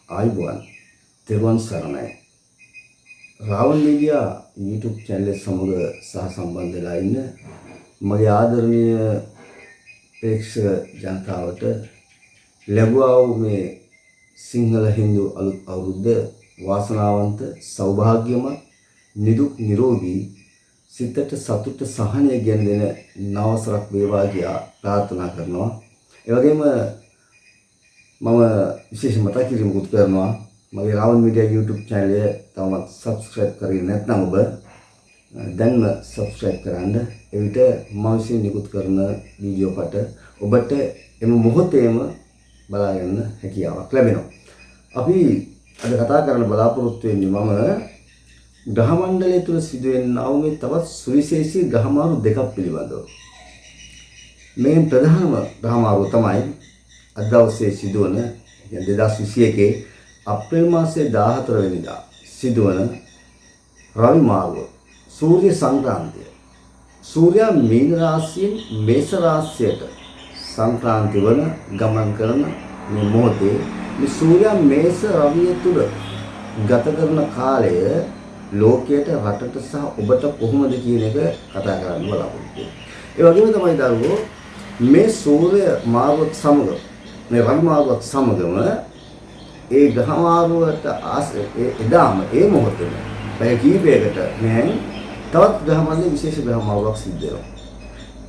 ආයුබෝවන් තෙරුවන් සරණයි. රාවල් මීඩියා YouTube channel සමග සහසම්බන්ධ වෙලා ඉන්න මගේ ආදරණීය ප්‍රේක්ෂක ජනතාවට ලැබුවා වූ මේ සිංහල හින්දු අලුත් අවුරුද්ද වාසනාවන්ත සෞභාග්‍යමත් නිදුක් නිරෝගී සිතට සතුට සහනය ගෙන දෙන නවසරක් වේවා කියලා ප්‍රාර්ථනා කරනවා. ඒ වගේම මම විශේෂ මතක් කිරීමකුත් කරනවා. මගේ රාවල් මීඩියා YouTube channel එක තවමත් subscribe කරගෙන නැත්නම් ඔබ දැන්ම subscribe කරන්න. එවිට මම විසින් නිකුත් කරන වීඩියෝ පට ඔබට එම මොහොතේම බලා ගන්න හැකියාවක් ලැබෙනවා. අපි අද කතා කරන්න බලාපොරොත්තු වෙන්නේ මම ග්‍රහ මණ්ඩලය තුල සිදුවෙනා වූ මේ තවත් සුවිශේෂී ග්‍රහමාරු දෙකක් පිළිබඳව. මේ ප්‍රධානම ග්‍රහමාරුව තමයි අද දවසේ සිදුවන 2021 අප්‍රේල් මාසයේ 14 වෙනිදා සිදුවන රවි මාරුව සූර්ය සංක්‍රාන්තිය. සූර්යයා මීන රාශියෙන් මේෂ රාශියට සංක්‍රාන්ති වන ගමන් කරන මේ මොහොතේ මේ සූර්යයා මේෂ රවිය තුල ගත කරන කාලය ලෝකයට රටට සහ ඔබට කොහොමද කියන එක කතා කරන්න බලාපොරොත්තු වෙනවා. ඒ වගේම තමයි දරුවෝ මේ සූර්ය මාරුවත් සමග මේ රවි මාරුවත් සමගම ඒ ග්‍රහ මාරුවට එදාම ඒ මොහොතේ පැය කිහිපයකට මෙහෙන් තවත් ග්‍රහ මණ්ඩල විශේෂ ග්‍රහ මාරුවක් සිද්ධ වෙනවා.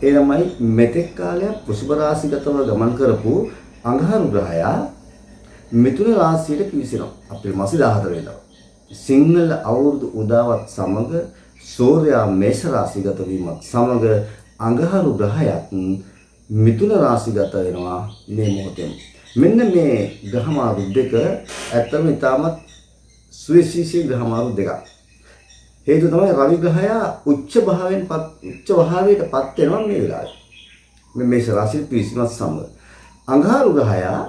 ඒ තමයි මෙතෙක් කාලයක් වෘෂභ රාශිගතව ගමන් කරපු අඟහරු ග්‍රහයා මිථුන රාශියට පිවිසෙනවා. අප්‍රේල් මාසේ 14 වෙනිදා. සිංහල අවුරුදු උදාවත් සමග සූර්යයා මේෂ රාශිගත වීමත් සමග අඟහරු ග්‍රහයත් මිථුන රාශිගත වෙනවා මේ මොහොතේ. මෙන්න මේ ග්‍රහමාරු දෙක ඇත්තම ඉතාමත් සුවිශේෂී ග්‍රහමාරු දෙකක්. හේතුව තමයි රවි ග්‍රහයා උච්ච භාවයටපත් වෙනවා මේ වෙලාවේ. මේ මේෂ රාශියේ පිවිසීමත් සමග. අඟහරු ග්‍රහයා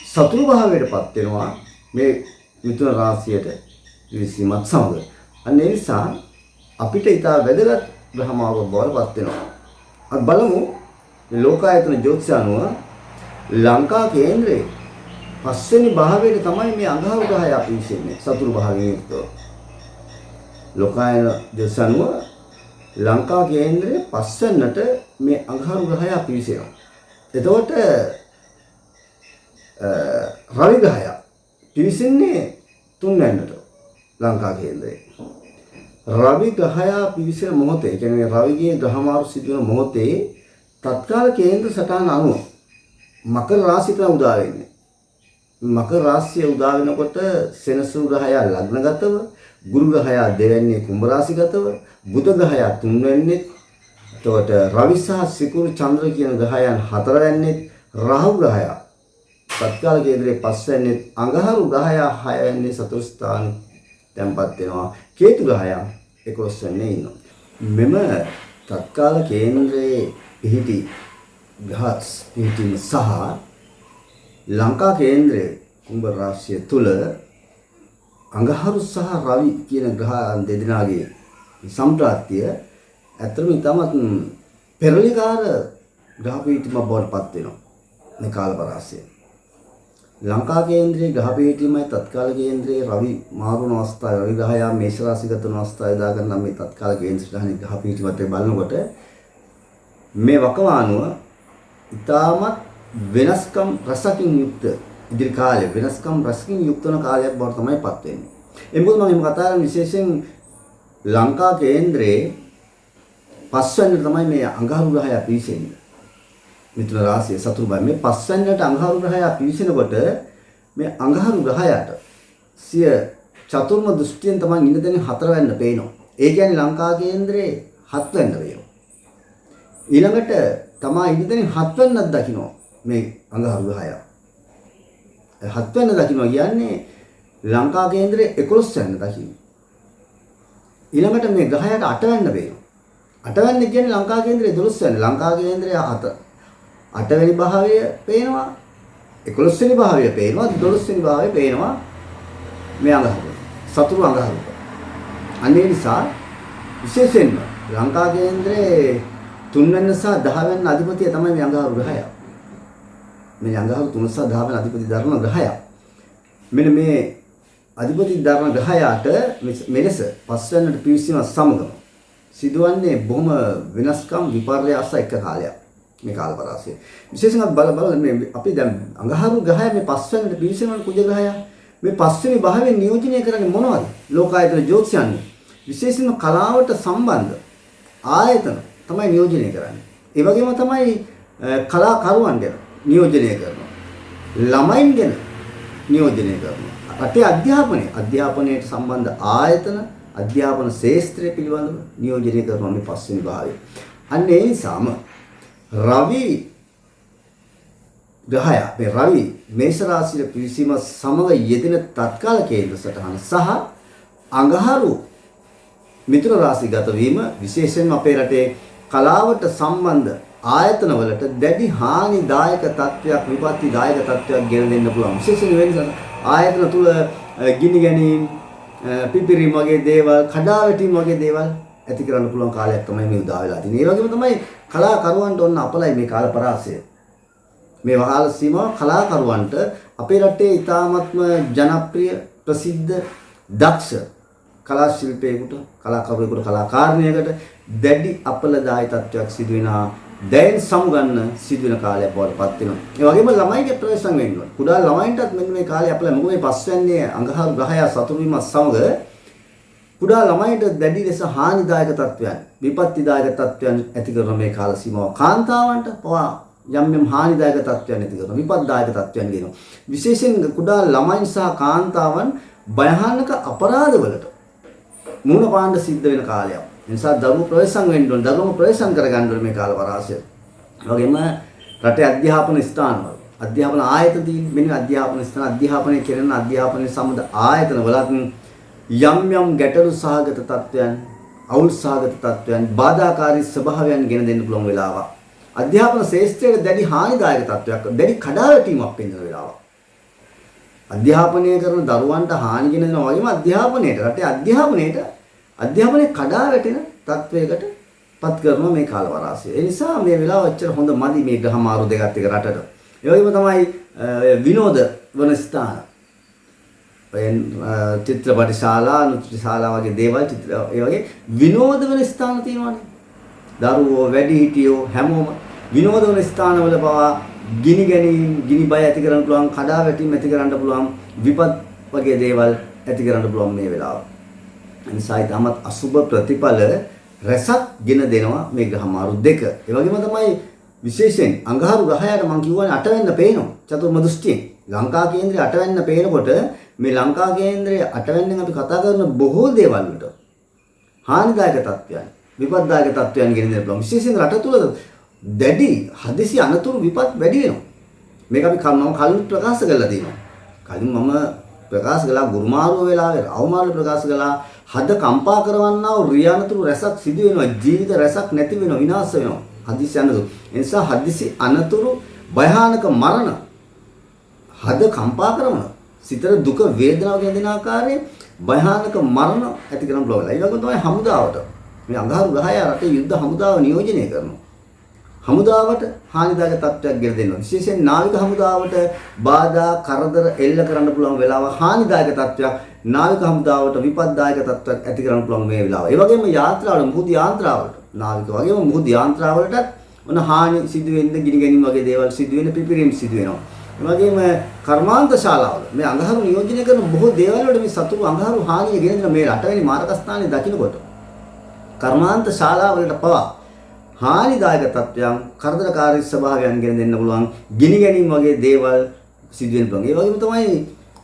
සතුරු භාවයටපත් වෙනවා මේ මිථුන රාශියට පිවිසීමත් සමග. අන්න ඒ නිසා අපිට ඉතා වැදගත් ග්‍රහමාරුවක් බවටපත් වෙනවා. අපි බලමු මේ ලෝකායතන ජ්‍යොතිෂ අනුව ලංකා කේන්ද්‍රයේ 5 වෙනි භාවයට තමයි මේ අඟහරු ග්‍රහය පිවිසෙන්නේ සතුරු භාවයෙන් යුක්තව. ලෝකායන ජ්‍යොතිෂ අනුව ලංකා කේන්ද්‍රයේ 5 වෙනිට මේ අඟහරු ග්‍රහය පිවිසෙනවා. එතකොට රවි ග්‍රහය පිවිසෙන්නේ 3 වෙනිට ලංකා කේන්ද්‍රයේ. රවි ග්‍රහය පිවිසෙන මොහොතේ කියන්නේ රවිගේ ග්‍රහමාරු සිදුවන මොහොතේ තත්කාල කේන්ද්‍ර සටහන අනුව මකර රාශියට උදා වෙන්නේ. මකර රාශිය උදා වෙනකොට සෙනසු ග්‍රහයා ලග්නගතව, ගුරු ග්‍රහයා දෙවැන්නේ කුම්භ රාශිගතව, බුධ ග්‍රහයා තුන්වැන්නේ, එතකොට රවි සහ සිකුරු චන්ද්‍ර කියන ග්‍රහයන් හතරවැන්නේ, රාහු ග්‍රහයා තත්කාල කේන්ද්‍රයේ පස්වැන්නේ, අඟහරු ග්‍රහයා හයවැන්නේ සතර ස්ථාන තැන්පත් වෙනවා. කේතු ග්‍රහයා 11 වෙන්නේ ඉන්නවා. මෙම තත්කාල කේන්ද්‍රයේ පිහිටි ග්‍රහස් පිහිටීම සහ ලංකා කේන්ද්‍රයේ කුම්භ රාශිය තුල අඟහරු සහ රවි කියන ග්‍රහයන් දෙදෙනාගේ සම්ප්‍රාප්තිය ඇත්තටම ඉතාමත් පෙරලිකාර ග්‍රහ පිහිටීමක් බවට පත් වෙනවා මේ කාලපරාසය. ලංකා කේන්ද්‍රයේ ග්‍රහ පිහිටීමයි තත්කාල කේන්ද්‍රයේ රවි මාරුණ අවස්ථාවේ රවි ග්‍රහයා මේෂ රාශිගත වන අවස්ථාවේ දාගන්න මේ තත්කාල කේන්ද්‍රයේ ග්‍රහ පිහිටීමත් බලනකොට මේ වකවානුව ඉතාමත් වෙනස්කම් රසකින් යුක්ත ඉදිරි කාලේ වෙනස්කම් රසකින් යුක්ත වන කාලයක් බවට තමයි පත් වෙන්නේ. ඒ මොකද මම කතා කරන්නේ විශේෂයෙන් ලංකා කේන්ද්‍රයේ 5 වෙනිට තමයි මේ අඟහරු ග්‍රහය පිවිසෙන්නේ. මිථුන රාශිය සතුරු බව මේ 5 වෙනිට අඟහරු ග්‍රහය පිවිසෙනකොට මේ අඟහරු ග්‍රහයට සිය චතුර්ම දෘෂ්ටියෙන් තමයි ඉන්න දෙන්නේ 4 වෙනිට පේනවා. ඒ කියන්නේ ලංකා කේන්ද්‍රයේ 7 වෙනිට වේනවා. ඊළඟට තමයි ඉන්න දෙන්නේ 7 වෙනික් දකින්න මේ අඟහරු ග්‍රහය. 7 වෙනිද දකින්න කියන්නේ ලංකා කේන්ද්‍රයේ 11 වෙනිද දකින්න. ඊළඟට මේ ග්‍රහයට 8 වෙනිද පේනවා. 8 වෙනිද කියන්නේ ලංකා කේන්ද්‍රයේ 12 වෙනිද. ලංකා කේන්ද්‍රයේ 8 වෙනි භාවය පේනවා. 11 වෙනි භාවය පේනවා. 12 වෙනි භාවය පේනවා. මේ අඟහරු. සතුරු අඟහරු. අනේ නිසා විශේෂයෙන්ම ලංකා කේන්ද්‍රයේ 3 වෙනි සහ 10 වෙනි අධිපතිය තමයි මේ අඟහරු ග්‍රහය. මේ අඟහරු 3 සහ 10 වෙනි අධිපති දරන ග්‍රහය. මෙන්න මේ අධිපති ධර්ම ග්‍රහයාට මෙලෙස පස්වැන්නට පිවිසීම සමගම සිදුවන්නේ බොහොම වෙනස්කම් විපර්යාස එක කාලයක් මේ කාලපරාසය. විශේෂයෙන්ම බල මේ අපි දැන් අඟහරු ග්‍රහය මේ පස්වැන්නට පිවිසීම කුජ ග්‍රහය මේ පස්වෙනි භාවයෙන් නියෝජනය කරන්නේ මොනවද? ලෝකායතන ජ්‍යොතිෂයන්ගේ විශේෂයෙන්ම කලාවට සම්බන්ධ ආයතන තමයි නියෝජනය කරන්නේ. ඒ වගේම තමයි කලාකරුවන් ගැන නියෝජනය කරනවා. ළමයින් ගැන නියෝජනය කරනවා. රටේ අධ්‍යාපනයට සම්බන්ධ ආයතන අධ්‍යාපන ශාස්ත්‍රය පිළිබඳව නියෝජනය කරනවා මේ පස්වෙනි භාවය. අන්න ඒ නිසාම රවි ග්‍රහය මේ රවි මේෂ රාශියේ පිවිසීම සමග යෙදෙන තත්කාල කේන්ද්‍ර සටහන සහ අඟහරු මිථුන රාශිගත වීම විශේෂයෙන්ම අපේ රටේ කලාවට සම්බන්ධ ආයතන වලට දැඩි හානිදායක තත්ත්වයක් විපත්තිදායක තත්ත්වයක් ගෙන දෙන්න පුළුවන්. විශේෂයෙන් වෙනස ආයතන තුල ගිනි ගැනීම පිපිරීම වගේ දේවල් කඩා වැටීම වගේ දේවල් ඇති කරන්න පුළුවන් කාලයක් තමයි මේ උදා වෙලා තියෙන්නේ. ඒ වගේම තමයි කලාකරුවන්ට ඔන්න අපලයි මේ කාල පරාසය. මේ වහාල සීමාව කලාකරුවන්ට අපේ රටේ ඉතාමත්ම ජනප්‍රිය ප්‍රසිද්ධ දක්ෂ කලා ශිල්පියෙකුට කලාකරුවෙකුට කලාකාරණයකට දැඩි අපලදායී තත්ත්වයක් සිදු වෙනා දැන් සමුගන්න සිදුවෙන කාලයක් බවට පත් වෙනවා. ඒ වගේම ළමයිගේ ප්‍රවේශම් වෙනවා. කුඩා ළමයින්ටත් මෙන්න මේ කාලේ අපල මොකද මේ පස්වැන්නේ අඟහරු ග්‍රහය සතුරු වීම සමග කුඩා ළමයින්ට දැඩි ලෙස හානිදායක තත්ත්වයන් විපත්තිදායක තත්ත්වයන් ඇති කරන මේ කාල සීමාව කාන්තාවන්ට පවා යම් හානිදායක තත්ත්වයන් ඇති කරනවා. විපත්දායක තත්ත්වයන් ගෙනවා. විශේෂයෙන් කුඩා ළමයින් සහ කාන්තාවන් භයානක අපරාධවලට මුහුණ පාන්න සිද්ධ වෙන කාලයක්. ඒ නිසා දරුවෝ ප්‍රවේශම් වෙන්න ඕන. දරුවෝ ප්‍රවේශම් කරගන්න ඕන මේ කාල වරාසය. ඒ වගේම රටේ අධ්‍යාපන ස්ථානවල අධ්‍යාපන ආයතන තියෙන මෙන්න අධ්‍යාපන ස්ථාන අධ්‍යාපනය කෙරෙන අධ්‍යාපනය සම්බන්ධ ආයතන වලත් යම් ගැටලු සහගත තත්ත්වයන් අවුල් සහගත තත්ත්වයන් බාධාකාරී ස්වභාවයන් ගෙන දෙන්න පුළුවන් වෙලාවක්. අධ්‍යාපන ශාස්ත්‍රයේ දැඩි හානිදායක තත්ත්වයක් දැඩි කඩාවැටීමක් වෙන වෙලාවක්. අධ්‍යාපනය කරන දරුවන්ට හානි ගෙන දෙනවා වගේම රටේ අධ්‍යාපනයේ කඩා වැටෙන තත්වයකට පත් කරනවා මේ කාල වරාසය. ඒ නිසා මේ වෙලාව අච්චර හොඳ මදි මේ ග්‍රහ මාරු දෙකත් එක රටට. ඒ වගේම තමයි විනෝද වන ස්ථාන. චිත්‍රපට ශාලා, නෘත්‍ය ශාලා වගේ දේවල් ඒ වගේ විනෝද වන ස්ථාන තියෙනවානේ. දරුවෝ වැඩිහිටියෝ හැමෝම විනෝද වන ස්ථානවල පවා ගිනි ගැනීම, ගිනි බය ඇති කරන්න පුළුවන්, කඩා වැටීම් ඇති කරන්න පුළුවන්, විපත් වගේ දේවල් ඇති කරන්න පුළුවන් මේ වෙලාව. නිසා ඊටමත් අසුබ ප්‍රතිඵල රසක් ගෙන දෙනවා මේ ග්‍රහ මාරු දෙක. ඒ වගේම තමයි විශේෂයෙන් අඟහරු ග්‍රහයට මම කියවනේ 8 වෙන්න පේනවා. චතුර්ම දෘෂ්ටියෙන්. ලංකා කේන්ද්‍රය 8 වෙන්න පේනකොට මේ ලංකා කේන්ද්‍රයේ 8 වෙන්නෙන් අපි කතා කරන බොහෝ දේවල් වලට හානිදායක තත්ත්වයන්, විපත්දායක තත්ත්වයන් ගෙන දෙන්න පුළුවන්. විශේෂයෙන් රට තුල දැඩි හදිසි අනතුරු විපත් වැඩි වෙනවා. මේක අපි මම කලින් ප්‍රකාශ කරලා තියෙනවා. කලින් මම ප්‍රකාශ කළා ගුරුමාරුව වෙලාවේ අවමාන ප්‍රකාශ කළා හද කම්පා කරවන්නා වූ රියානතුරු රැසක් සිදු වෙනවා. ජීවිත රැසක් නැති වෙනවා, විනාශ වෙනවා. හදිසි අනතුරු. ඒ නිසා හදිසි අනතුරු භයානක මරණ හද කම්පා කරන සිතට දුක වේදනාව ගෙන දෙන ආකාරයේ භයානක මරණ ඇති කරන බව. ඒ වගේම තමයි හමුදාවට මේ අඟහරු ග්‍රහය රටේ යුද්ධ හමුදාව නියෝජනය කරනවා. හමුදාවට හානිදායක තත්ත්වයක් ගෙන දෙනවා. විශේෂයෙන් නාවික හමුදාවට බාධා කරදර එල්ල කරන්න පුළුවන් වෙලාව හානිදායක තත්ත්වයක් නාවික හමුදාවට විපත්දායක තත්ත්වයක් ඇති කරන්න පුළුවන් මේ වෙලාව. ඒ වගේම යාත්‍රාවල මුහුදු යාන්ත්‍රාවලට නාවික වගේම මුහුදු යාන්ත්‍රාවලටත් ඔන්න හානි සිදු වෙන්න ගිනි ගැනීම වගේ දේවල් සිදු වෙන පිපිරීම් සිදු වෙනවා. ඒ වගේම කර්මාන්ත ශාලාවල මේ අඟහරු නියෝජනය කරන බොහෝ දේවල් වලට මේ සතුරු අඟහරු හානිය ගෙන දෙන මේ රටවැනි මාරකස්ථානයේ දකින්නකොට කර්මාන්ත ශාලාවලට පවා හානිදායක තත්ත්වයන් කරදරකාරී ස්වභාවයන් ගෙන දෙන්න පුළුවන් ගිනි ගැනීම වගේ දේවල් සිදු වෙන්න පුළුවන්. ඒ වගේම තමයි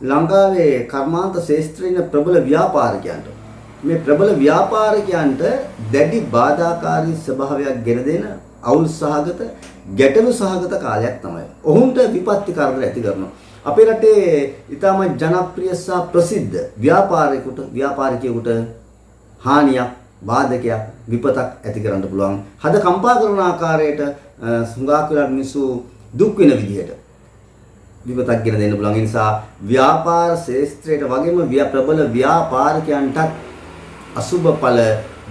ලංකාවේ කර්මාන්ත ශාස්ත්‍රීය ප්‍රබල ව්‍යාපාරිකයන්ට මේ ප්‍රබල ව්‍යාපාරිකයන්ට දැඩි බාධාකාරී ස්වභාවයක් ගෙන දෙන අවුල් සහගත ගැටලු සහගත කාලයක් තමයි. ඔවුන්ට විපත්ති කරදර ඇති කරනවා. අපේ රටේ ඊටම ජනප්‍රිය සහ ප්‍රසිද්ධ ව්‍යාපාරිකයෙකුට හානියක් බාධකයක් විපතක් ඇති කරන්න පුළුවන්. හද කම්පා කරන ආකාරයට හුඟක් වෙලා මිනිස්සු දුක් වෙන විදිහට විපතක් ගෙන දෙන්න පුළුවන්. ඒ නිසා ව්‍යාපාර ශාස්ත්‍රයට වගේම ප්‍රබල ව්‍යාපාරිකයන්ටත් අසුබ ඵල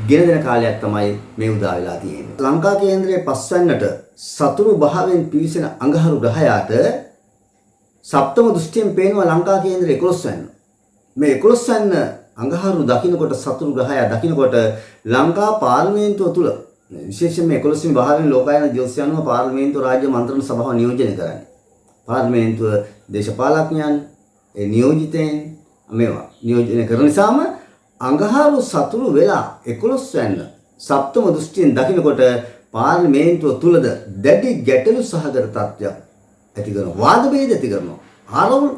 ගෙන දෙන කාලයක් තමයි මේ උදා වෙලා තියෙන්නේ. ලංකා කේන්ද්‍රයේ පස්වැන්නට සතුරු භාවයෙන් පිවිසෙන අඟහරු ග්‍රහයාට සප්තම දෘෂ්ටියෙන් පේනවා ලංකා කේන්ද්‍රය 11 වෙනි. මේ 11 වෙනි අඟහරු දකින්නකොට සතුරු ග්‍රහය දකින්නකොට ලංකා පාර්ලිමේන්තුව තුල විශේෂයෙන් මේ 11 වෙනි බහරින් ලෝකායන ජ්‍යොතිෂයන්ව පාර්ලිමේන්තුව රාජ්‍ය මන්ත්‍රණ සභාව නියෝජනය කරන්නේ. පාර්ලිමේන්තුව දේශපාලඥයන් ඒ නියෝජිතයන් මේවා නියෝජනය කරන නිසාම අඟහරු සතුරු වෙලා 11 වෙනි සප්තම දෘෂ්ටියෙන් දකින්නකොට පාර්ලිමේන්තුව තුලද දැඩි ගැටලු සහගත තත්ත්වයක් ඇති කරනවා. වාද ભેද ඇති කරනවා. ආරවුල්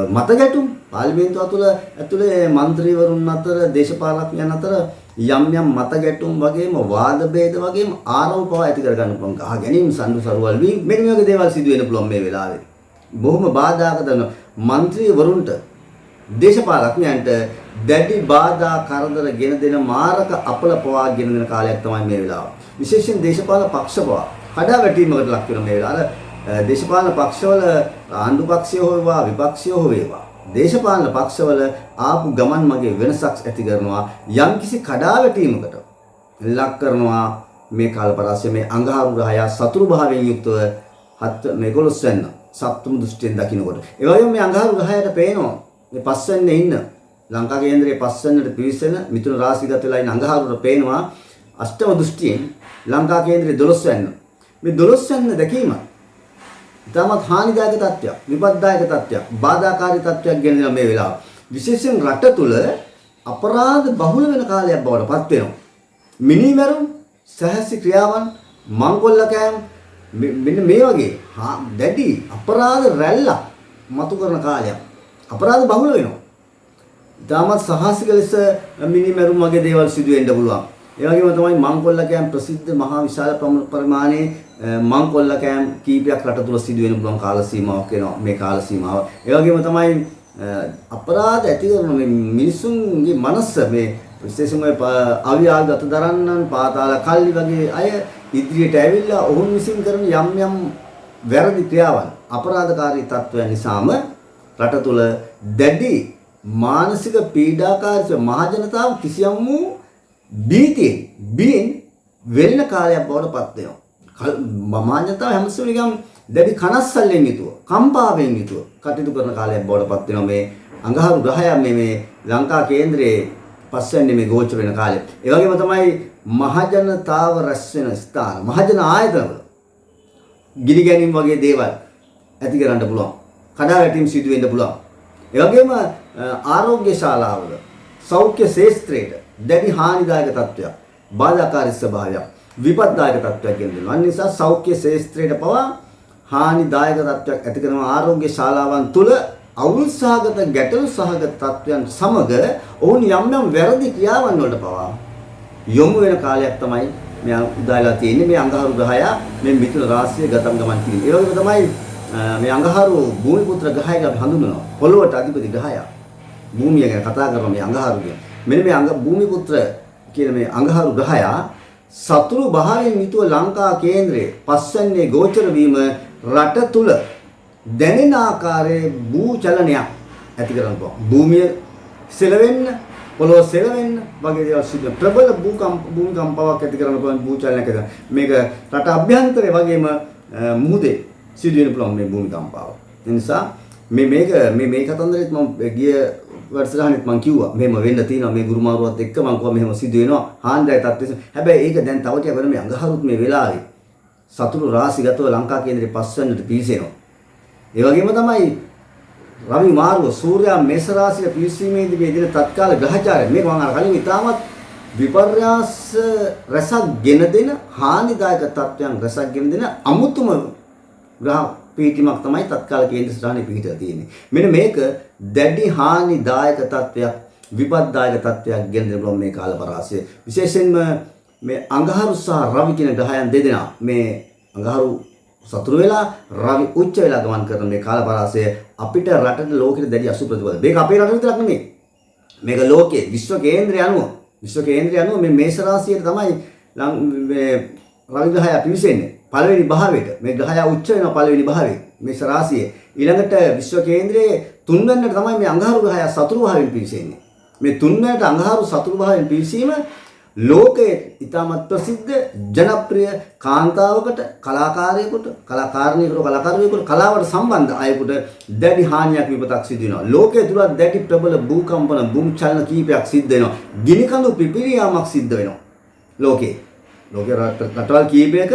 මත ගැටුම් පාර්ලිමේන්තුව ඇතුලේ മന്ത്രിවරුන් අතර දේශපාලඥයන් අතර යම් යම් මත ගැටුම් වගේම වාද ભેද වගේම ආරවුල් පවා ඇති කර ගන්න පුළුවන්. ගහ ගැනීම සම්දු සරුවල් වී මෙන්න මේ වගේ දේවල් සිදු වෙන්න පුළුවන් මේ වෙලාවේ. බොහොම බාධාක දන മന്ത്രിවරුන්ට දේශපාලඥයන්ට දැඩි බාධා කරදර ගෙන දෙන මාරක අපල පවා ගෙන දෙන කාලයක් තමයි මේ වෙලාව. විශේෂයෙන් දේශපාලන පක්ෂ පවා කඩා වැටීමකට ලක් වෙන මේ වෙලාව. දේශපාලන පක්ෂවල ආණ්ඩු පක්ෂය හෝ වේවා විපක්ෂය හෝ වේවා දේශපාලන පක්ෂවල ආපු ගමන් මගේ වෙනසක් ඇති කරනවා යම්කිසි කඩා වැටීමකට ලක් කරනවා මේ කාලපරාසය මේ අඟහරු ග්‍රහය සතුරු භාවයෙන් යුක්තව මේ 11 වෙනි සප්තම දෘෂ්ටියෙන් දකින්නකොට ඒ වගේම මේ අඟහරු ග්‍රහයට පේනවා මේ 5 වෙනිනේ ඉන්න ලංකා කේන්ද්‍රයේ 5 වෙනිට පිවිසෙන මිථුන රාශිගත වෙලා ඉන්න අඟහරුට පේනවා අෂ්ටම දෘෂ්ටියෙන් ලංකා කේන්ද්‍රයේ 12 වෙනි මේ 12 වෙනි දැකීම ඉතාමත් හානිදායක තත්ත්වයක්, විපත්දායක තත්ත්වයක්, බාධාකාරී තත්ත්වයක් ගෙන දෙන මේ වෙලාව. විශේෂයෙන් රට තුල අපරාධ බහුල වෙන කාලයක් බවට පත් වෙනවා. මිනිමරුන්, සහසි ක්‍රියාවන්, මංකොල්ලකෑම් මෙන්න මේ වගේ දැඩි අපරාධ රැල්ලක් මතු කරන කාලයක්. අපරාධ බහුල වෙනවා. ඉතාමත් සාහසික ලෙස මිනිමරුන් වගේ දේවල් සිදු වෙන්න පුළුවන්. ඒ වගේම තමයි මංකොල්ලකෑම් ප්‍රසිද්ධ මහා විශාල පරිමාණයේ මංකොල්ලකෑම් කීපයක් රට තුල සිදු වෙන පුළුවන් කාල සීමාවක් වෙනවා මේ කාල සීමාව. ඒ වගේම තමයි අපරාධ ඇති කරන මේ මිනිසුන්ගේ මනස මේ විශේෂයෙන්ම අවියාල් ගත දරන්නන් පාතාල කල්ලි වගේ අය ඉදිරියට ඇවිල්ලා ඔවුන් විසින් කරන යම් යම් වැරදි ක්‍රියාවන් අපරාධකාරී තත්ත්වයන් නිසාම රට තුල දැඩි මානසික පීඩාකාරී මහජනතාව කිසියම් වූ බියෙන් වෙන්න කාලයක් බවට පත් වෙනවා. මහජනතාව හැමසෙම නිකම් දැඩි කනස්සල්ලෙන් යුතුව, කම්පාවෙන් යුතුව කටයුතු කරන කාලයක් බවට පත් වෙනවා මේ අඟහරු ග්‍රහය මේ ලංකා කේන්ද්‍රයේ 5 වෙනි මේ ගෝචර වෙන කාලේ. ඒ වගේම තමයි මහජනතාව රැස් වෙන ස්ථාන, මහජන ආයතනවල ගිනි ගැනීම වගේ දේවල් ඇති කරන්න පුළුවන්. කඩා වැටීම් සිදු වෙන්න පුළුවන්. ඒ වගේම ආරෝග්‍ය ශාලාවල සෞඛ්‍ය ශාස්ත්‍රයට දැඩි හානිදායක තත්ත්වයක්, බාධාකාරී ස්වභාවයක්, විපත්දායක තත්ත්වයක් ගෙන දෙනවා. අන්න නිසා සෞඛ්‍ය ශාස්ත්‍රයට පවා හානිදායක තත්ත්වයක් ඇති කරන ආරෝග්‍ය ශාලාවන් තුල අවුල් සහගත ගැටලු සහගත තත්ත්වයන් සමග ඔවුන් යම් යම් වැරදි ක්‍රියාවන් වලට පවා යොමු වෙන කාලයක් තමයි මේ උදාලා තියෙන්නේ මේ අඟහරු ග්‍රහය මේ මිථුන රාශිය ගතම් ගමන් කිරීම. ඒ වගේම තමයි මේ අඟහරු භූමිපුත්‍ර ග්‍රහය අපි හඳුන්වනවා. පොළොවට අධිපති ග්‍රහය. භූමිය ගැන කතා කරන මේ අඟහරු කියන. මෙන්න මේ භූමිපුත්‍ර කියන මේ අඟහරු ග්‍රහය සතුරු භාවයෙන් යුතුව ලංකා කේන්ද්‍රයේ 5 වෙනි ගෝචර වීම රට තුල දැනෙන ආකාරයේ භූ චලනයක් ඇති කරන්න පුළුවන්. භූමිය සෙලවෙන්න, පොළොව සෙලවෙන්න වගේ දේවල් සිදු වෙන ප්‍රබල භූමිකම්පාවක් ඇති කරන්න පුළුවන් භූ චලනයක් ඇති. මේක රට අභ්‍යන්තරයේ වගේම මුහුදේ සිදු වෙන පුළුවන් මේ භූමිකම්පාව. ඒ නිසා මේ කතන්දරෙත් මම ගිය වර්ෂගානෙත් මම කිව්වා මෙහෙම වෙන්න තියෙනවා මේ ගුරුමාරුවත් එක්ක මම කිව්වා මෙහෙම සිදු වෙනවා හාන්දායි තත්ත්වෙ. හැබැයි ඒක දැන් තව ටිකක් වෙන මේ අඟහරුත් මේ වෙලාවේ සතුරු රාශිගතව ලංකා කේන්ද්‍රයේ 5 වෙනිට පිවිසෙනවා. ඒ වගේම තමයි රවි මාරුව සූර්යයා මේෂ රාශියේ පිවිසීමේදී මේ දින තත්කාල ග්‍රහචාරය මේක මම අර කලින් ඉතාමත් විපර්යාස රසක් ගෙන දෙන හානිදායක තත්ත්වයන් රසක් ගෙන දෙන අමුතුම ග්‍රහ පීඨිමක් තමයි තත්කාල කේන්ද්‍ර ස්ථානයේ පිහිටලා තියෙන්නේ. මෙන්න මේක දැඩි හානිදායක තත්ත්වයක්, විපත්දායක තත්ත්වයක් ගෙන දෙන බලන්න මේ කාලපරාසය. විශේෂයෙන්ම මේ අඟහරු සහ රවි කියන ග්‍රහයන් දෙදෙනා මේ අඟහරු සතුරු වෙලා රවි උච්ච වෙලා ගමන් කරන මේ කාලපරාසය අපිට රටට ලෝකෙට දැඩි අසු ප්‍රතිපද. මේක අපේ රට විතරක් නෙමෙයි. මේක ලෝකයේ විශ්ව කේන්ද්‍රය අනුව මේ මේෂ රාශියට තමයි මේ රවි ග්‍රහය පිවිසෙන්නේ. පළවෙනි භාවයට මේ ග්‍රහය උච්ච වෙන පළවෙනි භාවයේ මේෂ රාශියේ ඊළඟට විශ්ව කේන්ද්‍රයේ 3 වෙනිට තමයි මේ අඟහරු ග්‍රහය සතුරු භාවයෙන් පිවිසෙන්නේ. මේ 3 වෙනිට අඟහරු සතුරු භාවයෙන් පිවිසීම ලෝකයේ ඉතාමත් ප්‍රසිද්ධ ජනප්‍රිය කාන්තාවකට කලාකාරයෙකුට කලාකාරියෙකුට කලාවට සම්බන්ධ අයෙකුට දැඩි හානියක් විපතක් සිදු වෙනවා. ලෝකයේ තුල දැඩි ප්‍රබල භූකම්පන භූචලන කීපයක් සිද්ධ වෙනවා. ගිනිකඳු පිපිරීමක් සිද්ධ වෙනවා. ලෝකේ රටවල් කීපයක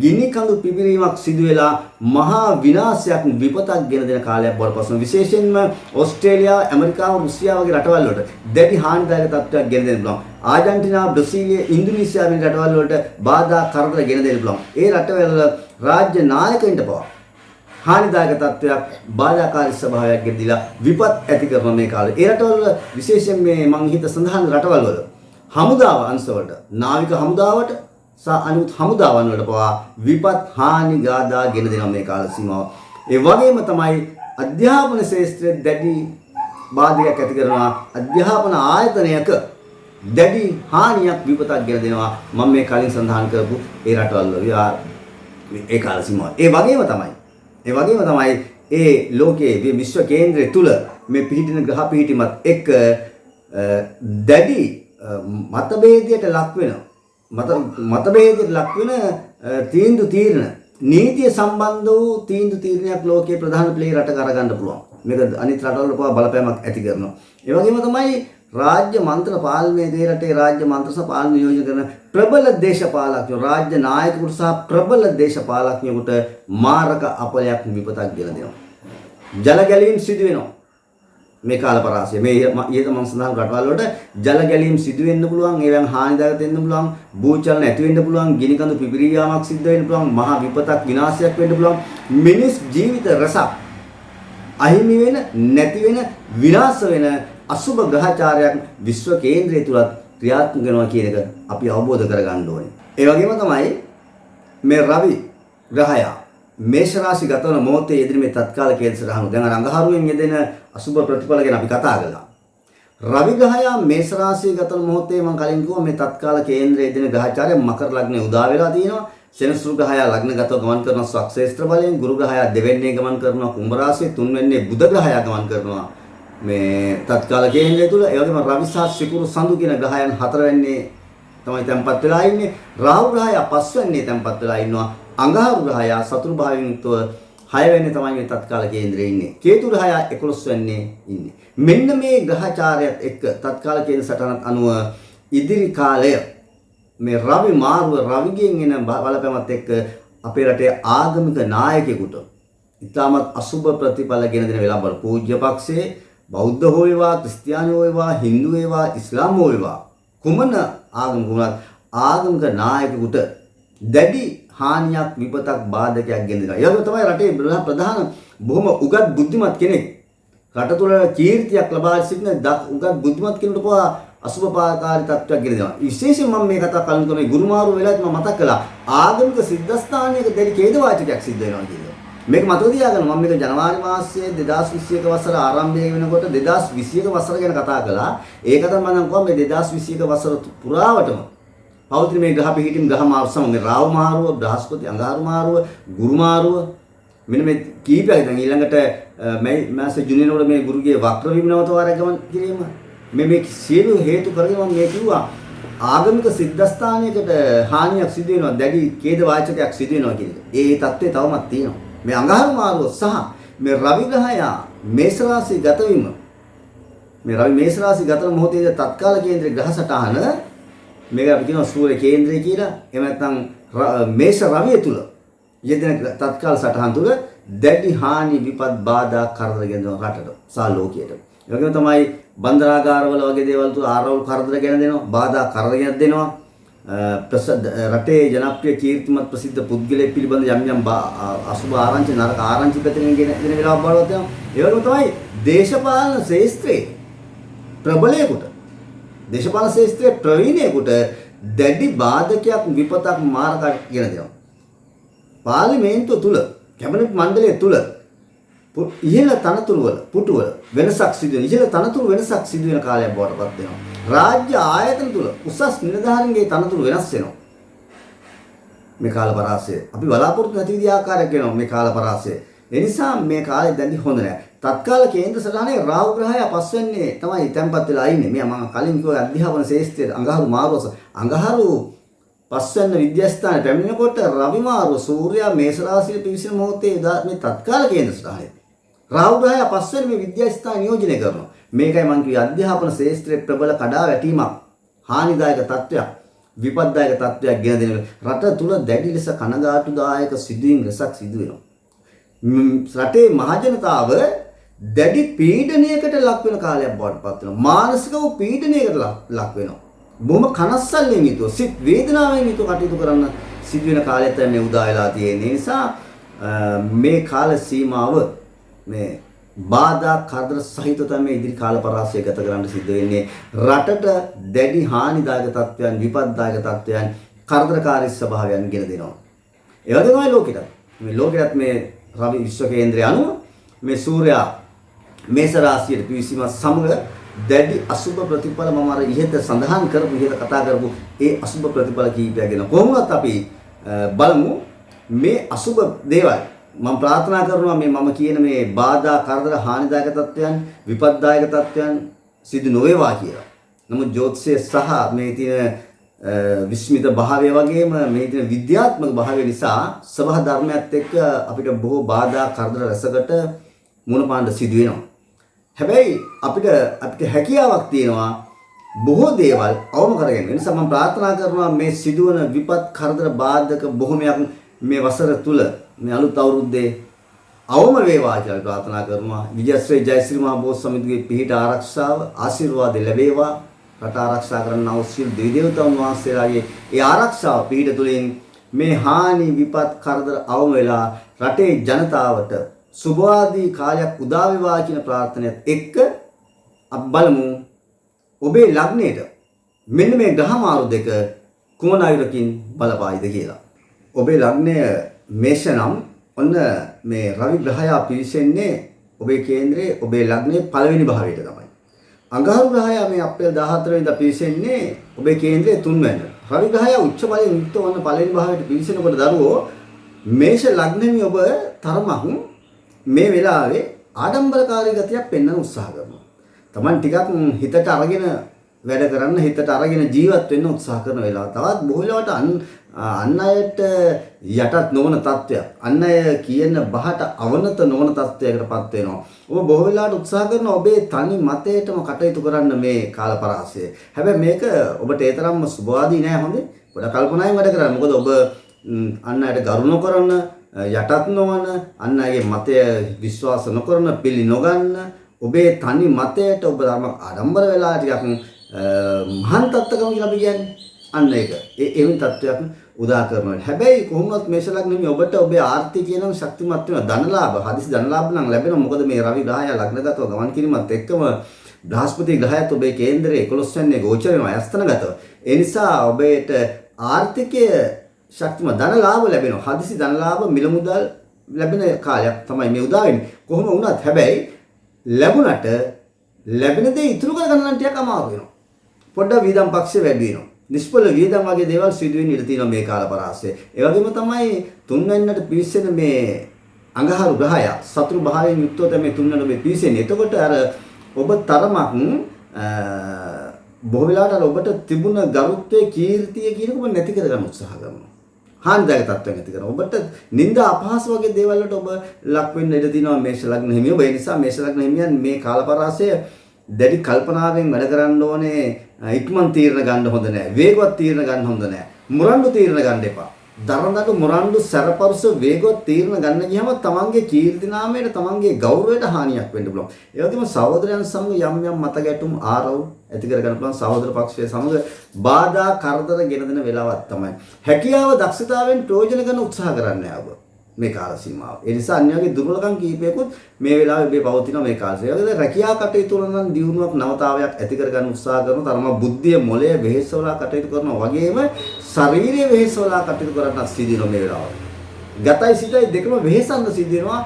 ගිනිකඳු පිපිරීමක් සිදු වෙලා මහා විනාශයක් විපතක් ගෙන දෙන කාලයක් බවට පත් වෙනවා. විශේෂයෙන්ම ඕස්ට්‍රේලියාව, ඇමරිකාව, රුසියාව වගේ රටවල් වලට දැඩි හානිදායක තත්ත්වයක් ගෙන දෙන්න පුළුවන්. ආජන්ටිනාව, බ්‍රසීලිය, ඉන්දුනීසියාව වැනි රටවල් වලට බාධා කරදර ගෙන දෙන්න පුළුවන්. ඒ රටවල රාජ්‍ය නායකයින්ට පවා හානිදායක තත්ත්වයක් බාධාකාරී ස්වභාවයක් ගෙනදිලා විපත් ඇති කරන මේ කාලේ. ඒ රටවල විශේෂයෙන් මේ මං හිත සඳහන් රටවල් වල හමුදාව අංශවලට, නාවික හමුදාවට අනිත් හමුදාවන් වලට පවා විපත් හානි ගාදා ගෙන දෙනවා මේ කාල සීමාව. ඒ වගේම තමයි අධ්‍යාපන ශාස්ත්‍රයේ දැඩි බාධකයක් ඇති කරනවා. අධ්‍යාපන ආයතනයක දැඩි හානියක් විපතක් ගෙන දෙනවා. මම මේ කලින් සඳහන් කරපු ඒ රටවල් වල ඒ කාල සීමාව. ඒ වගේම තමයි ඒ ලෝකයේ විශ්ව කේන්ද්‍රය තුල මේ පිහිටින ග්‍රහ පිහිටීමත් එක්ක දැඩි මතභේදයට ලක් වෙනවා. මතභේදයට ලක් වෙන තීරණ නීතිය සම්බන්ධ වූ තීරණයක් ලෝකයේ ප්‍රධාන ප්ලේ රටක අරගන්න පුළුවන්. මේක අනිත් රටවල පවා බලපෑමක් ඇති කරනවා. ඒ වගේම තමයි රාජ්‍ය මන්ත්‍ර පාලනයේ දේ රටේ රාජ්‍ය මන්ත්‍ර සහ පාලන නියෝජනය කරන ප්‍රබල දේශපාලකයෝ, රාජ්‍ය නායකයෙකුට සහ ප්‍රබල දේශපාලකයෙකුට මාරක අපලයක් විපතක් ගෙන දෙනවා. ජල ගැලීම් සිදු වෙනවා. මේ කාල පරාසය මේ ඊට මම සඳහන් රටවල් වලට ජල ගැලීම් සිදු වෙන්න පුළුවන්, ඒවෙන් හානිදායක වෙන්න පුළුවන්, භූචලන ඇති වෙන්න පුළුවන්, ගිනිකඳු පිපිරියාමක් සිද්ධ වෙන්න පුළුවන්, මහා විපතක් විනාශයක් වෙන්න පුළුවන්. මිනිස් ජීවිත රසක් අහිමි වෙන, නැති වෙන, විනාශ වෙන අසුබ ග්‍රහචාරයක් විශ්ව කේන්ද්‍රය තුලත් ක්‍රියාත්මක වෙනවා කියන එක අපි අවබෝධ කරගන්න ඕනේ. ඒ වගේම තමයි මේ රවි ග්‍රහය මේෂ රාශි ගත වන මොහොතේ යෙදෙන මේ තත්කාල කේන්ද්‍ර සටහන දැන් අර අඟහරුවෙන් යෙදෙන අසුබ ප්‍රතිඵල ගැන අපි කතා කළා. රවි ග්‍රහය මේෂ රාශිය ගත වන මොහොතේ මම කලින් කිව්වා මේ තත්කාල කේන්ද්‍රයේ යෙදෙන ග්‍රහචාරය මකර ලග්නේ උදා වෙලා තියෙනවා. සෙනසුරු ග්‍රහය ලග්නගතව ගමන් කරන ස්වක්ෂේත්‍ර බලයෙන්, ගුරු ග්‍රහය දෙවෙන්නේ ගමන් කරනවා කුම්භ රාශියේ, තුන්වෙන්නේ බුධ ග්‍රහය ගමන් කරනවා මේ තත්කාල කේන්ද්‍රය තුල. ඒ වගේම රවි සහ සිකුරු සඳු කියන ග්‍රහයන් හතරවෙන්නේ තමයි තැන්පත් වෙලා ඉන්නේ. රාහු ග්‍රහය පස්වෙන්නේ තැන්පත් වෙලා ඉන්නවා. අඟහරු ග්‍රහය සතුරු භාවයෙන් යුක්තව 6 වෙනි තමයි මේ තත්කාල කේන්ද්‍රයේ ඉන්නේ. කේතු ග්‍රහය 11 වෙන්නේ ඉන්නේ. මෙන්න මේ ග්‍රහචාරයත් එක්ක තත්කාල කේන්ද්‍ර සටහනත් අනුව ඉදිරි කාලය මේ රවි මාරුව රවිගෙන් එන බලපෑමත් එක්ක අපේ රටේ ආගමික නායකයෙකුට ඉතාමත් අසුබ ප්‍රතිඵල ගෙන දෙන වෙලාව බල පූජ්‍ය පක්ෂයේ බෞද්ධ හෝ වේවා, ක්‍රිස්තියානි හෝ වේවා, හින්දු වේවා, ඉස්ලාම් හෝ වේවා, කුමන ආගමක වුණත් ආගමික නායකයෙකුට දැඩි හානියක් විපතක් බාධකයක් ගෙන දෙනවා. ඒක තමයි රටේ ප්‍රධාන බොහොම උගත් බුද්ධිමත් කෙනෙක් රට තුළ කීර්තියක් ලබා සිටින උගත් බුද්ධිමත් කෙනෙකුට පවා අසුභපාකාරී තත්ත්වයක් ගෙන දෙනවා. විශේෂයෙන් මම මේ කතා කලින් කරේ ගුරුමාරු වෙලාවට මම මතක් කළා ආගමික සිද්ධාස්ථානයක දැඩි ඛේදවාචකයක් සිද්ධ වෙනවා කියලා. මේක මතක තියාගන්න මම මේක ජනවාරි මාසයේ 2021 වසර ආරම්භය වෙනකොට 2021 වසර ගැන කතා කළා. ඒක තමයි මම කිව්වා මේ 2021 වසර පුරාවටම පෞත්‍රි මේ ග්‍රහ පිහිටීම් ග්‍රහ මාරු සමග රාහු මාරුව, බ්‍රහස්පති අඟහරු මාරුව, ගුරු මාරුව මෙන්න මේ කීපයක් දැන් ඊළඟට මේ මාස ජුනියර් වල මේ ගුරුගේ වක්‍ර විමනවත වාරයක් ගමන් කිරීම මේ සියලු හේතු කරගෙන මම මේ කිව්වා ආගමික සිද්ධාස්ථානයකට හානියක් සිදු වෙනවා, දැඩි ඛේද වාචකයක් සිදු වෙනවා කියන එක. ඒ தත්ත්වය තවමත් තියෙනවා. මේ අඟහරු මාරුව සහ මේ රවි ග්‍රහය මේෂ රාශිය ගත වීම මේ රවි මේෂ රාශිය ගත වන මොහොතේ තත්කාල කේන්ද්‍ර ග්‍රහ සටහන මේක අපි කියනවා සූර්ය කේන්ද්‍රය කියලා. එහෙම නැත්නම් මේෂ රවිය තුල යෙදෙන තත්කාල සටහන් තුල දැඩි හානි විපත් බාධා කරදර ගෙන දෙන රටට සහ ලෝකයට. ඒ වගේම තමයි බන්දරාගාරවල වගේ දේවල් තුල ආරවුල් කරදර ගෙන දෙනවා, බාධා කරදර ගෙන දෙනවා. රටේ ජනප්‍රිය කීර්තිමත් ප්‍රසිද්ධ පුද්ගලයෙක් පිළිබඳ යම් අසුභ ආරංචි නරක ආරංචි පැතිරෙන ගෙන වෙලාවක් බලවත් යනවා. ඒ වගේම තමයි දේශපාලන ශාස්ත්‍රයේ ප්‍රබලයෙකුට, දේශපාලන ශාස්ත්‍රයේ ප්‍රවීණයෙකුට දැඩි බාධකයක් විපතක් මාරකයක් ගෙන දෙනවා. පාර්ලිමේන්තුව තුල, කැබිනට් මණ්ඩලය තුල ඉහළ තනතුරු වල පුටුවල වෙනසක් සිදු වෙන, ඉහළ තනතුරු වෙනසක් සිදු වෙන කාලයක් බවට පත් වෙනවා. රාජ්‍ය ආයතන තුල උසස් නිලධාරීන්ගේ තනතුරු වෙනස් වෙනවා. මේ කාල පරාසය අපි බලාපොරොත්තු නැති විදිහ ආකාරයක් වෙනවා මේ කාල පරාසය. ඒ නිසා මේ කාලේ දැන් හොඳ නැහැ. තත්කාල කේන්ද්‍ර සටහනේ රාහු ග්‍රහය පස්වෙන්නේ තමයි තැන්පත් වෙලා ඉන්නේ. මම කලින් කිව්වා අධ්‍යාපන ශාස්ත්‍රයේ අඟහරු මාරුවස. අඟහරු පස්වෙන්න විද්‍යාස්ථානයේ පැමිණෙනකොට රවි මාරුව සූර්යයා මේෂ රාශියේ පිවිසෙන මොහොතේ මේ තත්කාල කේන්ද්‍ර සටහනේ රාහු ග්‍රහය පස්වෙන්න මේ විද්‍යාස්ථාන නියෝජනය කරනවා. මේකයි මම කිව්වේ අධ්‍යාපන ශාස්ත්‍රයේ ප්‍රබල කඩා වැටීමක්, හානිදායක තත්ත්වයක්, විපත්දායක තත්ත්වයක් ගෙන දෙන රට තුල දැඩි ලෙස කනගාටුදායක සිදුවීම් රසක් සිදු වෙනවා. රටේ මහජනතාව දැඩි පීඩනයකට ලක් වෙන කාලයක් බවට පත් වෙනවා. මානසිකව පීඩනයකට ලක් වෙනවා. බොහොම කනස්සල්ලෙන් යුතුව සිත් වේදනාවෙන් යුතුව කටයුතු කරන්න සිදු වෙන කාලයක් තමයි උදා වෙලා තියෙන්නේ. නිසා මේ කාල සීමාව මේ බාධා කරදර සහිත තමයි ඉදිරි කාල පරාසය ගත කරන්න සිද්ධ වෙන්නේ. රටට දැඩි හානිදායක තත්ත්වයන්, විපත්දායක තත්ත්වයන්, කරදරකාරී ස්වභාවයන් ගෙන දෙනවා. ඒ වගේම තමයි ලෝකෙට. මේ ලෝකෙට මේ රවි විශ්ව කේන්ද්‍රය අනුව මේ සූර්යයා මේෂ රාශියට පිවිසීම සමග දැඩි අසුබ ප්‍රතිඵල මම අර ඉහත සඳහන් කරපු ඉහත කතා කරපු ඒ අසුබ ප්‍රතිඵල කීපයක් ගැන කොහොමවත් අපි බලමු. මේ අසුබ දේවල් මම ප්‍රාර්ථනා කරනවා මේ මම කියන මේ බාධා කරදර හානිදායක තත්ත්වයන් විපත්දායක තත්ත්වයන් සිදු නොවේවා කියලා. නමුත් ජ්‍යොතිෂය සහ මේ තියෙන විස්මිත භාවය වගේම මේ තියෙන විද්‍යාත්මක භාවය නිසා සබහ ධර්මයත් එක්ක අපිට බොහෝ බාධා කරදර රැසකට මුණ පාන්න සිදු වෙනවා. හැබැයි අපිට හැකියාවක් තියෙනවා බොහෝ දේවල් අවම කරගෙන. ඒ නිසා මම ප්‍රාර්ථනා කරනවා මේ සිදුවන විපත් කරදර බාධක බොහොමයක් මේ වසර තුල මේ අලුත් අවුරුද්දේ අවම වේවා කියලා ප්‍රාර්ථනා කරනවා. විජයශ්‍රී ජයශ්‍රී මහ බෝසත් සමිතිගේ පිහිට ආරක්ෂාව ආශිර්වාද ලැබේවා. රට ආරක්ෂා කරන්න අවශ්‍ය දෙවිදේවතාවුන් වහන්සේලාගේ ඒ ආරක්ෂාව පිහිට තුලින් මේ හානි විපත් කරදර අවම වෙලා රටේ ජනතාවට සුභාදී කාලයක් උදා වේවා කියන ප්‍රාර්ථනාවත් එක්ක අපි බලමු ඔබේ ලග්නයට මෙන්න මේ ග්‍රහ මාරු දෙක කුමන අයුරකින් බලපායිද කියලා. ඔබේ ලග්නය මේෂ නම් ඔන්න මේ රවි ග්‍රහය පිවිසෙන්නේ ඔබේ කේන්ද්‍රයේ ඔබේ ලග්නයේ පළවෙනි භාවයට තමයි. අඟහරු ග්‍රහය මේ අප්‍රේල් 14 වෙනිදා පිවිසෙන්නේ ඔබේ කේන්ද්‍රයේ 3 වෙනිද. රවි ග්‍රහය උච්ච බලයෙන් යුක්ත වන පළවෙනි භාවයට පිවිසෙනකොට දරුවෝ මේෂ ලග්නෙමි ඔබ තරමක් මේ වෙලාවේ ආඩම්බරකාරී ගතියක් පෙන්වන්න උත්සාහ කරනවා. Taman ටිකක් හිතට අරගෙන වැඩ කරන්න, හිතට අරගෙන ජීවත් වෙන්න උත්සාහ කරන වෙලාව. තවත් බොහෝ වෙලාවට අන් අයට යටත් නොවන තත්ත්වයක්, අන් අය කියන බහට අවනත නොවන තත්ත්වයකටපත් වෙනවා. ඔබ බොහෝ වෙලාවට උත්සාහ කරන ඔබේ තනි මතයටම කටයුතු කරන්න මේ කාල පරාසය. හැබැයි මේක ඔබට ඒ තරම්ම සුභවාදී නෑ හොඳේ. පොඩ කල්පනාවෙන් වැඩ කරන්න. මොකද ඔබ අන් අයට ගරු නොකරන, යටත් නොවන, අන් අයගේ මතය විශ්වාස නොකරන, පිළි නොගන්න, ඔබේ තනි මතයට ඔබ ධර්ම ආඩම්බර වෙලා ටිකක් මහාන් තත්ත්වකම කියලා අපි කියන්නේ. අන්න ඒක. එවැනි තත්ත්වයක් උදා කරනවා. හැබැයි කොහොමවත් මේෂ ලග්නෙමි ඔබට ඔබේ ආර්ථිකය නම් ශක්තිමත් වෙනවා. ධනලාභ, හදිසි ධනලාභ නම් ලැබෙනවා. මොකද මේ රවි ග්‍රහය ලග්නගතව ගමන් කිරීමත් එක්කම බ්‍රහස්පති ග්‍රහයත් ඔබේ කේන්දරයේ 11 වෙනි ගෝචර වෙනවා අස්තනගතව. ඒ නිසා ඔබට ආර්ථිකය ශක්තිමත් ධනලාභ ලැබෙනවා. හදිසි ධනලාභ මිල මුදල් ලැබෙන කාලයක් තමයි මේ උදා වෙන්නේ. කොහොම වුණත් හැබැයි ලැබුණට ලැබෙන දේ ඉතුරු කරගන්න ටිකක් අමාරු වෙනවා. පොඩ්ඩක් වීදම් පක්ෂේ වැඩි වෙනවා. නිෂ්පල වීදම් වගේ දේවල් සිදු වෙන්න ඉඩ තියෙනවා මේ කාල පරාසය. ඒ වගේම තමයි තුන්වෙනිට පිවිසෙන මේ අඟහරු ග්‍රහය සතුරු භාවයෙන් යුක්තව තමයි තුන්වෙනිට මේ පිවිසෙන්නේ. එතකොට අර ඔබ තරමක් බොහෝ වෙලාවට අර ඔබට තිබුණ ගරුත්වයේ කීර්තිය කියනක ඔබ නැති කරගන්න උත්සාහ කරනවා. හානිදායක තත්ත්වයක් ඇති කරනවා. ඔබට නිന്ദා අපහාස වගේ දේවල් වලට ඔබ ලක් වෙන්න ඉඩ තියෙනවා මේෂ ලග්න හිමියෝ. ඒ නිසා මේෂ ලග්න හිමියන් මේ කාල පරාසය දැඩි කල්පනාවෙන් වැඩ කරන්න ඕනේ. ඉක්මන් තීරණ ගන්න හොඳ නැහැ. වේගවත් තීරණ ගන්න හොඳ නැහැ. මුරණ්ඩු තීරණ ගන්න එපා. දරදඬු මුරණ්ඩු සැරපරුස වේගවත් තීරණ ගන්න ගියම තමන්ගේ කීර්ති නාමයට, තමන්ගේ ගෞරවයට හානියක් වෙන්න පුළුවන්. ඒ වගේම සහෝදරයන් සමග යම් මත ගැටුම් ආරවුල් ඇති කර ගන්න පුළුවන්. සහෝදර පක්ෂයේ සමග බාධා කරදර ගෙන දෙන වෙලාවක් තමයි. හැකියාව දක්ෂතාවෙන් ප්‍රයෝජන ගන්න උත්සාහ කරන්න ඔබ මේ කාල සීමාව. ඒ නිසා අන්‍යගේ දුර්වලකම් කීපයකුත් මේ වෙලාවේ ඔබේ පවතින මේ කාලය. ඒ වගේ රැකියා කටයුතු වල නම් දියුණුවක් නවතාවයක් ඇති කර ගන්න උත්සාහ කරන තරම බුද්ධිය මොළය වෙහෙසවලා කටයුතු කරනවා වගේම ශාරීරිය වෙහෙසවලා කටයුතු කරන්න සිද්ධ වෙනවා මේ වෙලාවේ. ගතයි සිතයි දෙකම වෙහෙසන්න සිද්ධ වෙනවා.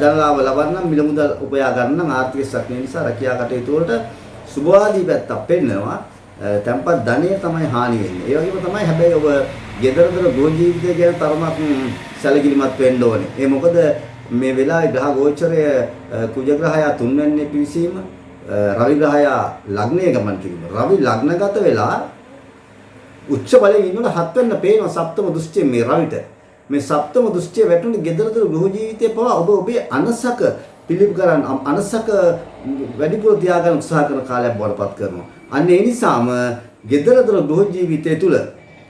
ධනලාභ ලබන්න, මිල මුදල් උපයා ගන්න, ආර්ථික ශක්තිය නිසා රැකියා කටයුතු වලට සුභවාදී පැත්තක් පෙන්නවා. tempat ධනය තමයි හානි වෙන්නේ. ඒ වගේම තමයි හැබැයි ඔබ ගෙදරදොර ගෘහ ජීවිතය ගැන තරමක් සැලකිලිමත් වෙන්න ඕනේ. ඒ මොකද මේ වෙලාවේ ග්‍රහ ගෝචරය කුජ ග්‍රහය තුන්වැන්නේ පිවිසීම රවි ග්‍රහය ලග්නයේ ගමන් කිරීම. රවි ලග්නගත වෙලා උච්ච බලයෙන් ඉන්නකොට හත්වෙන්න පේනවා සප්තම දෘෂ්ටිය මේ රවිට. මේ සප්තම දෘෂ්ටිය වැටුනේ ගෙදරදොර ගෘහ ජීවිතයේ පවා ඔබේ අනසක පිළිප කරන් අනසක වැඩිපුර තියාගන්න උත්සාහ කරන කාලයක් බවටපත් කරනවා. අන්න ඒ නිසාම ගෙදරදොර ගෘහ ජීවිතය තුල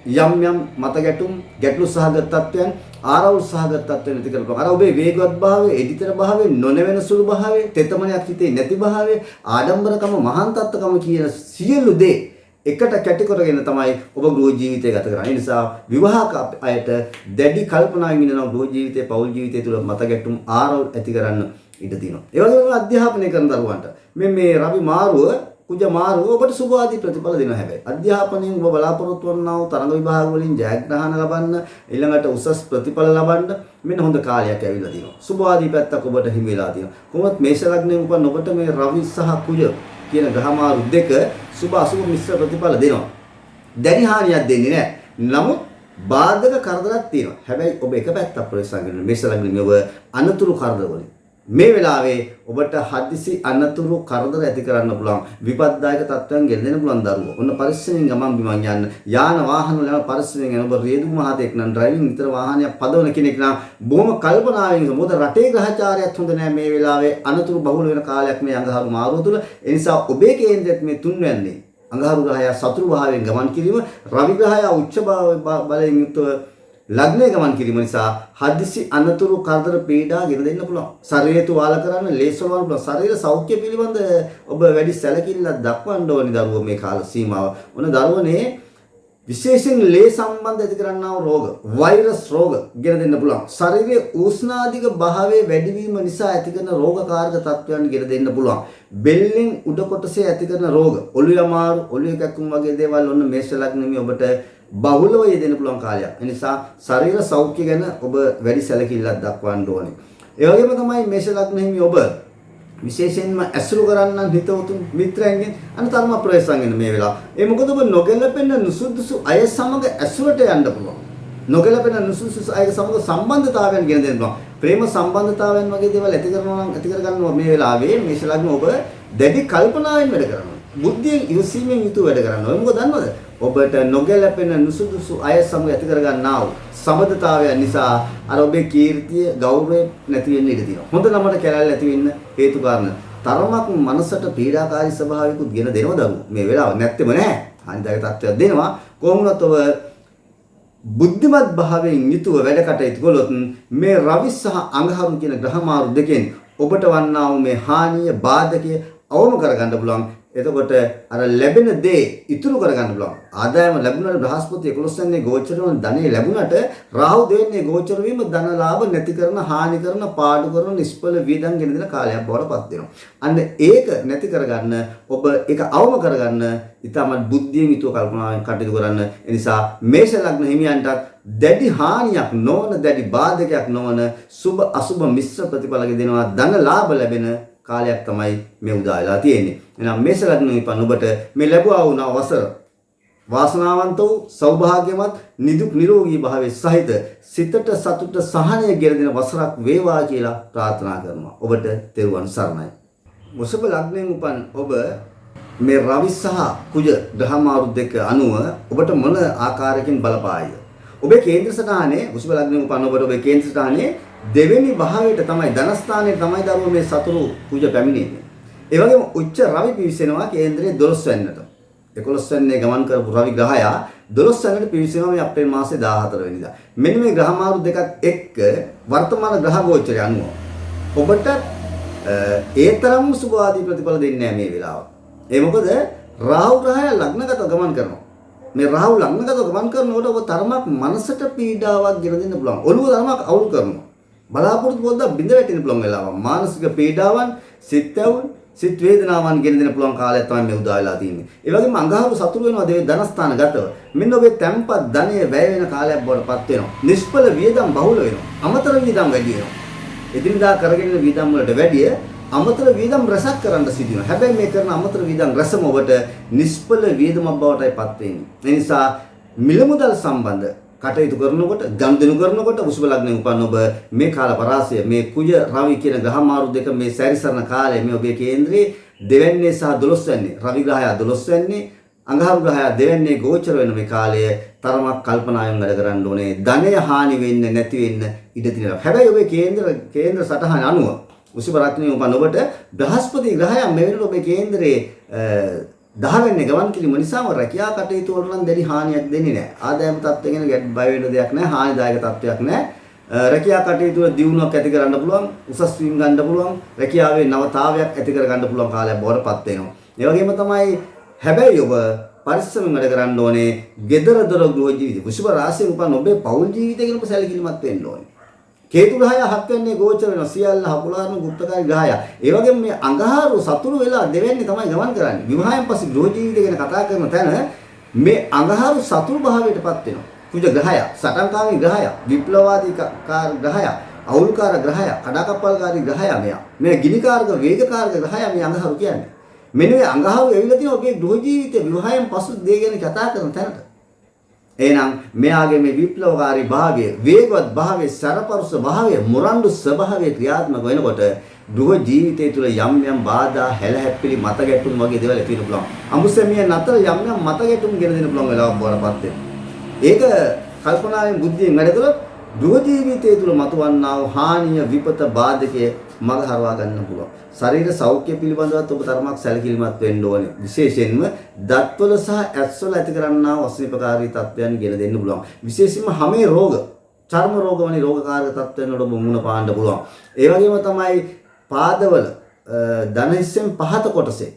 යම් යම් මත ගැටලු සහගත තත්ත්වයන් ආරවුල් සහගත තත්ත්වයන් ඇති කරපුවා. අර ඔබේ වේගවත් භාවය, එඩිතර භාවය, නොනැවෙන සුළු භාවය, තෙතමනයක් හිතේ නැති භාවය, ආඩම්බරකම, මහාන්තත්කම කියන සියලු දේ එකට කැටි කරගෙන තමයි ඔබ ගෘහ ජීවිතය ගත කරන්නේ. ඒ නිසා විවාහක අයට දැඩි කල්පනාවෙන් ඉන්නවා ගෘහ ජීවිතය, පෞල් ජීවිතය තුළ මත ගැටුම් ආරවුල් ඇති කරන්න ඉඩ තියෙනවා. ඒ වගේම අධ්‍යාපනය කරන දරුවන්ට මේ රවි මාරුව කුජ මාරුව ඔබට සුභාදී ප්‍රතිඵල දෙනවා. හැබැයි අධ්‍යාපනයෙන් ඔබ බලාපොරොත්තු වන්නා වූ තරඟ විභාග වලින් ජයග්‍රහණ ලබන්න, ඊළඟට උසස් ප්‍රතිඵල ලබන්න මෙන්න හොඳ කාලයක් ඇවිල්ලා තියෙනවා. සුභාදී පැත්තක් ඔබට හිමි වෙලා තියෙනවා. කොහොමත් මේෂ ලග්නයෙන් උපන් ඔබට මේ රවි සහ කුජ කියන ග්‍රහ මාරු දෙක සුභ අසුභ මිශ්‍ර ප්‍රතිඵල දෙනවා. දැඩි හානියක් දෙන්නේ නැහැ. නමුත් බාධක කරදරයක් තියෙනවා. හැබැයි ඔබ එක පැත්තක් ප්‍රවේශ කරගෙන මේෂ ලග්නෙ ඔබ අනතුරු කරදර වලින් මේ වෙලාවේ ඔබට හදිසි අනතුරු කරදර ඇති කරන්න පුළුවන් විපත්දායක තත්ත්වයන් ගෙනෙන්න පුළුවන් දරුවෝ. ඔන්න පරිස්සමෙන් ගමන් බිමන් යන්න. යාන වාහන වල පරිස්සමෙන් යන ඔබ රේදු මහතෙක් නම් ඩ්‍රයිවිං විතර වාහනයක් පදවන කෙනෙක් නම් බොහොම කල්පනාවෙන් මොකද රටේ ග්‍රහචාරයත් හොඳ නැහැ මේ වෙලාවේ අනතුරු බහුල වෙන කාලයක් මේ අඟහරු මාරුව තුල. ඒ නිසා ඔබේ කේන්ද්‍රයත් මේ තුන්වැන්නේ අඟහරු ග්‍රහය සතුරු භාවයෙන් ගමන් කිරීම, රවි ග්‍රහය උච්ච බලයෙන් යුක්තව ලග්නයේ ගමන් කිරීම නිසා හදිසි අනතුරු කරදර පීඩා ගෙන දෙන්න පුළුවන්. ශරීරය තුවාල කරන්න ලේසි වන්න පුළුවන්. ශරීර සෞඛ්‍ය පිළිබඳ ඔබ වැඩි සැලකිල්ලක් දක්වන්න ඕනි දරුවෝ මේ කාල සීමාව. ඔන්න දරුවනේ විශේෂයෙන් ලේ සම්බන්ධ ඇති කරන්නා වූ රෝග, වෛරස් රෝග ගෙන දෙන්න පුළුවන්. ශරීරයේ උෂ්ණාධික භාවයේ වැඩිවීම නිසා ඇති කරන රෝගකාරක තත්ත්වයන් ගෙන දෙන්න පුළුවන්. බෙල්ලෙන් උඩ කොටසේ ඇති කරන රෝග, ඔළුවේ අමාරු, ඔළුවේ කැක්කුම් වගේ දේවල් ඔන්න මේෂ ලග්නෙමි ඔබට බහුලව යෙදෙන්න පුළුවන් කාලයක්. ඒ නිසා ශරීර සෞඛ්‍ය ගැන ඔබ වැඩි සැලකිල්ලක් දක්වන්න ඕනේ. ඒ වගේම තමයි මේෂ ලග්නෙහිමි ඔබ විශේෂයෙන්ම ඇසුරු කරන්න හිතවතුන් මිත්‍රයන්ගෙන් අනුතරම ප්‍රවේශම් වෙන මේ වෙලාව. ඒ මොකද ඔබ නොගැලපෙන නුසුදුසු අය සමග ඇසුරට යන්න පුළුවන්. නොගැලපෙන නුසුදුසු අය සමග සම්බන්ධතාවයන් ගෙන දෙන්න පුළුවන්. ප්‍රේම සම්බන්ධතාවයන් වගේ දේවල් ඇති කරගන්නවා මේ වෙලාවේ මේෂ ලග්න ඔබ දැඩි කල්පනාවෙන් වැඩ කරනවා. බුද්ධියෙන් ඉවසීමෙන් යුතුව වැඩ කරනවා. මොකද දන්නවද? ඔබට නොගැලපෙන නුසුදුසු අය සමග ඇති කරගන්නා වූ සම්බන්ධතාවයන් නිසා අර ඔබේ කීර්තිය ගෞරවය නැති වෙන්න ඉඩ තියෙනවා. හොඳ නමට කැලැල් ඇති වෙන්න හේතු කාරණා. තරමක් මනසට පීඩාකාරී ස්වභාවිකුත් ගෙන දෙනවා දරුවෝ. මේ වෙලාව නැත්තේම නැහැ. හානිදායක තත්ත්වයක් දෙනවා. කොහොමුණත් ඔබ බුද්ධිමත් භාවයෙන් යුතුව වැඩ කටයුතු කළොත් මේ රවි සහ අඟහරු කියන ග්‍රහ මාරු දෙකෙන් ඔබට වන්නා වූ මේ හානිය බාධකය අවම කරගන්න පුළුවන්. එතකොට අර ලැබෙන දේ ඉතුරු කරගන්න පුළුවන්. ආදායම ලැබුණාට බ්‍රහස්පති 11 වෙනි ගෝචර වන ධනෙ ලැබුණාට රාහු දෙවෙනි ගෝචර වීම ධන ලාභ නැති කරන, හානි කරන, පාඩු කරන, නිෂ්ඵල වියදම් ගෙන දෙන කාලයක් බවට පත් වෙනවා. අන්න ඒක නැති කරගන්න ඔබ ඒක අවම කරගන්න ඉතාමත් බුද්ධියෙන් යුතුව කල්පනාවෙන් කටයුතු කරන්න. ඒ නිසා මේෂ ලග්න හිමියන්ටත් දැඩි හානියක් නොවන, දැඩි බාධකයක් නොවන සුබ අසුබ මිශ්‍ර ප්‍රතිඵල දෙනවා. ධන ලාභ ලැබෙන කාලයක් තමයි මේ උදා වෙලා තියෙන්නේ. එහෙනම් මේෂ ලග්නෙ ඉපන් ඔබට මේ ලැබුවා වුණා වසර වාසනාවන්ත වූ සෞභාග්‍යමත් නිදුක් නිරෝගී භාවයේ සහිත සිතට සතුට සහනය ගෙන දෙන වසරක් වේවා කියලා ප්‍රාර්ථනා කරනවා. ඔබට තෙරුවන් සරණයි. වෘෂභ ලග්නෙන් උපන් ඔබ මේ රවි සහ කුජ ග්‍රහ මාරු දෙක අනුව ඔබට මොන ආකාරයකින් බලපායිද? ඔබේ කේන්ද්‍ර සටහනේ වෘෂභ ලග්නෙන් උපන් ඔබට ඔබේ කේන්ද්‍ර සටහනේ දෙවෙනි භාවයට තමයි ධනස්ථානයේ තමයි දරුවෝ මේ සතුරු කුජ පැමිණෙන්නේ. ඒ වගේම උච්ච රවි පිවිසෙනවා කේන්ද්‍රයේ 12 වෙනිට. 11 වෙනිනේ ගමන් කරපු රවි ග්‍රහය 12 වෙනිට පිවිසෙනවා මේ අප්‍රේල් මාසේ 14 වෙනිදා. මෙන්න මේ ග්‍රහ මාරු දෙකත් එක්ක වර්තමාන ග්‍රහ ගෝචරය අනුව ඔබට ඒ තරම් සුභාදී ප්‍රතිඵල දෙන්නේ නැහැ මේ වෙලාව. ඒ මොකද රාහු ග්‍රහය ලග්නගත ගමන් කරනවා. මේ රාහු ලග්නගත ගමන් කරනකොට ඔබ තරමක් මනසට පීඩාවක් ගෙන දෙන්න පුළුවන්. ඔළුව තරමක් අවුල් කරනවා. බලාපොරොත්තු පොඩ්ඩක් බිඳ වැටෙන්න පුළුවන් වෙලාවක්. මානසික පීඩාවන්, සිත් ඇවුල්, සිත් වේදනාවන් ගෙන දෙන්න පුළුවන් කාලයක් තමයි මේ උදා වෙලා තියෙන්නේ. ඒ වගේම අඟහරු සතුරු වෙනවා දෙවි ධනස්ථාන ගතව. මෙන්න ඔබේ තැම්පත් ධනය වැය වෙන කාලයක් බවට පත් වෙනවා. නිෂ්ඵල වියදම් බහුල වෙනවා. අමතර වියදම් වැඩි වෙනවා. එදිනදා කරගෙන ඉන්න වියදම් වලට වැඩිය අමතර වියදම් රැසක් කරන්න සිදු වෙනවා. හැබැයි මේ කරන අමතර වියදම් රැසම ඔබට නිෂ්ඵල වියදමක් බවටයි පත් වෙන්නේ. ඒ නිසා මිල මුදල් සම්බන්ධ කටයුතු කරනකොට ගනුදෙනු කරනකොට වෘෂභ ලග්නයෙන් උපන්න ඔබ මේ කාල පරාසය මේ කුජ රවි කියන ග්‍රහ මාරු දෙක මේ සැරිසරන කාලය මේ ඔබේ කේන්ද්‍රයේ දෙවැන්නේ සහ 12 වෙන්නේ රවි ග්‍රහය 12 වෙන්නේ අඟහරු ග්‍රහය දෙවැන්නේ ගෝචර වෙන මේ කාලය තරමක් කල්පනාවෙන් වැඩ කරන්න ඕනේ. ධනය හානි වෙන්න නැති වෙන්න ඉඩ තියෙනවා. හැබැයි ඔබේ කේන්ද්‍ර සටහන අනුව වෘෂභ ලග්නයෙන් උපන්න ඔබට බ්‍රහස්පති ග්‍රහය මේ වෙනකොට ඔබේ කේන්ද්‍රයේ 10 වෙන්නේ ගමන් කිරීම නිසාම රැකියා කටයුතු වල නම් දැඩි හානියක් දෙන්නේ නැහැ. ආදායම තත්ත්වය ගැන ගැට බය වෙන දෙයක් නැහැ. හානිදායක තත්ත්වයක් නැහැ. රැකියා කටයුතු වල දියුණුවක් ඇති කරගන්න පුළුවන්, උසස් වීම ගන්න පුළුවන්, රැකියාවේ නවතාවයක් ඇති කරගන්න පුළුවන් කාලයක් බවට පත් වෙනවා. ඒ වගේම තමයි හැබැයි ඔබ පරිස්සමෙන් වැඩ කරන්න ඕනේ. gedara dora ගෘහ ජීවිතය. වෘෂභ රාශියෙන් උපන් ඔබේ පෞල් ජීවිතය ගැන ඔබ සැලකිලිමත් වෙන්න ඕනේ. කේතු ග්‍රහය 7 වෙන්නේ ගෝචර වෙනවා. සියල්ල හකුලාරන ගුප්තකාරී ග්‍රහය. ඒ වගේම මේ අඟහරු සතුරු වෙලා දෙවෙන්නේ තමයි ගමන් කරන්නේ. විවාහයෙන් පස්සේ ගෘහ ජීවිතය ගැන කතා කරන තැන මේ අඟහරු සතුරු භාවයටපත් වෙනවා. කුජ ග්‍රහය, සටන්කාමී ග්‍රහය, විප්ලවාදී කාර ග්‍රහය, අවුල්කාර ග්‍රහය, කඩාකප්පල්කාරී ග්‍රහය මෙයා. මේ ගිනිකාරක වේගකාරක ග්‍රහය මේ අඟහරු කියන්නේ. මෙන්න මේ අඟහරු ඇවිල්ලා තියෙනවා ඔබේ ගෘහ ජීවිතය විවාහයෙන් පසු දේ ගැන කතා කරන තැනට. එහෙනම් මෙයාගේ මේ විප්ලවකාරී භාවය, වේගවත් භාවය, සරපරුස භාවය, මුරණ්ඩු ස්වභාවය ක්‍රියාත්මක වෙනකොට ගෘහ ජීවිතය තුළ යම් යම් බාධා, හැලහැප්පිලි, මත ගැටුම් වගේ දේවල් ඇති වෙන්න පුළුවන්. අමුසෙමිය නතර යම් යම් මත ගැටුම් ගෙන දෙන්න පුළුවන් වෙලාවක් බවටපත් වෙනවා. ඒක කල්පනාවෙන් බුද්ධියෙන් වැඩ කළොත් ගෘහ ජීවිතය තුළ මතුවන්නා වූ හානිය, විපත, බාධකයේ මග හරවා ගන්න පුළුවන්. ශරීර සෞඛ්‍ය පිළිබඳවත් ඔබ තරමක් සැලකිලිමත් වෙන්න ඕනේ. විශේෂයෙන්ම දත්වල සහ ඇස්වල ඇති කරන්නා වූ අසනීපකාරී තත්ත්වයන් ගෙන දෙන්න පුළුවන්. විශේෂයෙන්ම හැමේ රෝග, චර්ම රෝග වැනි රෝගකාරක තත්ත්වයන් වලට ඔබ මුහුණ පාන්න පුළුවන්. ඒ වගේම තමයි පාදවල දණහිස්සෙන් පහත කොටසේ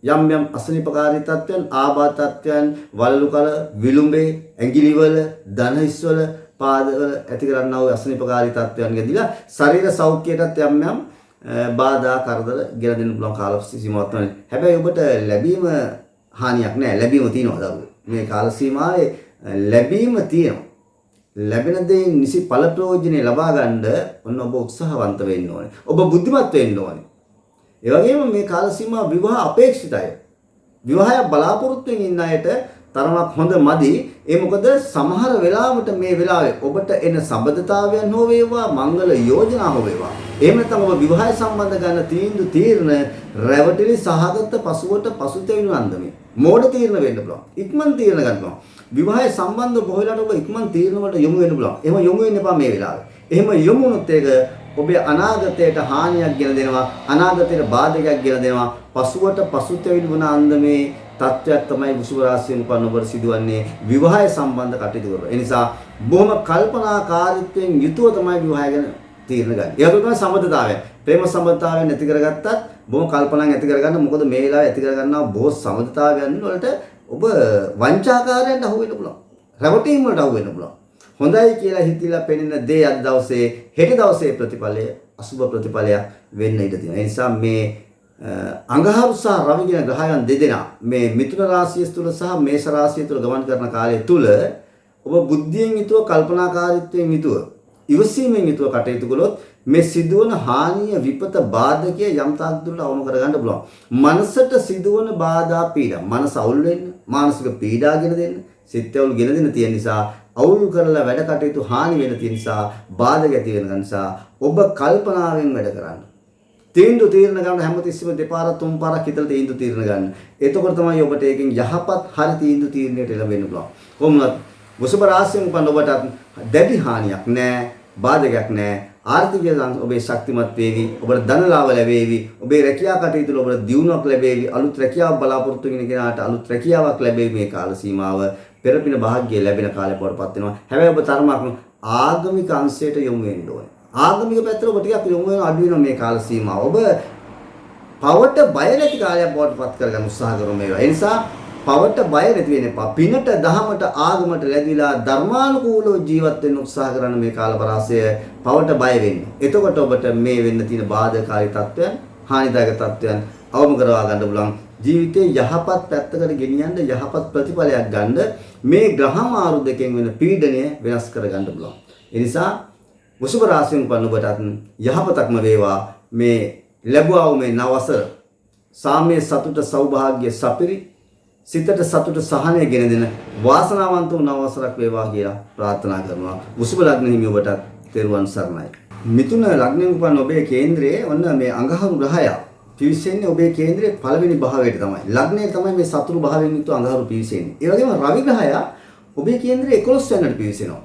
යම් යම් අසනීපකාරී තත්ත්වයන්, ආබාධ තත්ත්වයන්, වලලු කල, විලුඹේ, ඇඟිලිවල, දණහිස්වල, පාදවල ඇති කරන්නා වූ අසනීපකාරී තත්ත්වයන් ගෙදිලා ශරීර සෞඛ්‍යයටත් යම් යම් බාධා කරදර ගෙන දෙන්න පුළුවන් කාල සීමාවක් තමයි. හැබැයි ඔබට ලැබීම හානියක් නෑ. ලැබීම තියෙනවා දරුවෝ. මේ කාල සීමාවේ ලැබීම තියෙනවා. ලැබෙන දෙයින් නිසි ඵල ප්‍රයෝජනෙ ලබා ගන්න ඔන්න ඔබ උත්සාහවන්ත වෙන්න ඕනේ. ඔබ බුද්ධිමත් වෙන්න ඕනේ. ඒ වගේම මේ කාල සීමාව විවාහ අපේක්ෂිතයි. විවාහය බලාපොරොත්තුෙන් ඉන්න අයට තරමක් හොඳ මදි. ඒ මොකද සමහර වෙලාවට මේ වෙලාවේ ඔබට එන සම්බන්ධතාවයන් හෝ වේවා, මංගල යෝජනා හෝ වේවා. එහෙම නැත්නම් ඔබ විවාහය සම්බන්ධ ගන්න තීරණ රැවටිලි සහගත පසුවට පසුතැවෙන අන්දමේ මෝඩ තීරණ වෙන්න පුළුවන්. ඉක්මන් තීරණ ගන්න පුළුවන්. විවාහය සම්බන්ධ බොහෝලට ඔබ ඉක්මන් තීරණ වලට යොමු වෙන්න පුළුවන්. එහෙම යොමු වෙන්න එපා මේ වෙලාවේ. එහෙම යොමු වුණොත් ඒක ඔබේ අනාගතයට හානියක් ගෙන දෙනවා. අනාගතයට බාධකයක් ගෙන දෙනවා. පසුවට පසුතැවෙන වන අන්දමේ තත්ත්වයක් තමයි වෘෂභ රාශියෙන් උපන්න ඔබට සිදුවන්නේ විවාහය සම්බන්ධ කටයුතු කරලා. ඒ නිසා බොහොම කල්පනාකාරීත්වයෙන් යුතුව තමයි විවාහය ගැන තීරණ ගන්න. ඒක තමයි සම්බන්ධතාවය. ප්‍රේම සම්බන්ධතාවය නැති කරගත්තත් බොහොම කල්පනාවෙන් ඇති කරගන්න. මොකද මේ වෙලාවේ ඇති කරගන්නා බොහෝ සම්බන්ධතාවයන් වලට ඔබ වංචාකාරයන්ට අහු වෙන්න පුළුවන්. රැවටීම් වලට අහු වෙන්න පුළුවන්. හොඳයි කියලා හිතලා පෙනෙන දේ අද දවසේ හෙට දවසේ ප්‍රතිඵලය අසුබ ප්‍රතිඵලයක් වෙන්න ඉඩ තියෙනවා. ඒ නිසා මේ අඟහරු සහ රවි කියන ග්‍රහයන් දෙදෙනා මේ මිථුන රාශිය තුළ සහ මේෂ රාශිය තුළ ගමන් කරන කාලය තුල ඔබ බුද්ධියෙන් යුතුව, කල්පනාකාරීත්වයෙන් යුතුව, ඉවසීමෙන් යුතුව කටයුතු කළොත් මේ සිදුවන හානිය, විපත, බාධකය යම් තාක් දුරට අවම කරගන්න පුළුවන්. මනසට සිදුවන බාධා පීඩා, මනස අවුල් වෙන්න, මානසික පීඩා ගෙන දෙන්න, සිත් අවුල් ගෙන දෙන්න තියෙන නිසා, අවුල් කරලා වැඩ කටයුතු හානි වෙන තියෙන නිසා, බාධක ඇති වෙන නිසා ඔබ කල්පනාවෙන් වැඩ කරන්න. තීන්දුව තීරණ ගන්න හැමතිස්සෙම දෙපාරක් තුන් පාරක් හිතලා තීන්දුව තීරණ ගන්න. එතකොට තමයි ඔබට ඒකෙන් යහපත් හරි තීන්දුව තීරණයට ලැබෙන්න පුළුවන්. කොහොමද වෘෂභ රාශියෙන් උපන් ඔබට දැඩි හානියක් නැහැ, බාධකයක් නැහැ. ආර්ථිකය ඔබේ ශක්තිමත් වේවි. ඔබට ධන ලාභ ලැබේවි. ඔබේ රැකියා කටයුතු වල ඔබට දියුණුවක් ලැබේවි. අලුත් රැකියාවක් බලාපොරොත්තු වෙන කෙනාට අලුත් රැකියාවක් ලැබේවි. මේ කාල සීමාව පෙරපින භාග්‍ය ලැබෙන කාලය බවටපත් වෙනවා. හැබැයි ඔබ තරමක් ආගමික අංශයට යොමු වෙන්න ඕනේ. ආගමික පැත්තට ඔබ ටිකක් යොමු වෙන අඩු වෙනවා මේ කාල සීමාව. ඔබ පවට බය නැති කාලයක් බවට පත් කරගන්න උත්සාහ කරමු මේවා. ඒ නිසා පවට බය නැති වෙන්න එපා. පිනට, දහමට, ආගමට ලැබිලා ධර්මානුකූලව ජීවත් වෙන්න උත්සාහ කරන මේ කාල පරාසය පවට බය වෙන්න. එතකොට ඔබට මේ වෙන්න තියෙන බාධාකාරී තත්ත්වයන්, හානිදායක තත්ත්වයන් අවම කරවා ගන්න පුළුවන්. ජීවිතේ යහපත් පැත්තකට ගෙනියන්න, යහපත් ප්‍රතිඵලයක් ගන්න මේ ග්‍රහ මාරු දෙකෙන් වෙන පීඩනය වෙනස් කරගන්න පුළුවන්. ඒ නිසා වෘෂභ රාශියෙන් උපන් ඔබටත් යහපතක්ම වේවා. මේ ලැබුවා වූ මේ නව වසර සාමයේ සතුට සෞභාග්‍ය සපිරි සිතට සතුට සහනය ගෙන දෙන වාසනාවන්ත වූ නවවසරක් වේවා කියලා ප්‍රාර්ථනා කරනවා. වෘෂභ ලග්න හිමි ඔබට තෙරුවන් සරණයි. මිථුන ලග්නෙන් උපන් ඔබේ කේන්ද්‍රයේ ඔන්න මේ අඟහරු ග්‍රහය පිවිසෙන්නේ ඔබේ කේන්ද්‍රයේ පළවෙනි භාවයට තමයි. ලග්නයේ තමයි මේ සතුරු භාවයෙන් යුක්ත අඟහරු පිවිසෙන්නේ. ඒ වගේම රවි ග්‍රහය ඔබේ කේන්ද්‍රයේ 11 වෙනිට පිවිසෙනවා.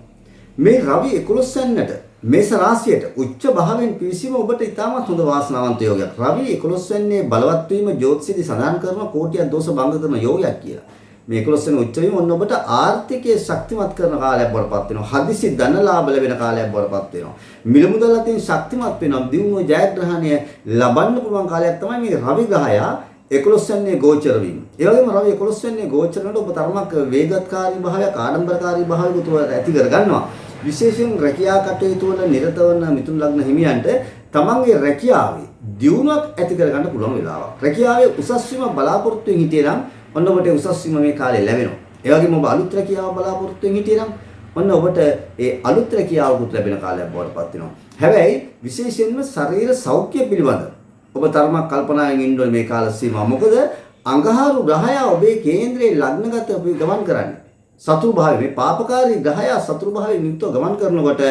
මේ රවි 11 වෙනිට මේස රාශියට උච්ච භාවයෙන් පිවිසීම ඔබට ඉතාමත් හොඳ වාසනාවන්ත යෝගයක්. රවි 11 වෙනියේ බලවත් වීම ජ්‍යොතිෂයේදී සඳහන් කරන කෝටියක් දෝෂ භංග කරන යෝගයක් කියලා. මේ 11 වෙනි උච්ච වීම ඔන්න ඔබට ආර්ථිකයේ ශක්තිමත් කරන කාලයක් බවටපත් වෙනවා. හදිසි ධන ලාභ ලැබෙන කාලයක් බවටපත් වෙනවා. මිල මුදල් අතින් ශක්තිමත් වෙනවා. දියුණුව ජයග්‍රහණය ලබන්න පුළුවන් කාලයක් තමයි මේ රවි ග්‍රහය 11 වෙනියේ ගෝචර වීම. ඒ වගේම රවි 11 වෙනියේ ගෝචර වෙනකොට ඔබ තරමක් වේගත්කාරී භාවයක්, ආඩම්බරකාරී භාවයකට ඇති කර ගන්නවා. විශේෂයෙන් රැකියා කටයුතු වල නිරත වන මිථුන ලග්න හිමියන්ට තමන්ගේ රැකියාවේ දියුණුවක් ඇති කර ගන්න පුළුවන් වෙලාවක්. රැකියාවේ උසස් වීම බලාපොරොත්තු වෙන හිටියේ නම් ඔන්න ඔබට උසස් වීම මේ කාලේ ලැබෙනවා. ඒ වගේම ඔබ අලුත් රැකියාව බලාපොරොත්තු වෙන හිටියේ නම් ඔන්න ඔබට ඒ අලුත් රැකියාවකුත් ලැබෙන කාලයක් බවට පත් වෙනවා. හැබැයි විශේෂයෙන්ම ශරීර සෞඛ්‍ය පිළිබඳ ඔබ තරමක් කල්පනාවෙන් ඉන්න ඕනේ මේ කාල සීමාව. මොකද අඟහරු ග්‍රහය ඔබේ කේන්ද්‍රයේ ලග්නගත ඔබ ගමන් කරන්නේ. සතුරු භාවයේ මේ පාපකාරී ග්‍රහය සතුරු භාවයෙන් යුක්තව ගමන් කරනකොට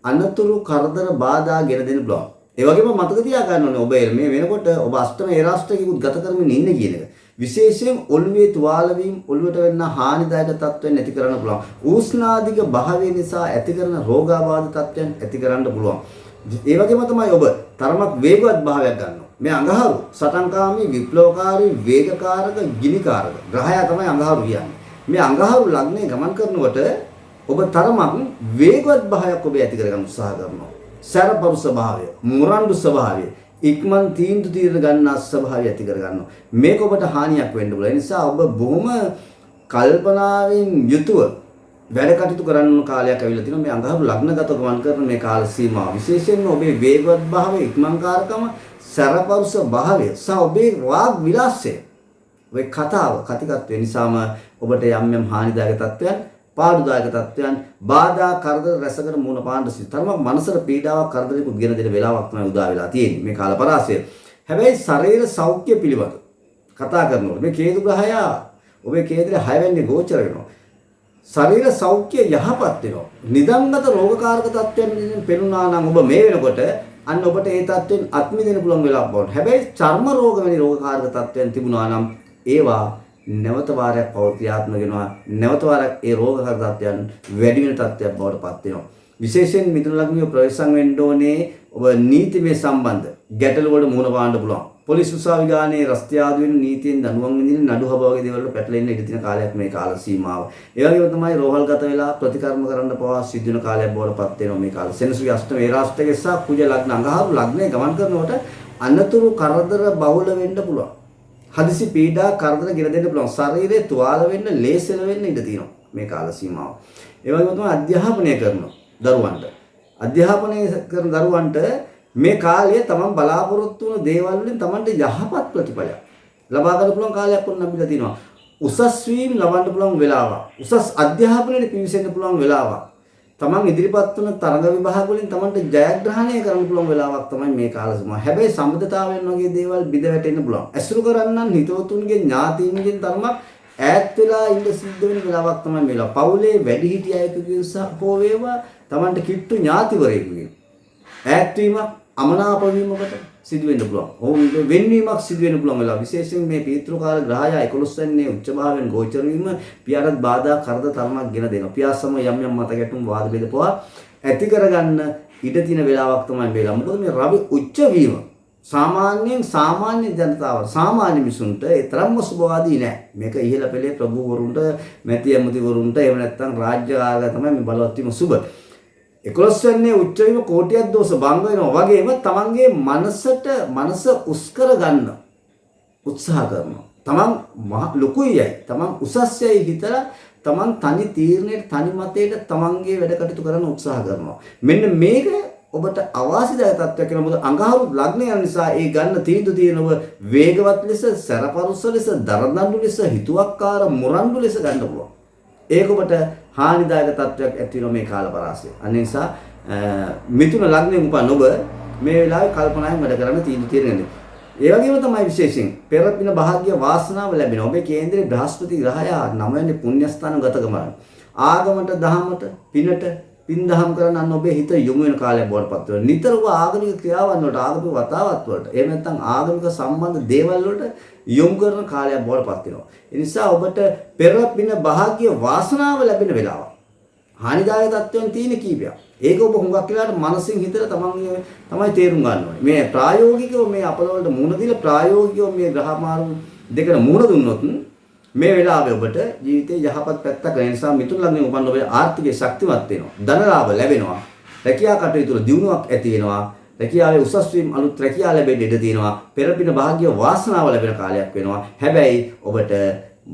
අනතුරු කරදර බාධා ගෙන දෙන්න පුළුවන්. ඒ වගේම මතක තියාගන්න ඕනේ ඔබ මේ වෙනකොට ඔබ අෂ්ටම ඒරාෂ්ටකයකුත් ගත කරමින් ඉන්නේ කියන එක. විශේෂයෙන් ඔළුවේ තුවාල වීම ඔළුවට වෙන්න හානිදායක තත්ත්වයන් ඇති කරන්න පුළුවන්. උෂ්ණාධික භාවය නිසා ඇති කරන රෝගාබාධ තත්ත්වයන් ඇති කරන්න පුළුවන්. ඒ වගේම තමයි ඔබ තරමක් වේගවත් භාවයක් ගන්නවා. මේ අඟහරු සටන්කාමී විප්ලවකාරී වේගකාරක ගිනිකාරක ග්‍රහය තමයි අඟහරු කියන්නේ. මේ අඟහරු ලග්නේ ගමන් කරනකොට ඔබ තරමක් වේගවත් භාවයක් ඔබ ඇති කරගන්න උත්සාහ කරනවා. සැරපරු ස්වභාවය, මුරණ්ඩු ස්වභාවය, ඉක්මන් තීන්දුව ගන්න ස්වභාවය ඇති කරගන්නවා. මේක ඔබට හානියක් වෙන්න පුළුවන්. ඒ නිසා ඔබ බොහොම කල්පනාවෙන් යුතුව වැඩ කටයුතු කරන්න ඕන කාලයක් ඇවිල්ලා තිනවා. මේ අඟහරු ලග්නගත ගමන් කරන මේ කාල සීමාව. විශේෂයෙන්ම ඔබේ වේගවත් භාවය, ඉක්මන්කාරකම, සැරපරු ස්වභාවය සහ ඔබේ වාග් විලාසය ඔය කතාව කතිකත්වය නිසාම ඔබට යම් යම් හානිදායක තත්ත්වයන්, පාඩුදායක තත්ත්වයන්, බාධා කරදර රැසකට මුහුණ පාන්න සිට තරමක් මනසට පීඩාවක් කරදරයකුත් ගෙන දෙන වෙලාවක් තමයි උදා වෙලා තියෙන්නේ මේ කාල පරාසය. හැබැයි ශරීර සෞඛ්‍ය පිළිබඳ කතා කරනකොට මේ කේතු ග්‍රහය ඔබේ කේන්ද්‍රය 6 වෙනිදේ ගෝචර වෙනවා. ශරීර සෞඛ්‍ය යහපත් වෙනවා. නිදන්ගත රෝගකාරක තත්ත්වයන් පෙනුනා නම් ඔබ මේ වෙනකොට අන්න ඔබට ඒ තත්ත්වෙන් අත් මිදෙන්න පුළුවන් වෙලාවක් බවට. හැබැයි චර්ම රෝග වැනි රෝගකාරක තත්ත්වයන් තිබුණා නම් ඒවා නැවත වාරයක් පෞත්‍යාත්මක වෙනවා. නැවත වාරයක් ඒ රෝගකාරක තත්ත්වයන් වැඩි වෙන තත්ත්වයක් බවට පත් වෙනවා. විශේෂයෙන් මිථුන ලග්නිය ප්‍රවේශම් වෙන්න ඕනේ ඔබ නීතිමය සම්බන්ධ ගැටලු වලට මුහුණ පාන්න පුළුවන්. පොලිස් උසාවි ගානේ රස්තියාදු වෙන නීතියෙන් දඬුවම් විඳින නඩුහබ වගේ දේවල් වල පැටලෙන්න ඉඩ තියෙන කාලයක් මේ කාල සීමාව. ඒ වගේම තමයි රෝහල්ගත වෙලා ප්‍රතිකර්ම කරන්න පවා සිදු වෙන කාලයක් බවට පත් වෙනවා මේ කාල. සෙනසුගේ අෂ්ටම ඒරාෂ්ටකයේ සහ කුජ ලග්න අඟහරු ලග්නේ ගමන් කරනකොට අනතුරු කරදර බහුල වෙන්න පුළුවන්. හදිසි පීඩා කරදර ගෙන දෙන්න පුළුවන්. ශරීරයේ තුවාල වෙන්න, ලේසෙල වෙන්න ඉඩ තියෙනවා මේ කාල සීමාව. ඒ වගේම තමයි අධ්‍යාපනය කරන දරුවන්ට. අධ්‍යාපනය කරන දරුවන්ට මේ කාලය තමන් බලාපොරොත්තු වුණ දේවල් වලින් තමන්ට යහපත් ප්‍රතිඵලයක් ලබා ගන්න පුළුවන් කාලයක් වුණ ලැබිලා තිනවා. උසස් වීම ලබන්න පුළුවන් වෙලාවක්. උසස් අධ්‍යාපනයේ පිවිසෙන්න පුළුවන් වෙලාවක්. තමන් ඉදිරිපත් වන තරඟ විභාග වලින් තමන්ට ජයග්‍රහණය කරන්න පුළුවන් වෙලාවක් තමයි මේ කාල සීමාව. හැබැයි සම්බන්ධතාවයන් වගේ දේවල් බිඳ වැටෙන්න පුළුවන්. ඇසුරු කරන්නන් හිතවතුන්ගේ ඥාතීන්ගෙන් තරමක් ඈත් වෙලා ඉන්න සිද්ධ වෙන වෙලාවක් තමයි මේ වෙලාව. පවුලේ වැඩිහිටි අයෙකුගේ හෝ වේවා තමන්ට කිට්ටු ඥාතිවරයෙකුගේ ඈත් වීමක්, අමනාප වීමකට සිදු වෙන්න පුළුවන්. ඔවුන්ගේ වෙන්වීමක් සිදු වෙන්න පුළුවන් වෙලාව. විශේෂයෙන් මේ පීතෘකාල ග්‍රහය 11 වෙනිදී උච්ච භාවයෙන් ගෝචර වීම පියාටත් බාධා කරදර තරමක් ගෙන දෙනවා. පියා සම යම් යම් මත ගැටුම් වාද බෙද පවා ඇති කරගන්න ඉඩ තියෙන වෙලාවක් තමයි මේ වෙලාව. මොකද මේ රවි උච්ච වීම සාමාන්‍ය ජනතාවට, සාමාන්‍ය මිනිසුන්ට ඒ තරම්ම සුබවාදී නෑ. මේක ඉහළ පෙළේ ප්‍රභූවරුන්ට, මැති ඇමතිවරුන්ට, එහෙම නැත්නම් රාජ්‍ය ආගම තමයි මේ බලවත් වීම සුබ. 11 වෙනිදී උච්ච වීම කෝටියක් දෝෂ භංග වෙනවා. වගේම තමන්ගේ මනස උස් කර ගන්න උත්සාහ කරනවා. තමන් ලොකුයි, තමන් උසස්යයි හිතලා තමන් තනි තීරණයට, තනි මතයට තමන්ගේ වැඩ කටයුතු කරන්න උත්සාහ කරනවා. මෙන්න මේක ඔබට අවාසිදායක තත්ත්වයක් කියලා. මොකද අඟහරු ලග්නය නිසා ඒ ගන්න තීන්දුව තියෙන ඔබ වේගවත් ලෙස, සැරපරුස ලෙස, දරදඬු ලෙස, හිතුවක්කාර මුරණ්ඩු ලෙස ගන්න පුළුවන්. ඒක ඔබට හානිදායක තත්ත්වයක් ඇති වෙන මේ කාල පරාසය. අන්න ඒ නිසා මිථුන ලග්නයෙන් උපන් ඔබ මේ වෙලාවේ කල්පනාවෙන් වැඩ කරන්න තීන්දුව తీරගන්න. ඒ වගේම තමයි විශේෂයෙන් පෙර පින භාග්‍ය වාසනාව ලැබෙන ඔබේ කේන්ද්‍රයේ බ්‍රහස්පති ග්‍රහය 9 වෙනි පුණ්‍යස්ථාන ගත කරනවා. ආගමට දහමට පිනට පින් දහම් කරන්න අන්න ඔබේ හිත යොමු වෙන කාලයක් බවට පත් වෙනවා. නිතරම ආගමික ක්‍රියාවන් වලට ආගමික වතාවත් වලට එහෙම නැත්නම් ආගමික සම්බන්ධ දේවල් වලට යොමු කරන කාලයක් බවට පත් වෙනවා. ඒ නිසා ඔබට පෙර පින භාග්‍ය වාසනාව ලැබෙන වෙලාව. හානිදායක තත්ත්වයන් තියෙන කීපයක්. ඒක ඔබ හුඟක් වෙලාවට මනසින් හිතලා තමයි තේරුම් ගන්න ඕනේ. මේ ප්‍රායෝගිකව මේ අපල වලට මුහුණ දීලා ප්‍රායෝගිකව මේ ග්‍රහ මාරු දෙකට මුහුණ දුන්නොත් මේ වෙලාවේ ඔබට ජීවිතේ යහපත් පැත්තක් වෙන නිසා මිතුරු ලග්නේ උපන්න ඔබේ ආර්ථිකය ශක්තිමත් වෙනවා. ධන ලාභ ලැබෙනවා. රැකියා කටයුතු වල දියුණුවක් ඇති වෙනවා. රැකියාවේ උසස් වීම අලුත් රැකියාව ලැබෙන්න ඉඩ තියෙනවා. පෙරපින භාග්‍ය වාසනාව ලැබෙන කාලයක් වෙනවා. හැබැයි ඔබට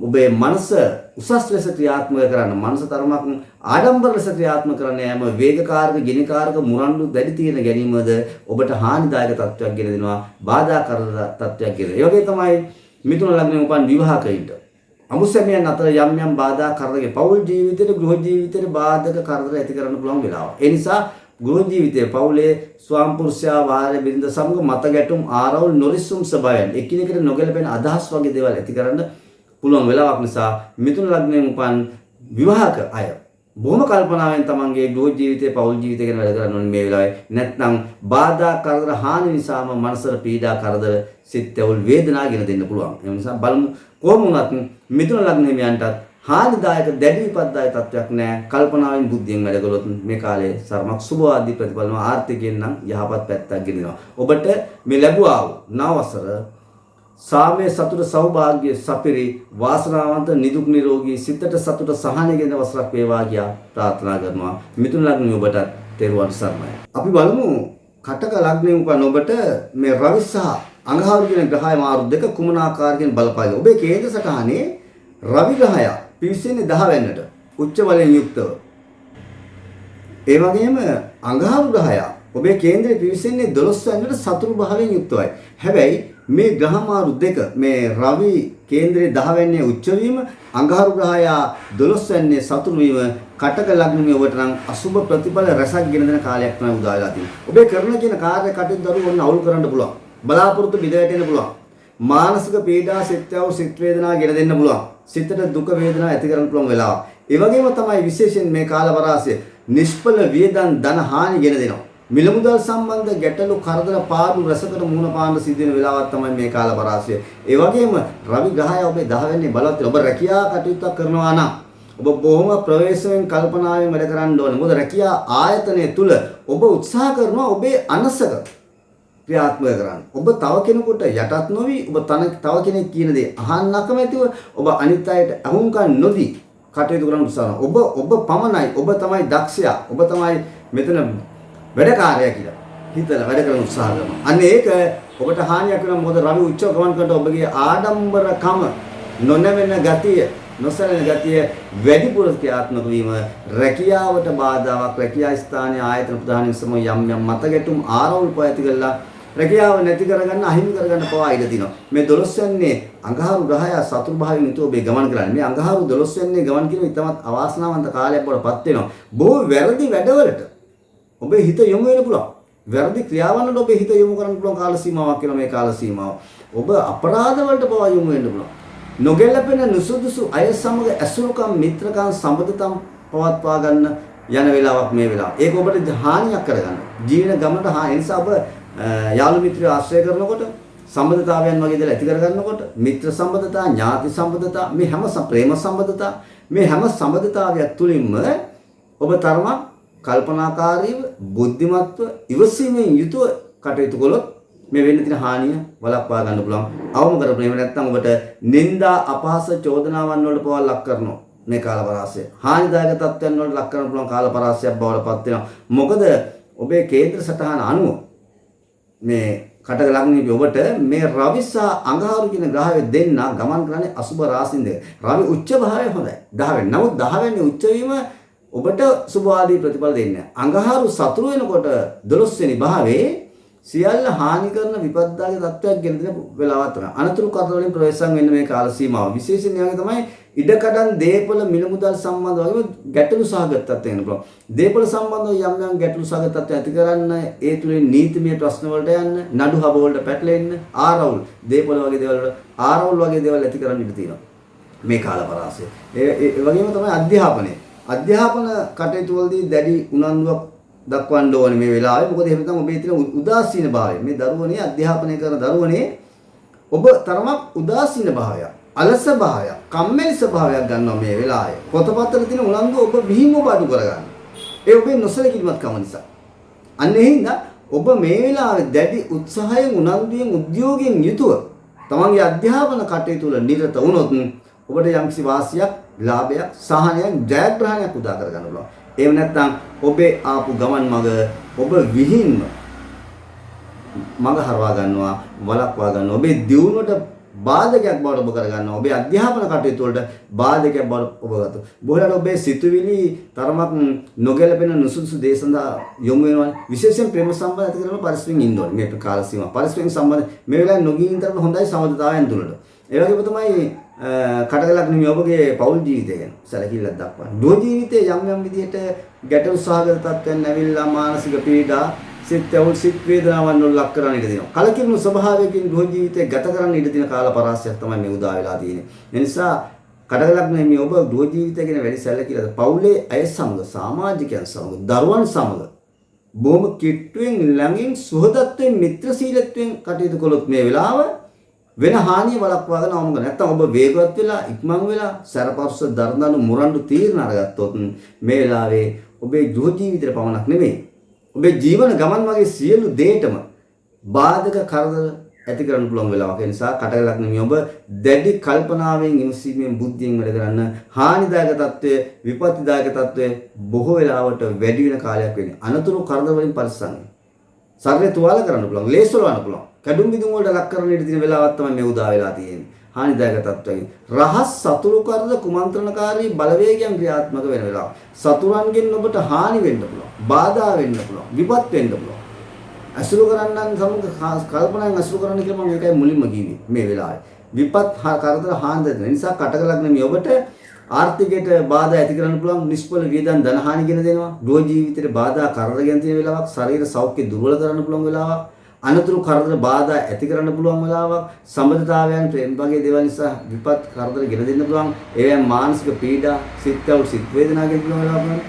ඔබේ මනස උසස් ලෙස ක්‍රියාත්මක කරන්න මනස තරමක් ආඩම්බර ලෙස ක්‍රියාත්මක කරන්න යෑම වේගකාරක ගිනිකාරක මුරණ්ඩු දැඩි තියෙන ගැනීමද ඔබට හානිදායක තත්ත්වයක් ගෙන දෙනවා බාධා කරන තත්ත්වයක් ගෙන. ඒ වගේ තමයි මිථුන ලග්නේ උපන් විවාහකයින්ට අමුසැමියන් අතර යම් යම් බාධා කරදරේ පෞල් ජීවිතේට ගෘහ ජීවිතේට බාධක කරදර ඇති කරන්න පුළුවන් වෙලාව. ඒ නිසා ගෘහ ජීවිතයේ පෞලේ ස්වාම පුරුෂයා වාරය බිරිඳ සමග මත ගැටුම් ආරවුල් නොරිස්සුම් ස්වභාවයන් එකිනෙකට නොගැලපෙන අදහස් වගේ දේවල් ඇති කරන්න පුළුවන් වෙලාවක් නිසා මිථුන ලග්නයෙන් උපන් විවාහක අය බොහොම කල්පනාවෙන් තමන්ගේ ගෘහ ජීවිතේ පෞල් ජීවිතය ගැන වැඩ කරන්න ඕනේ මේ වෙලාවේ. නැත්නම් බාධා කරදර හානි නිසාම මනසට පීඩා කරදර සිත් ඇවුල් වේදනා ගෙන දෙන්න පුළුවන්. ඒ නිසා බලමු කොහොම වුණත් මිථුන ලග්නෙමියන්ටත් හානිදායක දැඩි විපත්දායක තත්වයක් නැහැ. කල්පනාවෙන් බුද්ධියෙන් වැඩ කළොත් මේ කාලේ සර්මක් සුභවාදී ප්‍රතිඵලම ආර්ථිකයෙන් නම් යහපත් පැත්තක් ගෙනිනවා. ඔබට මේ ලැබුවා වූ නව වසර සාමයේ සතුට සෞභාග්‍ය සපිරි වාසනාවන්ත නිදුක් නිරෝගී සිතට සතුට සහනය ගෙන වසරක් වේවා කියා ප්‍රාර්ථනා කරනවා. මිථුන ලග්නේ ඔබට තෙරුවන් සරණයි. අපි බලමු කටක ලග්නේ උපන් ඔබට මේ රවි සහ අඟහරු කියන ග්‍රහය මාරු දෙක කුමන ආකාරයෙන් බලපායි. ඔබේ කේන්ද්‍ර සටහනේ රවි ග්‍රහය පිවිසෙන්නේ 10 වෙනිට උච්ච බලයෙන් යුක්තව. ඒ වගේම අඟහරු ග්‍රහය ඔබේ කේන්ද්‍රයේ පිවිසෙන්නේ 12 වෙනිට සතුරු භාවයෙන් යුක්තවයි. හැබැයි මේ ග්‍රහ මාරු දෙක මේ රවි කේන්ද්‍රයේ 10 වෙනියේ උච්ච වීම අඟහරු ග්‍රහය 12 වෙනියේ සතුරු වීම කටක ලග්නෙ ඔබට නම් අසුබ ප්‍රතිඵල රසක් ගෙන දෙන කාලයක් තමයි උදා වෙලා තියෙන්නේ. ඔබේ කරන කියන කාර්ය කටයුතු දරුවෝ ඔන්න අවුල් කරන්න පුළුවන්. බලාපොරොත්තු බිඳ වැටෙන්න පුළුවන්. මානසික පීඩා සිත්යව සිත් වේදනා ගෙන දෙන්න පුළුවන්. සිතට දුක වේදනා ඇති කරන්න පුළුවන් වෙලාව. ඒ වගේම තමයි විශේෂයෙන් මේ කාලවරාසය නිෂ්ඵල වියදම් ධන හානි ගෙන දෙනවා. මිල මුදල් සම්බන්ධ ගැටලු කරදර පාඩු රසකට මුහුණ පාන්න සිද්ධ වෙන වෙලාවක් තමයි මේ කාලවරාසය. ඒ වගේම රවි ග්‍රහය ඔබේ 10 වෙනියේ බලවත් ඔබ රැකියා කටයුත්තක් කරනවා නම් ඔබ බොහොම ප්‍රවේශයෙන් කල්පනාවෙන් වැඩ කරන්න ඕනේ. මොකද රැකියා ආයතනය තුල ඔබ උත්සාහ කරනවා ඔබේ අනසක ක්‍රියාත්මක කරන්න. ඔබ තව කෙනෙකුට යටත් නොවි ඔබ තව කෙනෙක් කියන දේ අහන්න අකමැතිව ඔබ අනිත් අයට අහුම්කම් නොදී කටයුතු කරන්න උත්සාහ කරනවා. ඔබ පමණයි ඔබ තමයි දක්ෂයා. ඔබ තමයි මෙතන වැඩකාරයා කියලා හිතලා වැඩ කරන්න උත්සාහ කරනවා. අන්න ඒක ඔබට හානියක් වෙනවා. මොකද රවි උච්චව ගමන් කරනකොට ඔබගේ ආඩම්බරකම නොනැවෙන ගතිය නොසැලෙන ගතිය වැඩිපුර ක්‍රියාත්මක වීම රැකියාවට බාධාවක්. රැකියා ස්ථානයේ ආයතන ප්‍රධානීන් සම යම් මත ගැටුම් ආරවුල් පය ඇති කරලා රැකියාව නැති කරගන්න අහිමි කරගන්න පවා ඉඩ තියෙනවා. මේ 12 වෙනියේ අඟහරු ග්‍රහය සතුරු භාවයෙන් යුතුව ඔබේ ගමන් කරන්නේ. මේ අඟහරු 12 වෙනියේ ගමන් කිරීම ඉතාමත් අවාසනාවන්ත කාලයක් බවට පත් වෙනවා. බොහෝ වැරදි වැඩවලට ඔබේ හිත යොමු වෙන්න පුළුවන්. වැරදි ක්‍රියාවන් වලට ඔබේ හිත යොමු කරන්න පුළුවන් කාල සීමාවක් වෙනවා මේ කාල සීමාව. ඔබ අපරාධ වලට පවා යොමු වෙන්න පුළුවන්. නොගැලපෙන නුසුදුසු අය සමග ඇසුරුකම් මිත්‍රකම් සම්බන්ධතම් පවත්වා ගන්න යන වෙලාවක් මේ වෙලාව. ඒක ඔබට හානියක් කරගන්න. ජීවන ගමනට හානි. නිසා ඔබ යාළු මිත්‍රයෝ ආශ්‍රය කරනකොට සම්බන්ධතාවයන් වගේ දේවල් ඇති කරගන්නකොට මිත්‍ර සම්බන්ධතා, ඥාති සම්බන්ධතා, මේ හැම ප්‍රේම සම්බන්ධතා, මේ හැම සම්බන්ධතාවයක් තුලින්ම ඔබ තරමක් කල්පනාකාරීව, බුද්ධිමත්ව, ඉවසීමෙන් යුතුව කටයුතු කළොත් මේ වෙන්න තියෙන හානිය වළක්වා ගන්න පුළුවන්. අවම කරපු එහෙම නැත්නම් ඔබට නිന്ദා, අපහාස, චෝදනාවන් වලට පවා ලක් කරනවා මේ කාලපරාසය. හානිදායක තත්ත්වයන් වලට ලක් කරන්න පුළුවන් කාලපරාසයක් බවට පත් වෙනවා. මොකද ඔබේ කේන්ද්‍ර සටහන අනුව මේ කටක ලග්නෙ ඔබට මේ රවි සහ අඟහරු කියන ග්‍රහය දෙන්න ගමන් කරන්නේ අසුබ රාශින් දෙක. රවි උච්ච භාවය හොඳයි 10 වෙනි. නමුත් 10 වෙනි උච්ච වීම ඔබට සුභවාදී ප්‍රතිඵල දෙන්නේ නැහැ. අඟහරු සතුරු වෙනකොට 12 වෙනි භාවයේ සියල්ල හානි කරන විපත්දාගේ තත්ත්වයක් ගෙන දෙන වෙලාවක් තමයි. අනතුරු කර්තවල වලින් ප්‍රවේශම් වෙන්න මේ කාල සීමාව. විශේෂයෙන් යාගේ තමයි ඉඩකඩම් දේපොළ මිල මුදල් සම්බන්ධ වගේම ගැටලු සහගත තත්ත්වයක් වෙන්න පුළුවන්. දේපොළ සම්බන්ධව යම් ගැටලු සහගත තත්ත්වයක් ඇති කරන්න ඒ තුලින් නීතිමය ප්‍රශ්න වලට යන්න, නඩු හබ වලට පැටලෙන්න, ආරවුල් දේපොළ වගේ දේවල් වල ආරවුල් වගේ දේවල් ඇති කරන්න ඉඩ තියෙනවා. මේ කාල පරාසය. ඒ වගේම තමයි අධ්‍යාපනය. අධ්‍යාපන කටයුතු වලදී දැඩි උනන්දුවක් දක්වන්න ඕනේ මේ වෙලාවේ. මොකද එහෙම තමයි ඔබේ තියෙන උදාසීන භාවය. මේ දරුවනේ අධ්‍යාපනය කරන දරුවනේ ඔබ තරමක් උදාසීන භාවයක්, අලස භාවයක්, කම්මැලි ස්වභාවයක් ගන්නවා මේ වෙලාවේ. පොතපතේ තියෙන උනන්දුව ඔබ විහිම ඔබ අඩු කරගන්න. ඒ ඔබේ නොසලකිලිමත් කම නිසා. අන්න ඒ හින්දා ඔබ මේ වෙලාවේ දැඩි උත්සාහයෙන්, උනන්දුවෙන්, උද්‍යෝගයෙන් යුතුව තමන්ගේ අධ්‍යාපන කටයුතු වල නිරත වුණොත් ඔබට යම්කිසි වාසියක්, ලාභයක්, සහනයක්, ජයග්‍රහණයක් උදා කරගන්න පුළුවන්. එහෙම නැත්නම් ඔබේ ආපු ගමන් මඟ ඔබ විහිින්ම මඟ හරවා ගන්නවා, වළක්වා ගන්නවා. ඔබේ දියුණුවට බාධකයක් බවට ඔබ කරගන්නවා. ඔබේ අධ්‍යාපන කටයුතු වලට බාධකයක් බවට ඔබ ගන්නවා. බොහෝලට ඔබේ සිතුවිලි තරමක් නොගැලපෙන නුසුසුසු දේ සඳහා යොමු වෙනවා. විශේෂයෙන් ප්‍රේම සම්බන්ධ ඇති කරන පරිස්සමින් ඉන්න ඕනේ. මේ කාල සීමා පරිස්සමින් සම්බන්ධ මේ වෙලාවේ නොගින් තරම හොඳයි සමදතාවයන් තුනට. ඒ වගේම තමයි කටකලක් නෙමෙයි ඔබගේ පෞල් ජීවිතය ගැන සැලකිල්ලක් දක්වන්න. දුව ජීවිතයේ යම් විදිහට ගැටලු සහගත තත්ත්වයන් ඇවිල්ලා මානසික පීඩා, සිත් ඇවුල්, සිත් වේදනාවන් වල ලක් කරන්න ඉඩ දෙනවා. කලකිරුණු ස්වභාවයකින් දුව ජීවිතය ගත කරන්න ඉඩ දෙන කාල පරාසයක් තමයි මේ උදා වෙලා තියෙන්නේ. ඒ නිසා කටකලක් නෙමෙයි ඔබ දුව ජීවිතය ගැන වැඩි සැලකිල්ලද පෞලේ අය සමග, සමාජිකයන් සමග, දරුවන් සමග බොහොම කිට්ටුවෙන් ළඟින් සුහදත්වයෙන්, මිත්‍රශීලත්වයෙන් කටයුතු කළොත් මේ වෙලාව වෙන හානිය වළක්වාගෙන අවම කරන. නැත්තම් ඔබ වේගවත් වෙලා, ඉක්මන් වෙලා, සැරපරුස දරදඬු මුරණ්ඩු තීරණ අරගත්තොත් මේ වෙලාවේ ඔබේ ගෘහ ජීවිතේ පමණක් නෙමෙයි, ඔබේ ජීවන ගමන් වගේ සියලු දේටම බාධක කරදර ඇති කරන්න පුළුවන් වෙලාවක්. ඒ නිසා කටකලක් නෙමෙයි ඔබ දැඩි කල්පනාවෙන්, ඉවසීමෙන්, බුද්ධියෙන් වැඩ කරන්න. හානිදායක තත්ත්වය, විපත්තිදායක තත්ත්වය බොහෝ වෙලාවට වැඩි වෙන කාලයක් වෙන්නේ. අනතුරු කරදර වලින් පරිස්සම් වෙන්න. ශරීරය තුවාල කරන්න පුළුවන්, ලේසලවන්න පුළුවන්. කැඩුම් බිඳුම් වලට ලක් කරන්න ඉඩ තියෙන වෙලාවක් තමයි මේ උදා වෙලා තියෙන්නේ. හානිදායක තත්ත්වයෙන් රහස් සතුරු කරද කුමන්ත්‍රණකාරී බලවේගයන් ක්‍රියාත්මක වෙන වෙලාව. සතුරන්ගෙන් ඔබට හානි වෙන්න පුළුවන්, බාධා වෙන්න පුළුවන්, විපත් වෙන්න පුළුවන්. අසුරු කරන්නන් සමග කල්පනාවෙන් අසුරු කරන්න කියලා මම ඒකයි මුලින්ම කිව්වේ. මේ වෙලාවේ විපත් කරදර හානි දෙන නිසා කටකලක් නෙමෙයි ඔබට ආර්ථිකයට බාධා ඇති කරන්න පුළුවන්, නිෂ්ඵල වියදම් ධන හානි ගෙන දෙනවා. ගෘහ ජීවිතේට බාධා කරදර ගෙන තියෙන වෙලාවක්, ශරීර සෞඛ්‍ය දුර්වල කරන්න පුළුවන් වෙලාවක්, අනතුරු කරදර බාධා ඇති කරන්න පුළුවන් වෙලාවක්, සම්බන්ධතාවයන් ප්‍රේම වගේ දේවල් නිසා විපත් කරදර ගෙන දෙන්න පුළුවන්. ඒවෙන් මානසික පීඩා, සිත්වල සිත් වේදනා ගෙන පුළුවන් වෙලාවක්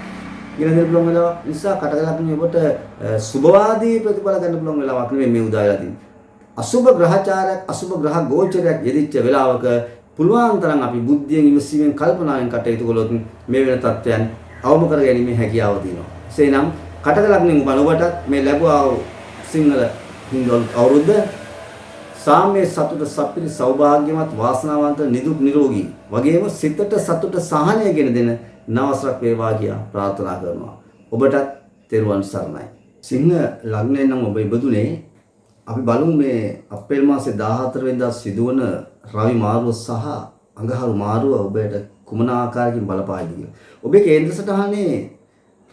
ගෙන දෙන්න පුළුවන් වෙලාවක්. නිසා කටකලක් නෙමෙයි ඔබට සුභවාදී ප්‍රතිඵල ගන්න පුළුවන් වෙලාවක් නෙමෙයි මේ උදා වෙලා තියෙන්නේ. අසුභ ග්‍රහචාරයක්, අසුභ ග්‍රහ ගෝචරයක් යෙදිච්ච වෙලාවක පුළුවන් තරම් අපි බුද්ධියෙන්, ඉවසීමෙන්, කල්පනාවෙන් කටයුතු කළොත් මේ වෙන තත්ත්වයන් අවම කර ගැනීමේ හැකියාව තියෙනවා. එසේනම් කටකලක් නෙමෙයි ඔබට මේ ලැබුවා සිංහල හින්දු අවුරුද්ද සාමයේ සතුට, සප්පිරි, සෞභාග්‍යමත්, වාසනාවන්ත, නිදුක් නිරෝගී වගේම සිතට සතුට, සහනය ගෙන දෙන නවසරක් වේවා කියා ප්‍රාර්ථනා කරනවා. ඔබටත් තෙරුවන් සරණයි. සිංහ ලග්නයෙන් නම් ඔබ ඉබදුනේ. අපි බලමු මේ අප්‍රේල් මාසේ 14 වෙනිදා සිදුවන රවි මාරුව සහ අඟහරු මාරුව ඔබට කුමන ආකාරයකින් බලපායිද කියලා. ඔබේ කේන්ද්‍ර සටහනේ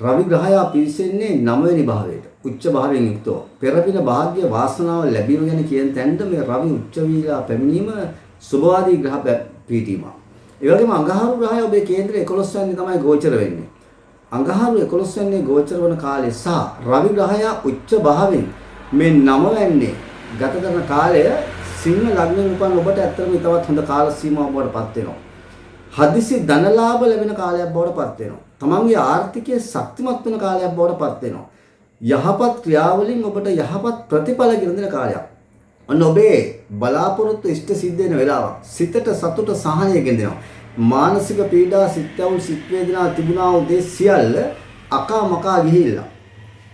රවි ග්‍රහයා පිවිසෙන්නේ 9 වෙනි භාවයට. උච්ච භාවයෙන් යුක්තව. පෙරපින භාග්‍ය වාසනාව ලැබීම ගැන කියන තැනට මේ රවි උච්ච වීලා පැමිණීම සුභවාදී ග්‍රහ පීඨීම. ඒ වගේම අඟහරු ග්‍රහය ඔබේ කේන්ද්‍ර 11 වෙනි තමයි ගෝචර වෙන්නේ. අඟහරු 11 වෙනි ගෝචර වන කාලේ සහ රවි ග්‍රහයා උච්ච භාවයෙන් මේ 9 වෙන්නේ ගත කරන කාලය සිංහ ලග්නෙන් උපන් ඔබට ඇත්තටම තවත් හොඳ කාල සීමාවක් බවට පත් වෙනවා. හදිසි ධනලාභ ලැබෙන කාලයක් බවට පත් වෙනවා. තමන්ගේ ආර්ථිකය ශක්තිමත් වෙන කාලයක් බවට පත් වෙනවා. යහපත් ක්‍රියාවලින් ඔබට යහපත් ප්‍රතිඵල ගෙන දෙන කාලයක්. අන්න ඔබේ බලාපොරොත්තු ඉෂ්ට සිද්ධ වෙන වෙලාවක්. සිතට සතුට, සහනය ගෙන දෙනවා. මානසික පීඩා, සිත් ඇවුල්, සිත් වේදනා තිබුණා වූ දේ සියල්ල අකා මකා ගිහිල්ලා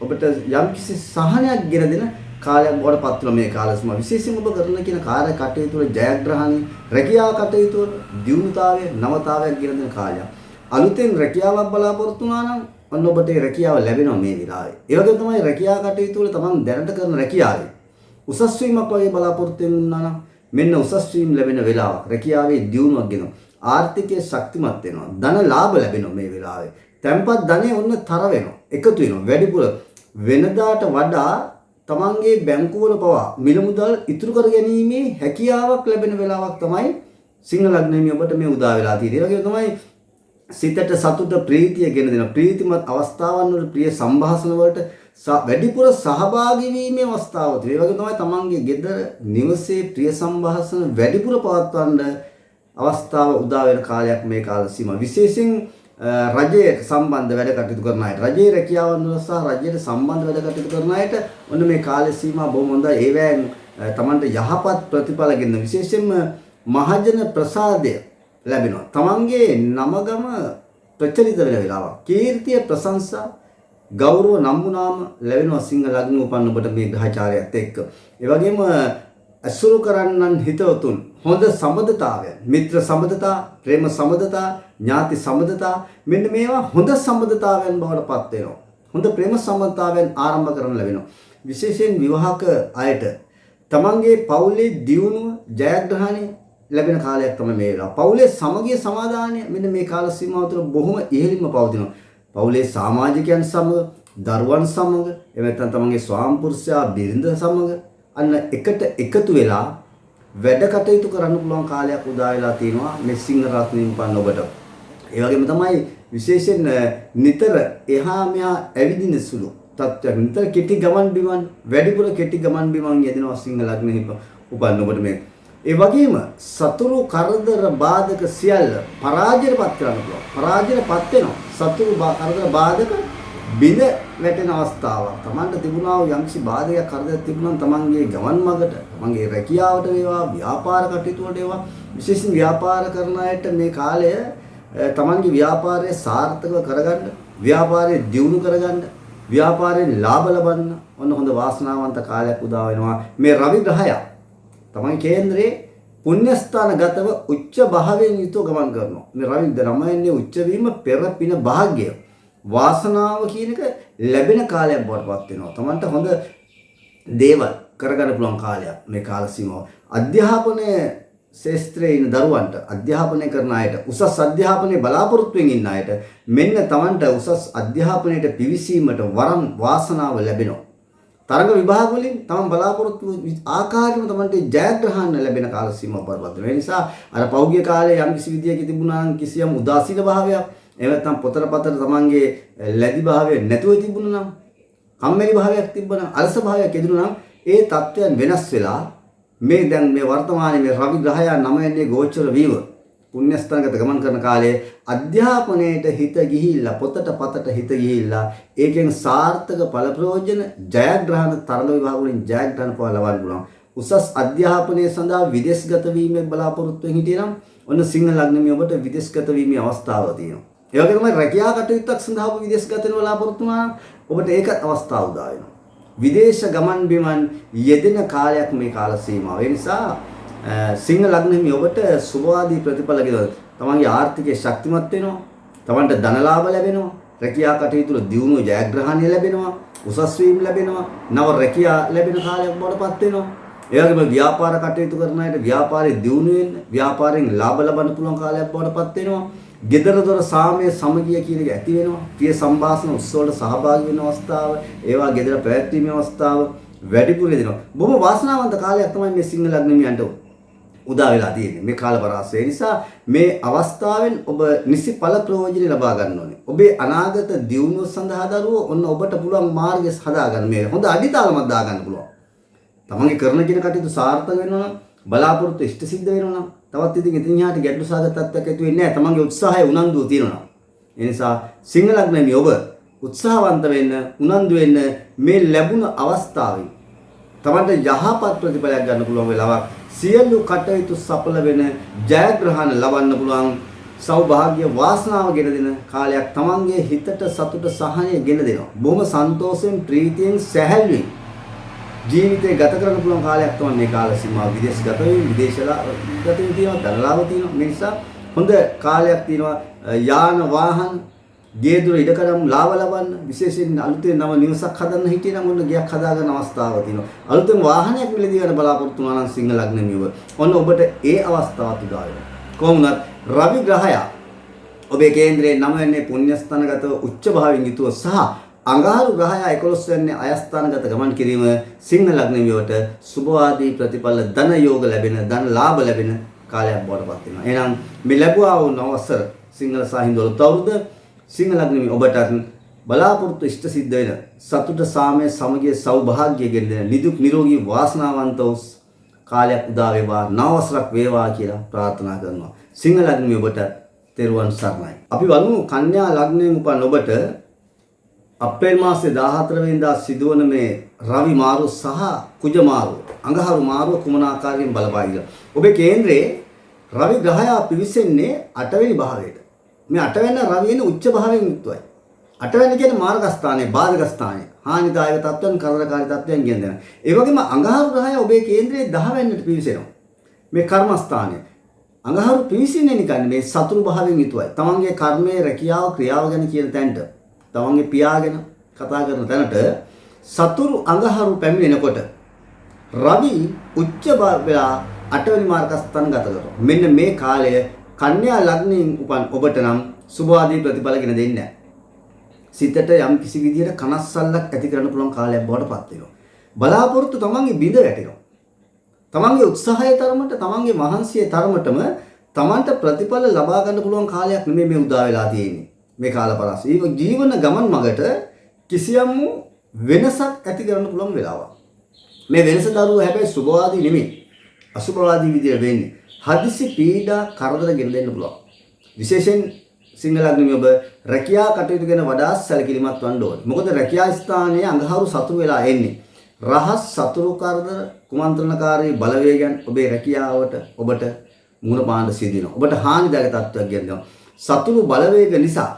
ඔබට යම්කිසි සහනයක් ගෙන දෙන කාලයක් බවට පත් වෙන මේ කාලසීම විශේෂයෙන් ඔබ කරන කියන කාර්ය කටයුතු වල ජයග්‍රහණය, රැකියාව කටයුතු වල දියුණුතාවය, නවතාවයක් ගෙන දෙන කාලයක්. අලුතෙන් රැකියාවක් බලාපොරොත්තු වුණා නම් අන්න ඔබට ඒ රැකියාව ලැබෙනවා මේ විලාවේ. ඒ වගේම තමයි රැකියාව කටයුතු වල තමන් දැනට කරන රැකියාවේ උසස් වීමක් වගේ බලාපොරොත්තු වෙනවා නම් මෙන්න උසස් වීම ලැබෙන වෙලාවක්. රැකියාවේ දියුණුවක් ගෙනවා. ආර්ථිකයේ ශක්තිමත් වෙනවා. ධන ලාභ ලැබෙනවා මේ වෙලාවේ. තැන්පත් ධනෙ ඔන්න තර වෙනවා. එකතු වෙනවා. වැඩිපුර වෙනදාට වඩා තමන්ගේ බැංකුවල පවා මිල මුදල් ඉතුරු කර ගැනීමේ හැකියාවක් ලැබෙන වෙලාවක් තමයි සිංහ ලග්නෙ ඔබට මේ උදා වෙලා තියෙන්නේ. ඒ වගේම තමයි සිතට සතුට ප්‍රීතිය ගෙන දෙන ප්‍රීතිමත් අවස්ථාවන් වල ප්‍රිය සංഭാෂණ වලට වැඩිපුර සහභාගී වීමේ අවස්ථාව තියෙනවා. ඒ වගේ තමයි තමන්ගේ ගෙදර නිවසේ ප්‍රිය සංഭാෂණ වැඩිපුර පවත්වන්න අවස්ථාව උදා වෙන කාලයක් මේ කාල සීමාව. විශේෂයෙන් රජයට සම්බන්ධ වැඩ කටයුතු කරන අයට, රජයේ රැකියාවන් වල සහ රජයට සම්බන්ධ වැඩ කටයුතු කරන අයට ඔන්න මේ කාල සීමාව බොහොම හොඳයි. ඒවැයෙන් තමන්ට යහපත් ප්‍රතිඵල ගෙන විශේෂයෙන්ම මහජන ප්‍රසාදය ලැබෙනවා. තමන්ගේ නමගම ප්‍රචලිත වෙන වෙලාවක්. කීර්තිය, ප්‍රශංසා, ගෞරව, නම්බුනාම ලැබෙනවා සිංහ ලග්න උපන්න ඔබට මේ ග්‍රහචාරයත් එක්ක. ඒ වගේම අසුරු කරන්නන් හිතවතුන් හොඳ සම්බන්ධතාවයන්, මිත්‍ර සම්බන්ධතා, ප්‍රේම සම්බන්ධතා, ඥාති සම්බන්ධතා, මෙන්න මේවා හොඳ සම්බන්ධතාවයන් බවට පත් වෙනවා. හොඳ ප්‍රේම සම්බන්ධතාවයන් ආරම්භ කරන්න ලැබෙනවා. විශේෂයෙන් විවාහක අයට තමන්ගේ පවුලේ දියුණුව, ජයග්‍රහණය ලැබෙන කාලයක් තමයි මේ වෙලාව. පවුලේ සමගිය සමාදානය මෙන්න මේ කාල සීමාව තුළ බොහොම ඉහළින්ම පවතිනවා. පවුලේ සමාජිකයන් සමග, දරුවන් සමග, එහෙම නැත්නම් තමන්ගේ ස්වාමිපුරුෂයා බිරිඳ සමග අන්න එකට එකතු වෙලා වැඩ කටයුතු කරන්න පුළුවන් කාලයක් උදා වෙලා තියෙනවා මේ සිංහ රත්නින් පන්න ඔබට. ඒ වගේම තමයි විශේෂයෙන් නිතර එහා මෙහා ඇවිදින සුළු තත්ත්වයක්, නිතර කෙටි ගමන් බිමන්, වැඩිපුර කෙටි ගමන් බිමන් යෙදෙනවා සිංහ ලග්නෙහි උපන්න ඔබට මේ. ඒ වගේම සතුරු කරදර බාධක සියල්ල පරාජයටපත් කරන්න පුළුවන්. පරාජයටපත් වෙනවා. සතුරු කරදර බාධක බිඳ වැටෙන අවස්ථාවක්. තමන්ට තිබුණා වූ යම්කිසි බාධකයක් කරදරයක් තිබුණා නම් තමන්ගේ ගමන් මගට, තමන්ගේ රැකියාවට වේවා, ව්‍යාපාර කටයුතු වලට වේවා, විශේෂයෙන් ව්‍යාපාර කරන අයට මේ කාලය තමන්ගේ ව්‍යාපාරය සාර්ථකව කරගන්න, ව්‍යාපාරය දියුණු කරගන්න, ව්‍යාපාරයෙන් ලාභ ලබන්න ඔන්න හොඳ වාසනාවන්ත කාලයක් උදා වෙනවා. මේ රවි ග්‍රහය තමයි කේන්ද්‍රයේ පුණ්‍යස්ථානගතව උච්ච භාවයෙන් යුතුව ගමන් කරනවා. මේ රවි ධර්මයන්නේ උච්ච වීම පෙර පින භාග්‍ය වාසනාව කියන එක ලැබෙන කාලයක් බවට පත් වෙනවා. තමන්ට හොඳ දේවල් කරගන්න පුළුවන් කාලයක් මේ කාල සීමාව. අධ්‍යාපනය ශාස්ත්‍රයේ ඉන්න දරුවන්ට, අධ්‍යාපනය කරන අයට, උසස් අධ්‍යාපනයේ බලාපොරොත්තුෙන් ඉන්න අයට මෙන්න තමන්ට උසස් අධ්‍යාපනයට පිවිසීමට වරම් වාසනාව ලැබෙනවා. තරඟ විභාග වලින් තමන් බලාපොරොත්තු ආකාරයෙන්ම තමන්ට ජයග්‍රහණ ලැබෙන කාල සීමාව බවට පත් වෙනවා. ඒ නිසා අර පෞද්ගලික කාලේ යම් කිසි විදියක තිබුණා නම් කිසියම් උදාසීන භාවයක්, එහෙම නැත්නම් පොතට පතට තමන්ගේ ලැබි භාවය නැතුව තිබුණා නම්, කම්මැලි භාවයක් තිබුණා නම්, අලස භාවයක් එදුණා නම් ඒ තත්ත්වයන් වෙනස් වෙලා මේ දැන් මේ වර්තමානයේ මේ රවි ග්‍රහය 9 ගෝචර වීම පුණ්‍යස්ථානගත ගමන් කරන කාලයේ අධ්‍යාපනයේට හිත ගිහිල්ලා, පොතට පතට හිත ගිහිල්ලා ඒකෙන් සාර්ථක ඵල ප්‍රයෝජන, ජයග්‍රහණ, තරඟ විභාග වලින් ජයග්‍රහණ පවා ලබන්න පුළුවන්. උසස් අධ්‍යාපනය සඳහා විදේශගත වීමේ බලාපොරොත්තුෙන් හිටියනම් ඔන්න සිංහ ලග්නෙ ඔබට විදේශගත වීමේ අවස්ථාවක් තියෙනවා. ඒ වගේම රැකියා කටයුත්තක් සඳහා ඔබ විදේශගත වෙන බලාපොරොත්තු වුණා ඔබට ඒකත් අවස්ථාව උදා වෙනවා. විදේශ ගමන් බිමන් යෙදෙන කාලයක් මේ කාල සීමාව. ඒ නිසා සිංහ ලග්නෙ ඔබට සුභවාදී ප්‍රතිඵල ගෙනවා. තමන්ගේ ආර්ථිකය ශක්තිමත් වෙනවා. තමන්ට ධන ලාභ ලැබෙනවා. රැකියා කටයුතු වල දියුණුව, ජයග්‍රහණය ලැබෙනවා. උසස් වීම ලැබෙනවා. නව රැකියා ලැබෙන කාලයක් බවටපත් වෙනවා. ඒ වගේම ව්‍යාපාර කටයුතු කරන අයට ව්‍යාපාරයේ දියුණු වෙන්න, ව්‍යාපාරයෙන් ලාභ ලබන්න පුළුවන් කාලයක් බවටපත් වෙනවා. ගෙදර දොර සාමය, සමගිය කියන එක ඇති වෙනවා. ප්‍රිය සංഭാෂණ උත්සවවල සහභාගී වෙන අවස්ථාව, ඒවා ගෙදර පැවැත්වීමේ අවස්ථාව වැඩිපුර දෙනවා. බොහොම වාසනාවන්ත කාලයක් තමයි මේ සිංහ ලග්නෙමියන්ට උදා වෙලා තියෙන්නේ මේ කාල පරාසය. නිසා මේ අවස්ථාවෙන් ඔබ නිසි ඵල ප්‍රයෝජන ලබා ගන්න ඕනේ. ඔබේ අනාගත දියුණුව සඳහා දරුවෝ ඔන්න ඔබට පුළුවන් මාර්ගය හදා ගන්න. මේ හොඳ අඩිතාලමක් දා ගන්න පුළුවන්. තමන්ගේ කරන කියන කටයුතු සාර්ථක වෙනවා නම්, බලාපොරොත්තු ඉෂ්ට සිද්ධ වෙනවා නම්, තවත් ඉතින් ඉතින් යාට ගැටලු සාගත තත්ත්වයක් ඇති වෙන්නේ නැහැ. තමන්ගේ උත්සාහය, උනන්දුව තියෙනවා. ඒ නිසා සිංහ ලග්නෙ ඔබ උත්සාහවන්ත වෙන්න, උනන්දු වෙන්න මේ ලැබුණ අවස්ථාවේ තමන්ට යහපත් ප්‍රතිඵලයක් ගන්න පුළුවන් වෙලාවක්. සියලු කටයුතු සඵල වෙන, ජයග්‍රහණ ලබන්න පුළුවන් සෞභාග්‍ය වාසනාව ගෙන දෙන කාලයක්. තමන්ගේ හිතට සතුට, සහනය ගෙන දෙනවා. බොහොම සන්තෝෂයෙන්, ප්‍රීතියෙන්, සැහැල්ලුවෙන් ජීවිතය ගත කරන්න පුළුවන් කාලයක් තමයි මේ කාල සීමාව. විදේශගත වීම, විදේශලා ගත වීම තියෙනවා, ධනලාභ තියෙනවා. මේ නිසා හොඳ කාලයක් තියෙනවා. යාන වාහන, ගේ දුර ඉඩකඩම් ලාභ ලබන්න, විශේෂයෙන් අලුතෙන් නව නිවසක් හදන්න හිටියනම් ඔන්න ගයක් හදාගන්න අවස්ථාවක් තියෙනවා. අලුතෙන් වාහනයක් මිලදී ගන්න බලාපොරොත්තු වුණා නම් සිංහ ලග්නෙ මිව ඔන්න ඔබට ඒ අවස්ථාවත් උදා වෙනවා. කොහොම වුණත් රවි ග්‍රහය ඔබේ කේන්ද්‍රයේ 9 වෙනි පුණ්‍යස්ථානගතව උච්ච භාවයෙන් යුතුව සහ අඟහරු ග්‍රහය 11 වෙනි අයස්ථානගත ගමන් කිරීම සිංහ ලග්නෙවියට සුභවාදී ප්‍රතිඵල ධන යෝග ලැබෙන ධන ලාභ ලැබෙන කාලයක් බවට පත් වෙනවා. එහෙනම් මේ ලැබුවා වූ නවසර සිංහල සහ හින්දු අවුරුද්ද සිංහ ලග්නෙවි ඔබට බලාපොරොත්තු ඉෂ්ට සිද්ධ වෙන සතුට සාමය සමගිය සෞභාග්‍ය ගෙන දෙන නිදුක් නිරෝගී වාසනාවන්ත වූ කාලයක් උදා වේවා නවසරක් වේවා කියලා ප්‍රාර්ථනා කරනවා. සිංහ ලග්නෙවි ඔබට තෙරුවන් සරණයි. අපි බලමු කන්‍යා ලග්නයෙන් උපන් ඔබට අප්‍රේල් මාසේ 14 වෙනිදා සිදුවන මේ රවි මාරුව සහ කුජ මාරුව අඟහරු මාරුව කුමන ආකාරයෙන් බලපායිද? ඔබේ කේන්ද්‍රයේ රවි ග්‍රහය පිවිසෙන්නේ 8 වෙනි භාවයට. මේ 8 වෙනි රවියනේ උච්ච භාවයෙන් යුක්තයි. 8 වෙනි කියන්නේ මාර්ග ස්ථානයේ බාධක ස්ථානයේ හානිදායක තත්ත්වයන් කරදරකාරී තත්ත්වයන් කියන දේ. ඒ වගේම අඟහරු ග්‍රහය ඔබේ කේන්ද්‍රයේ 10 වෙනිට පිවිසෙනවා. මේ කර්මස්ථානයේ අඟහරු පිවිසෙන්නේ නිකන් මේ සතුරු භාවයෙන් යුතුවයි. තමන්ගේ කර්මයේ රැකියාව ක්‍රියාව ගැන කියන තැනට තමන්ගේ පියාගෙන කතා කරන තැනට සතුරු අඟහරු පැමිණෙනකොට රවි උච්ච වෙලා 8 වෙනි මාර්ගස්ථාන ගත කරනවා. මෙන්න මේ කාලය කන්‍යා ලග්නයෙන් උපන් ඔබට නම් සුභාදී ප්‍රතිඵල ගෙන දෙන්නේ නැහැ. සිතට යම් කිසි විදියට කනස්සල්ලක් ඇති කරන්න පුළුවන් කාලයක් බවට පත් වෙනවා. බලාපොරොත්තු තමන්ගේ බිඳ වැටෙනවා. තමන්ගේ උත්සාහයේ තරමට තමන්ගේ මහන්සියේ තරමටම තමන්ට ප්‍රතිඵල ලබා ගන්න පුළුවන් කාලයක් නෙමෙයි මේ උදා වෙලා තියෙන්නේ. මේ කාලපරාසය. ඒ ජීවන ගමන් මගට කිසියම් වෙනසක් ඇති කරන්න පුළුවන් වෙලාවක්. මේ වෙනස දරුවෝ හැබැයි සුභවාදී නෙමෙයි. අසුභවාදී විදියට වෙන්නේ. හදිසි පීඩා කරදර ගෙන දෙන්න පුළුවන්. විශේෂයෙන් සිංහ ලග්නෙ ඔබ රැකියා කටයුතු ගැන වඩා සැලකිලිමත් වන්න ඕනේ. මොකද රැකියා ස්ථානයේ අඟහරු සතුරු වෙලා එන්නේ. රහස් සතුරු කරදර කුමන්ත්‍රණකාරී බලවේගයන් ඔබේ රැකියාවට ඔබට මුහුණ පාන්න සිදු වෙනවා. ඔබට හානිදායක තත්ත්වයක් ගෙනදෙනවා. සතුරු බලවේග නිසා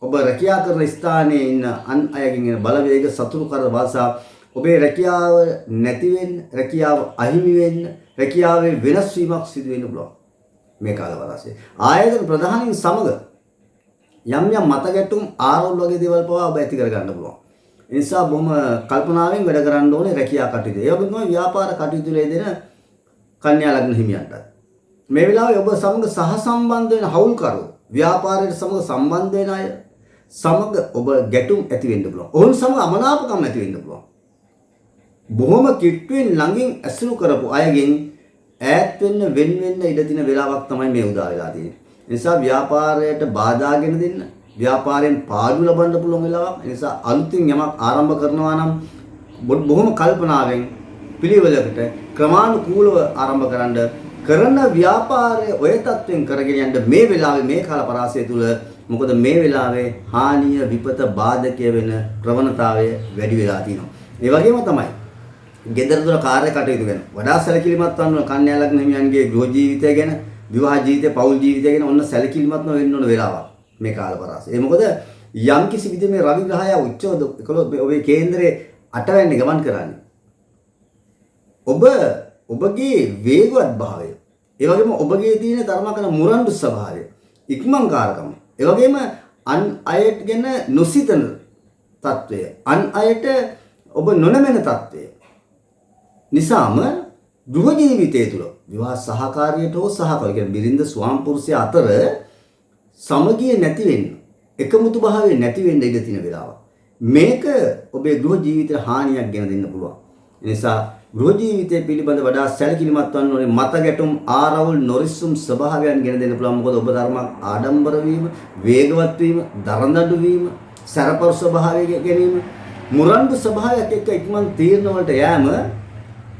ඔබ රැකියා කරන ස්ථානයේ ඉන්න අන් අයගෙන් එන බලවේග සතුරු කරදර වාසා ඔබේ රැකියාව නැති වෙන්න, රැකියාව අහිමි වෙන්න, රැකියාවේ වෙනස් වීමක් සිදු වෙන්න පුළුවන්. මේ කාලවලසේ ආයතන ප්‍රධානීන් සමග යම් යම් මතගැටුම් ආරවුල් වගේ දේවල් පවා ඔබ ඇති කර ගන්න පුළුවන්. ඒ නිසා බොහොම කල්පනාවෙන් වැඩ කරන්න ඕනේ රැකියා කටයුතු. ඒ වගේම තමයි ව්‍යාපාර කටයුතු වල යෙදෙන කන්‍යා ලග්න හිමියන්ට. මේ වෙලාවේ ඔබ සමග සහසම්බන්ධ වෙන හවුල්කරු, ව්‍යාපාරයට සමග සම්බන්ධ වෙන අය සමග ඔබ ගැටුම් ඇති වෙන්න පුළුවන්. ඔවුන් සමග අමනාපකම් ඇති වෙන්න පුළුවන්. බොහොම කිට්ටුවෙන් ළඟින් ඇසුරු කරපු අයගෙන් ඈත් වෙන්න වෙන් වෙන්න ඉඩ තියෙන වෙලාවක් තමයි මේ උදා වෙලා තියෙන්නේ. ඒ නිසා ව්‍යාපාරයට බාධාගෙන දෙන්න, ව්‍යාපාරයෙන් පාඩු ලබන්න පුළුවන් වෙලාවක්. ඒ නිසා අලුතින් යමක් ආරම්භ කරනවා නම් බොහොම කල්පනාවෙන් පිළිවෙලකට ක්‍රමානුකූලව ආරම්භ කරන ව්‍යාපාරය ඔය තත්ත්වෙන් කරගෙන යන්න මේ වෙලාවේ මේ කාල පරාසය තුල මොකද මේ වෙලාවේ හානිය විපත බාධකය වෙන ප්‍රවණතාවය වැඩි වෙලා තියෙනවා. ඒ වගේම තමයි ගෙදර දොර කාර්ය කටයුතු ගැන වඩා සැලකිලිමත් වන්න කන්‍යා ලග්න හිමියන්ගේ ගෘහ ජීවිතය ගැන, විවාහ ජීවිතය, පෞල් ජීවිතය ගැන ඔන්න සැලකිලිමත්ම වෙන්න ඕන වෙලාවක් මේ කාල පරාසය. ඒ මොකද යම් කිසි විදිහේ මේ රවි ග්‍රහය උච්චව 11 ඔබේ කේන්දරේ 8 වෙනි ගමන් කරන්නේ. ඔබගේ වේගවත් භාවය, ඒ වගේම ඔබගේ තියෙන ධර්මකන මුරණ්ඩු ස්වභාවය, ඉක්මන්කාරකම, ඒ වගේම අන් අයට ගැන නොසිතන తත්වය, අන් අයට ඔබ නොනැමෙන తත්වය නිසාම ගෘහ ජීවිතය තුළ විවාහ සහකාරියට හෝ සහකාරිය කියන්නේ බිරිඳ ස්වාම පුරුෂයා අතර සමගිය නැති වෙන්න, එකමුතු භාවය නැති වෙන්න ඉඩ තියෙන වෙලාවක්. මේක ඔබේ ගෘහ ජීවිතේ හානියක් ගෙන දෙන්න පුළුවන්. ඒ නිසා ගෘහ ජීවිතය පිළිබඳ වඩා සැලකිලිමත් වන්න ඕනේ. මත ගැටුම් ආරවුල් නොරිස්සුම් ස්වභාවයන් ගෙන දෙන්න පුළුවන්. මොකද ඔබ ධර්මයක් ආඩම්බර වීම, වේගවත් වීම, දරදඬු වීම, සරපර ස්වභාවය ගැනීම, මුරණ්ඩු ස්වභාවයක් එක්ක ඉක්මන් තීරණ වලට යෑම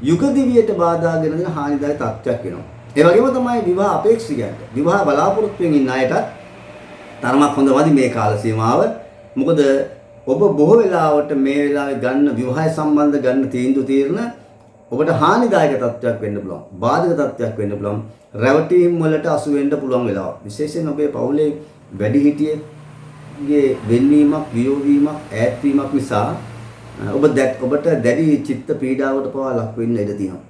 යුග දිවියට බාධා ගෙන දෙන හානිදායක තත්ත්වයක් වෙනවා. ඒ වගේම තමයි විවාහ අපේක්ෂකයන්ට, විවාහ බලාපොරොත්තුෙන් ඉන්න අයටත් තරමක් හොඳවදි මේ කාල සීමාව. මොකද ඔබ බොහෝ වෙලාවට මේ වෙලාවේ ගන්න විවාහය සම්බන්ධ ගන්න තීරණ ඔබට හානිදායක තත්ත්වයක් වෙන්න පුළුවන්. බාධක තත්ත්වයක් වෙන්න පුළුවන්. රැවටීම් වලට අසු වෙන්න පුළුවන් වෙලාවක්. විශේෂයෙන් ඔබේ පවුලේ වැඩිහිටියෙක්ගේ වෙන්වීමක්, වියෝවීමක්, ඈත්වීමක් නිසා ඔබට දැඩි චිත්ත පීඩාවට පවා ලක් වෙන්න ඉඩ තියෙනවා.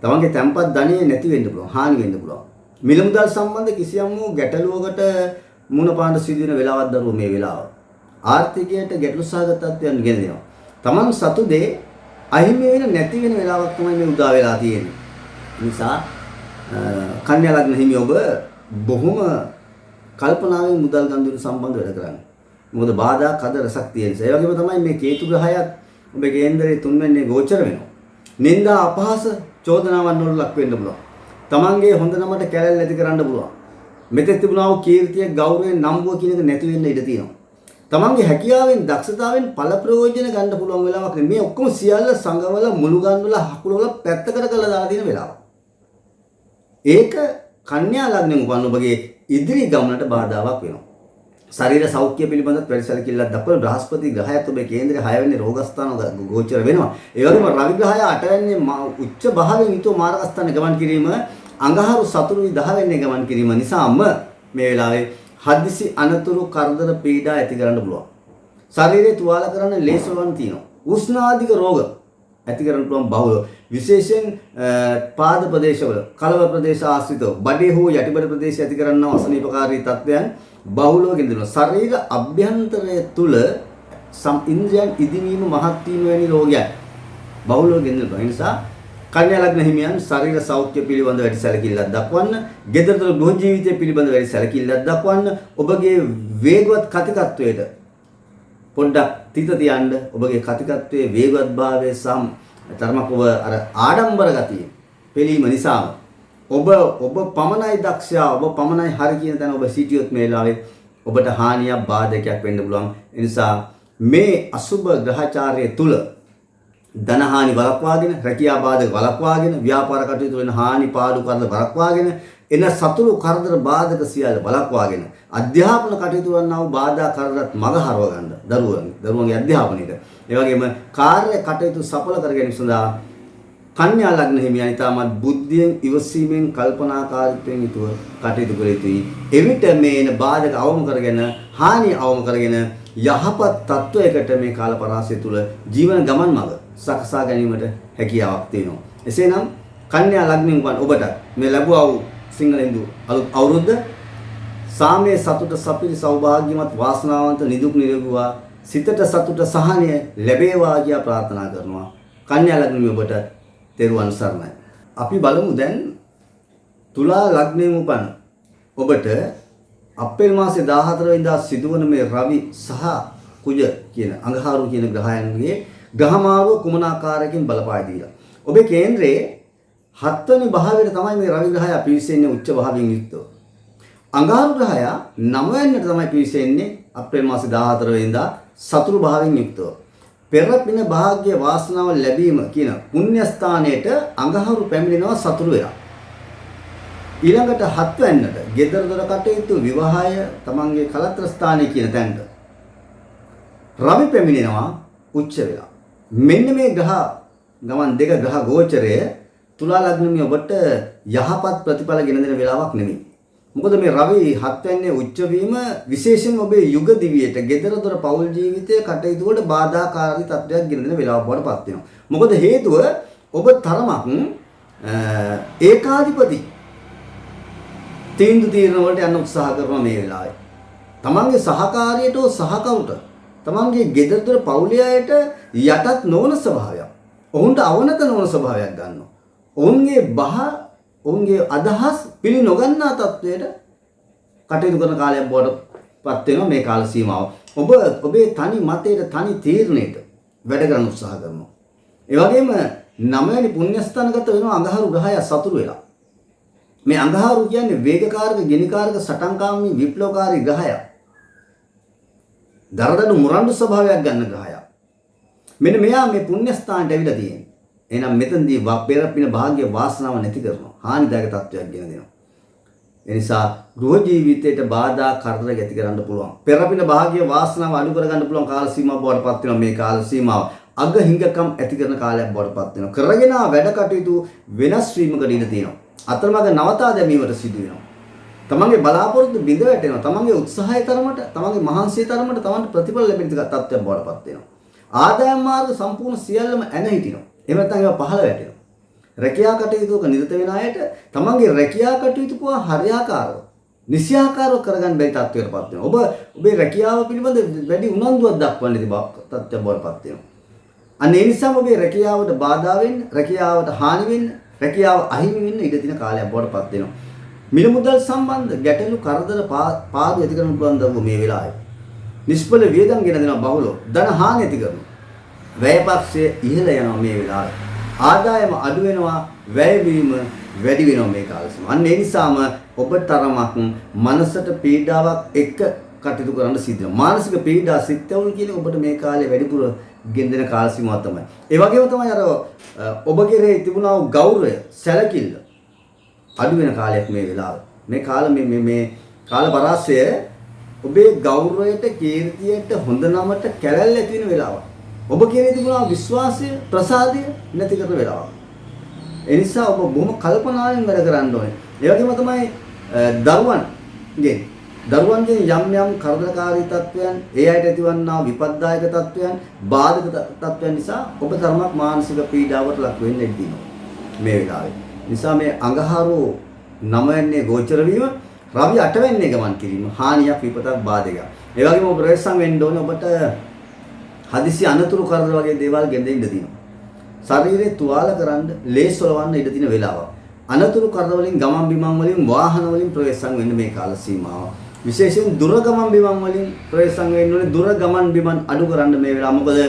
තමන්ගේ තැන්පත් ධනෙ නැති වෙන්න පුළුවන්, හානි වෙන්න පුළුවන්. මිල මුදල් සම්බන්ධ කිසියම් වූ ගැටලුවකට මුහුණ පාන්න සිදු වෙන වෙලාවක් දරුවෝ මේ වෙලාව. ආර්ථිකයට ගැටලු සහගත තත්ත්වයන් ගෙන දෙනවා. තමන් සතු දේ අහිමි වෙන නැති වෙන වෙලාවක් තමයි මේ උදා වෙලා තියෙන්නේ. නිසා කන්‍යා ලග්න හිමි ඔබ බොහොම කල්පනාවෙන් මුදල් ගනුදෙනු සම්බන්ධ වැඩ කරන්න. මොකද බාධා කද රසක් තියෙන නිසා. ඒ වගේම තමයි මේ කේතු ග්‍රහයත් ඔබේ කේන්දරයේ තුන්වැන්නේ ගෝචර වෙනවා. නිന്ദා අපහාස චෝදනාවන් වල ලක් වෙන්න පුළුවන්. තමන්ගේ හොඳ නමට කැලැල් ඇති කරන්න පුළුවන්. මෙතෙක් තිබුණා වූ කීර්තිය, ගෞරවය, නම්බුව කියන එක නැති වෙන්න ඉඩ තියෙනවා. තමන්ගේ හැකියාවෙන්, දක්ෂතාවෙන් ඵල ප්‍රයෝජන ගන්න පුළුවන් වෙලාවක් නේ. මේ ඔක්කොම සියල්ල සංගවල මුළු ගන්වල හකුලවල පැත්තකට කරලා දාලා තියෙන වෙලාවක්. ඒක කන්‍යා ලග්නෙන් උපන් ඔබගේ ඉදිරි ගමනට බාධාවක් වෙනවා. ශරීර සෞඛ්‍ය පිළිබඳව වැඩි සැලකිල්ලක් දක්වන බ්‍රහස්පති ග්‍රහයත් ඔබේ කේන්දරයේ 6 වෙනි රෝගස්ථාන ගෝචර වෙනවා. ඒ වගේම රවි ග්‍රහය 8 වෙනි උච්ච භාවයෙන් යුතුව මාර්ගස්ථාන ගමන් කිරීම, අඟහරු සතුරුයි 10 වෙනි ගමන් කිරීම නිසාම මේ වෙලාවේ හදිසි අනතුරු කරදර පීඩා ඇති කරන්න පුළුවන්. ශරීරය තුවාල කරන්න ලේසලවන් තියෙනවා. උෂ්ණාධික රෝග ඇති කරන්න පුළුවන් බහුල. විශේෂයෙන් පාද ප්‍රදේශවල, කලව ප්‍රදේශ ආශ්‍රිතව, බඩේ හෝ යටිබඩ ප්‍රදේශ ඇති කරන අසනීපකාරී තත්ත්වයන් බහුලව ගෙනෙනවා. ශරීර අභ්‍යන්තරය තුල ඉන්ද්‍රියන් ඉදිමීම මහත් වීම වැනි රෝගයන් බහුලව ගෙනෙනවා. ඒ නිසා කන්‍යා ලග්න හිමියන් ශරීර සෞඛ්‍ය පිළිබඳ වැඩි සැලකිල්ලක් දක්වන්න, ගෙදරතොල ගෘහ ජීවිතය පිළිබඳ වැඩි සැලකිල්ලක් දක්වන්න, ඔබගේ වේගවත් කතිකත්වයට පොඩ්ඩක් තිත තියන්න. ඔබගේ කතිකත්වයේ වේගවත්භාවය සම් තරමක් ඔබ අර ආඩම්බර ගතිය පිළීම නිසාම ඔබ පමණයි දක්ෂයා, ඔබ පමණයි හරි කියන තැන ඔබ සිටියොත් මේ වෙලාවේ ඔබට හානියක් බාධකයක් වෙන්න පුළුවන්. ඒ නිසා මේ අසුබ ග්‍රහචාරය තුල ධනහානි වළක්වාගෙන, රැකියා බාධක වළක්වාගෙන, ව්‍යාපාර කටයුතු වෙන හානි පාඩු කරදර වළක්වාගෙන, එන සතුරු කරදර බාධක සියල්ල වළක්වාගෙන, අධ්‍යාපන කටයුතු වන්නා වූ බාධා කරදරත් මග හරව ගන්න දරුවන්ගේ අධ්‍යාපනයට. ඒ වගේම කාර්ය කටයුතු සඵල කර ගැනීම සඳහා කන්‍යා ලග්න හිමියන් ඉතාමත් බුද්ධියෙන්, ඉවසීමෙන්, කල්පනාකාරීත්වයෙන් යුතුව කටයුතු කළ යුතුයි. එවිට මේන බාධක අවම කරගෙන, හානි අවම කරගෙන යහපත් තත්වයකට මේ කාල පරාසය තුල ජීවන ගමන් මඟ සකසා ගැනීමට හැකියාවක් තියෙනවා. එසේනම් කන්‍යා ලග්නෙන් වන් ඔබට මේ ලැබුවා වූ සිංහලෙන්දු අලුත් අවුරුද්ද සාමයේ සතුට සපිරි සෞභාග්‍යමත් වාසනාවන්ත නිදුක් නිරෝගීවා සිතට සතුට සහනය ලැබේවා කියා ප්‍රාර්ථනා කරනවා. කන්‍යා ලග්නෙ ඔබට තෙරුවන් සරණයි. අපි බලමු දැන් තුලා ලග්නෙන් උපන් ඔබට අප්‍රේල් මාසේ 14 වෙනිදා සිදුවන මේ රවි සහ කුජ කියන අඟහරු කියන ග්‍රහයන්ගේ ග්‍රහමාරුව කුමන ආකාරයකින් බලපායි දීලා. ඔබේ කේන්ද්‍රයේ 7 වෙනි භාවයට තමයි මේ රවි ග්‍රහය පිවිසෙන්නේ උච්ච භාවයෙන් යුක්තව. අඟහරු ග්‍රහය 9 වෙනිට තමයි පිවිසෙන්නේ අප්‍රේල් මාසේ 14 වෙනිදා සතුරු භාවයෙන් යුක්තව. පෙර පින භාග්‍ය වාසනාව ලැබීම කියන පුණ්‍ය ස්ථානයට අඟහරු පැමිණෙනවා සතුරු වෙලා. ඊළඟට 7 වෙනිට ගෙදර දොර කටයුතු, විවාහය, තමන්ගේ කලත්‍ර ස්ථානයේ කියන තැනට රවි පැමිණෙනවා උච්ච වෙලා. මෙන්න මේ ග්‍රහ ගමන් දෙක ග්‍රහ ගෝචරය තුලා ලග්නෙ ඔබට යහපත් ප්‍රතිඵල ගෙන දෙන වෙලාවක් නෙමෙයි. මොකද මේ රවි 7 වෙනියේ උච්ච වීම විශේෂයෙන් ඔබේ යුග දිවියට, ගෙදර දොර පෞල් ජීවිතයේ කටයුතු වලට බාධාකාරී තත්ත්වයක් ගෙන දෙන වෙලාවක් බවට පත් වෙනවා. මොකද හේතුව ඔබ තරමක් ඒකාධිපති තීන්දුව తీරන වලට යන්න උත්සාහ කරන මේ වෙලාවේ. තමන්ගේ සහකාරියට සහකවුට, තමන්ගේ ගෙදර දොර පෞලිය අයට යටත් නොවන ස්වභාවයක්, ඔවුන්ට අවනත නොවන ස්වභාවයක් ගන්නවා. ඔවුන්ගේ අදහස් පිළි නොගන්නා තත්වයට කටයුතු කරන කාලයක් බවට පත් වෙනවා මේ කාල සීමාව. ඔබ ඔබේ තනි මතයට, තනි තීරණයට වැඩ කරන්න උත්සාහ කරනවා. ඒ වගේම 9 වෙනි පුණ්‍යස්ථානගත වෙනවා අඟහරු ග්‍රහය සතුරු වෙලා. මේ අඟහරු කියන්නේ වේගකාරක, ගෙනිකාරක, සටන්කාමී, විප්ලවකාරී ග්‍රහයක්. දරදඬු මුරණ්ඩු ස්වභාවයක් ගන්න ග්‍රහයක්. මෙන්න මෙයා මේ පුණ්‍යස්ථානට ඇවිල්ලා තියෙන්නේ. එහෙනම් මෙතනදී පෙර පින භාග්‍ය වාසනාව නැති කරනවා. හානිදායක තත්වයක් ගෙන දෙනවා. ඒ නිසා ගෘහ ජීවිතයට බාධා කරදර ඇති කරන්න පුළුවන්. පෙර පින භාග්‍ය වාසනාව අඩු කරගන්න පුළුවන් කාල සීමාව බවට පත් වෙනවා මේ කාල සීමාව. අග හිඟකම් ඇති කරන කාලයක් බවට පත් වෙනවා. කරගෙන වැඩ කටයුතු වෙනස් වීමකට ඉඩ තියෙනවා. අතරමඟ නවතා දැමීමට සිදු වෙනවා. තමන්ගේ බලාපොරොත්තු බිඳ වැටෙනවා. තමන්ගේ උත්සාහය තරමට, තමන්ගේ මහන්සිය තරමට තමන්ට ප්‍රතිඵල ලැබෙන තත්ත්වයක් බවට පත් වෙනවා. ආදායම් මාර්ග සම්පූර්ණ සියල්ලම ඇන හිටිනවා. එහෙම නැත්නම් ඒවා පහළ වැටෙනවා. රැකියා කටයුතුක නිරත වෙන අයට තමන්ගේ රැකියා කටයුතු පුරා හරියාකාරව, නිසියාකාරව කරගන්න බැරි තත්ත්වයකටපත් වෙනවා. ඔබේ රැකියාව පිළිබඳ වැඩි උනන්දුවක් දක්වන්න තිබා තත්ත්වයක් බවටපත් වෙනවා. අන්න ඒ නිසා ඔබේ රැකියාවට බාධා වෙන්න, රැකියාවට හානි වෙන්න, රැකියාව අහිමි වෙන්න ඉඩ තියෙන කාලයක් බවටපත් වෙනවා. මිල මුදල් සම්බන්ධ ගැටලු, කරදර, පාඩු ඇති කරන්න පුළුවන් දරුවෝ මේ වෙලාවේ. නිෂ්ඵල වියදම් ගෙන දෙනවා බහුලව. ධන හානි ඇති කරනවා. වැයපක්ෂය ඉහළ යනවා මේ වෙලාවේ. ආදායම අඩු වෙනවා, වැයවීම වැඩි වෙනවා මේ කාලෙම. අන්න ඒ නිසාම ඔබට තරමක් මනසට පීඩාවක් එක්ක කටයුතු කරන්න සිද්ධ වෙනවා. මානසික පීඩා සිත්වුල් කියන්නේ ඔබට මේ කාලේ වැඩිපුර ගෙන්දෙන කාල සීමාව තමයි. ඒ වගේම තමයි අර ඔබ කෙරෙහි තිබුණා වූ ගෞරවය, සැලකිල්ල අඩු වෙන කාලයක් මේ වෙලාව. මේ කාල මේ කාල පරාසය ඔබේ ගෞරවයට, කීර්තියට, හොඳ නමට කැලැල්ල ඇති වෙන වෙලාවක්. ඔබ කෙරෙහි තිබුණා විශ්වාසය, ප්‍රසාදය නැති කරන වෙලාවක්. ඒ නිසා ඔබ බොහොම කල්පනාවෙන් වැඩ කරන්න ඕනේ. ඒ වගේම තමයි දරුවන්ගේ යම් කරදරකාරී තත්වයන්, ඒ අයට ඇතිවන්නා විපත්දායක තත්වයන්, බාධක තත්වයන් නිසා ඔබ තරමක් මානසික පීඩාවට ලක් වෙන්න ඉඩ මේ වෙලාවේ. නිසා මේ අඟහරු 9 වෙනියේ ගෝචර වීම, රවි 8 වෙනියේ ගමන් කිරීම හානියක්, විපතක්, බාධකයක්. ඒ වගේම ඔබ ප්‍රවේශම් වෙන්න ඕනේ. ඔබට හදිසි අනතුරු කරදර වගේ දේවල් ගෙන්න ඉඩ තියෙනවා. ශරීරය තුවාල කරන්න, ලේස් වලවන්න ඉඩ තියෙන වෙලාවක්. අනතුරු කරදර වලින්, ගමන් බිමන් වලින්, වාහන වලින් ප්‍රවේශම් වෙන්න මේ කාල සීමාව. විශේෂයෙන් දුර ගමන් බිමන් වලින් ප්‍රවේශම් වෙන්න ඕනේ. දුර ගමන් බිමන් අඩු කරන්න මේ වෙලාව. මොකද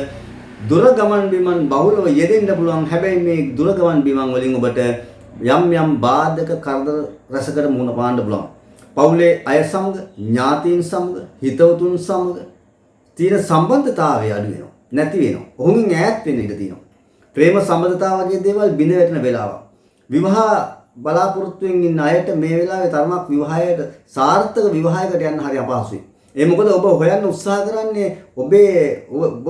දුර ගමන් බිමන් බහුලව යෙදෙන්න පුළුවන්. හැබැයි මේ දුර ගමන් බිමන් වලින් ඔබට යම් බාධක කරදර රසකට මුහුණ පාන්න පුළුවන්. පවුලේ අය සමග, ඥාතීන් සමග, හිතවතුන් සමග තියෙන සම්බන්ධතාවය අඩු වෙනවා, නැති වෙනවා. ඔහුගෙන් ඈත් වෙන්න ඉඩ තියෙනවා. ප්‍රේම සම්බන්ධතාව වගේ දේවල් බිඳ වැටෙන වෙලාවක්. විවාහ බලාපොරොත්තුෙන් ඉන්න අයට මේ වෙලාවේ තරමක් විවාහයට, සාර්ථක විවාහයකට යන්න හරි අපහසුයි. ඒ මොකද ඔබ හොයන්න උත්සාහ කරන්නේ ඔබ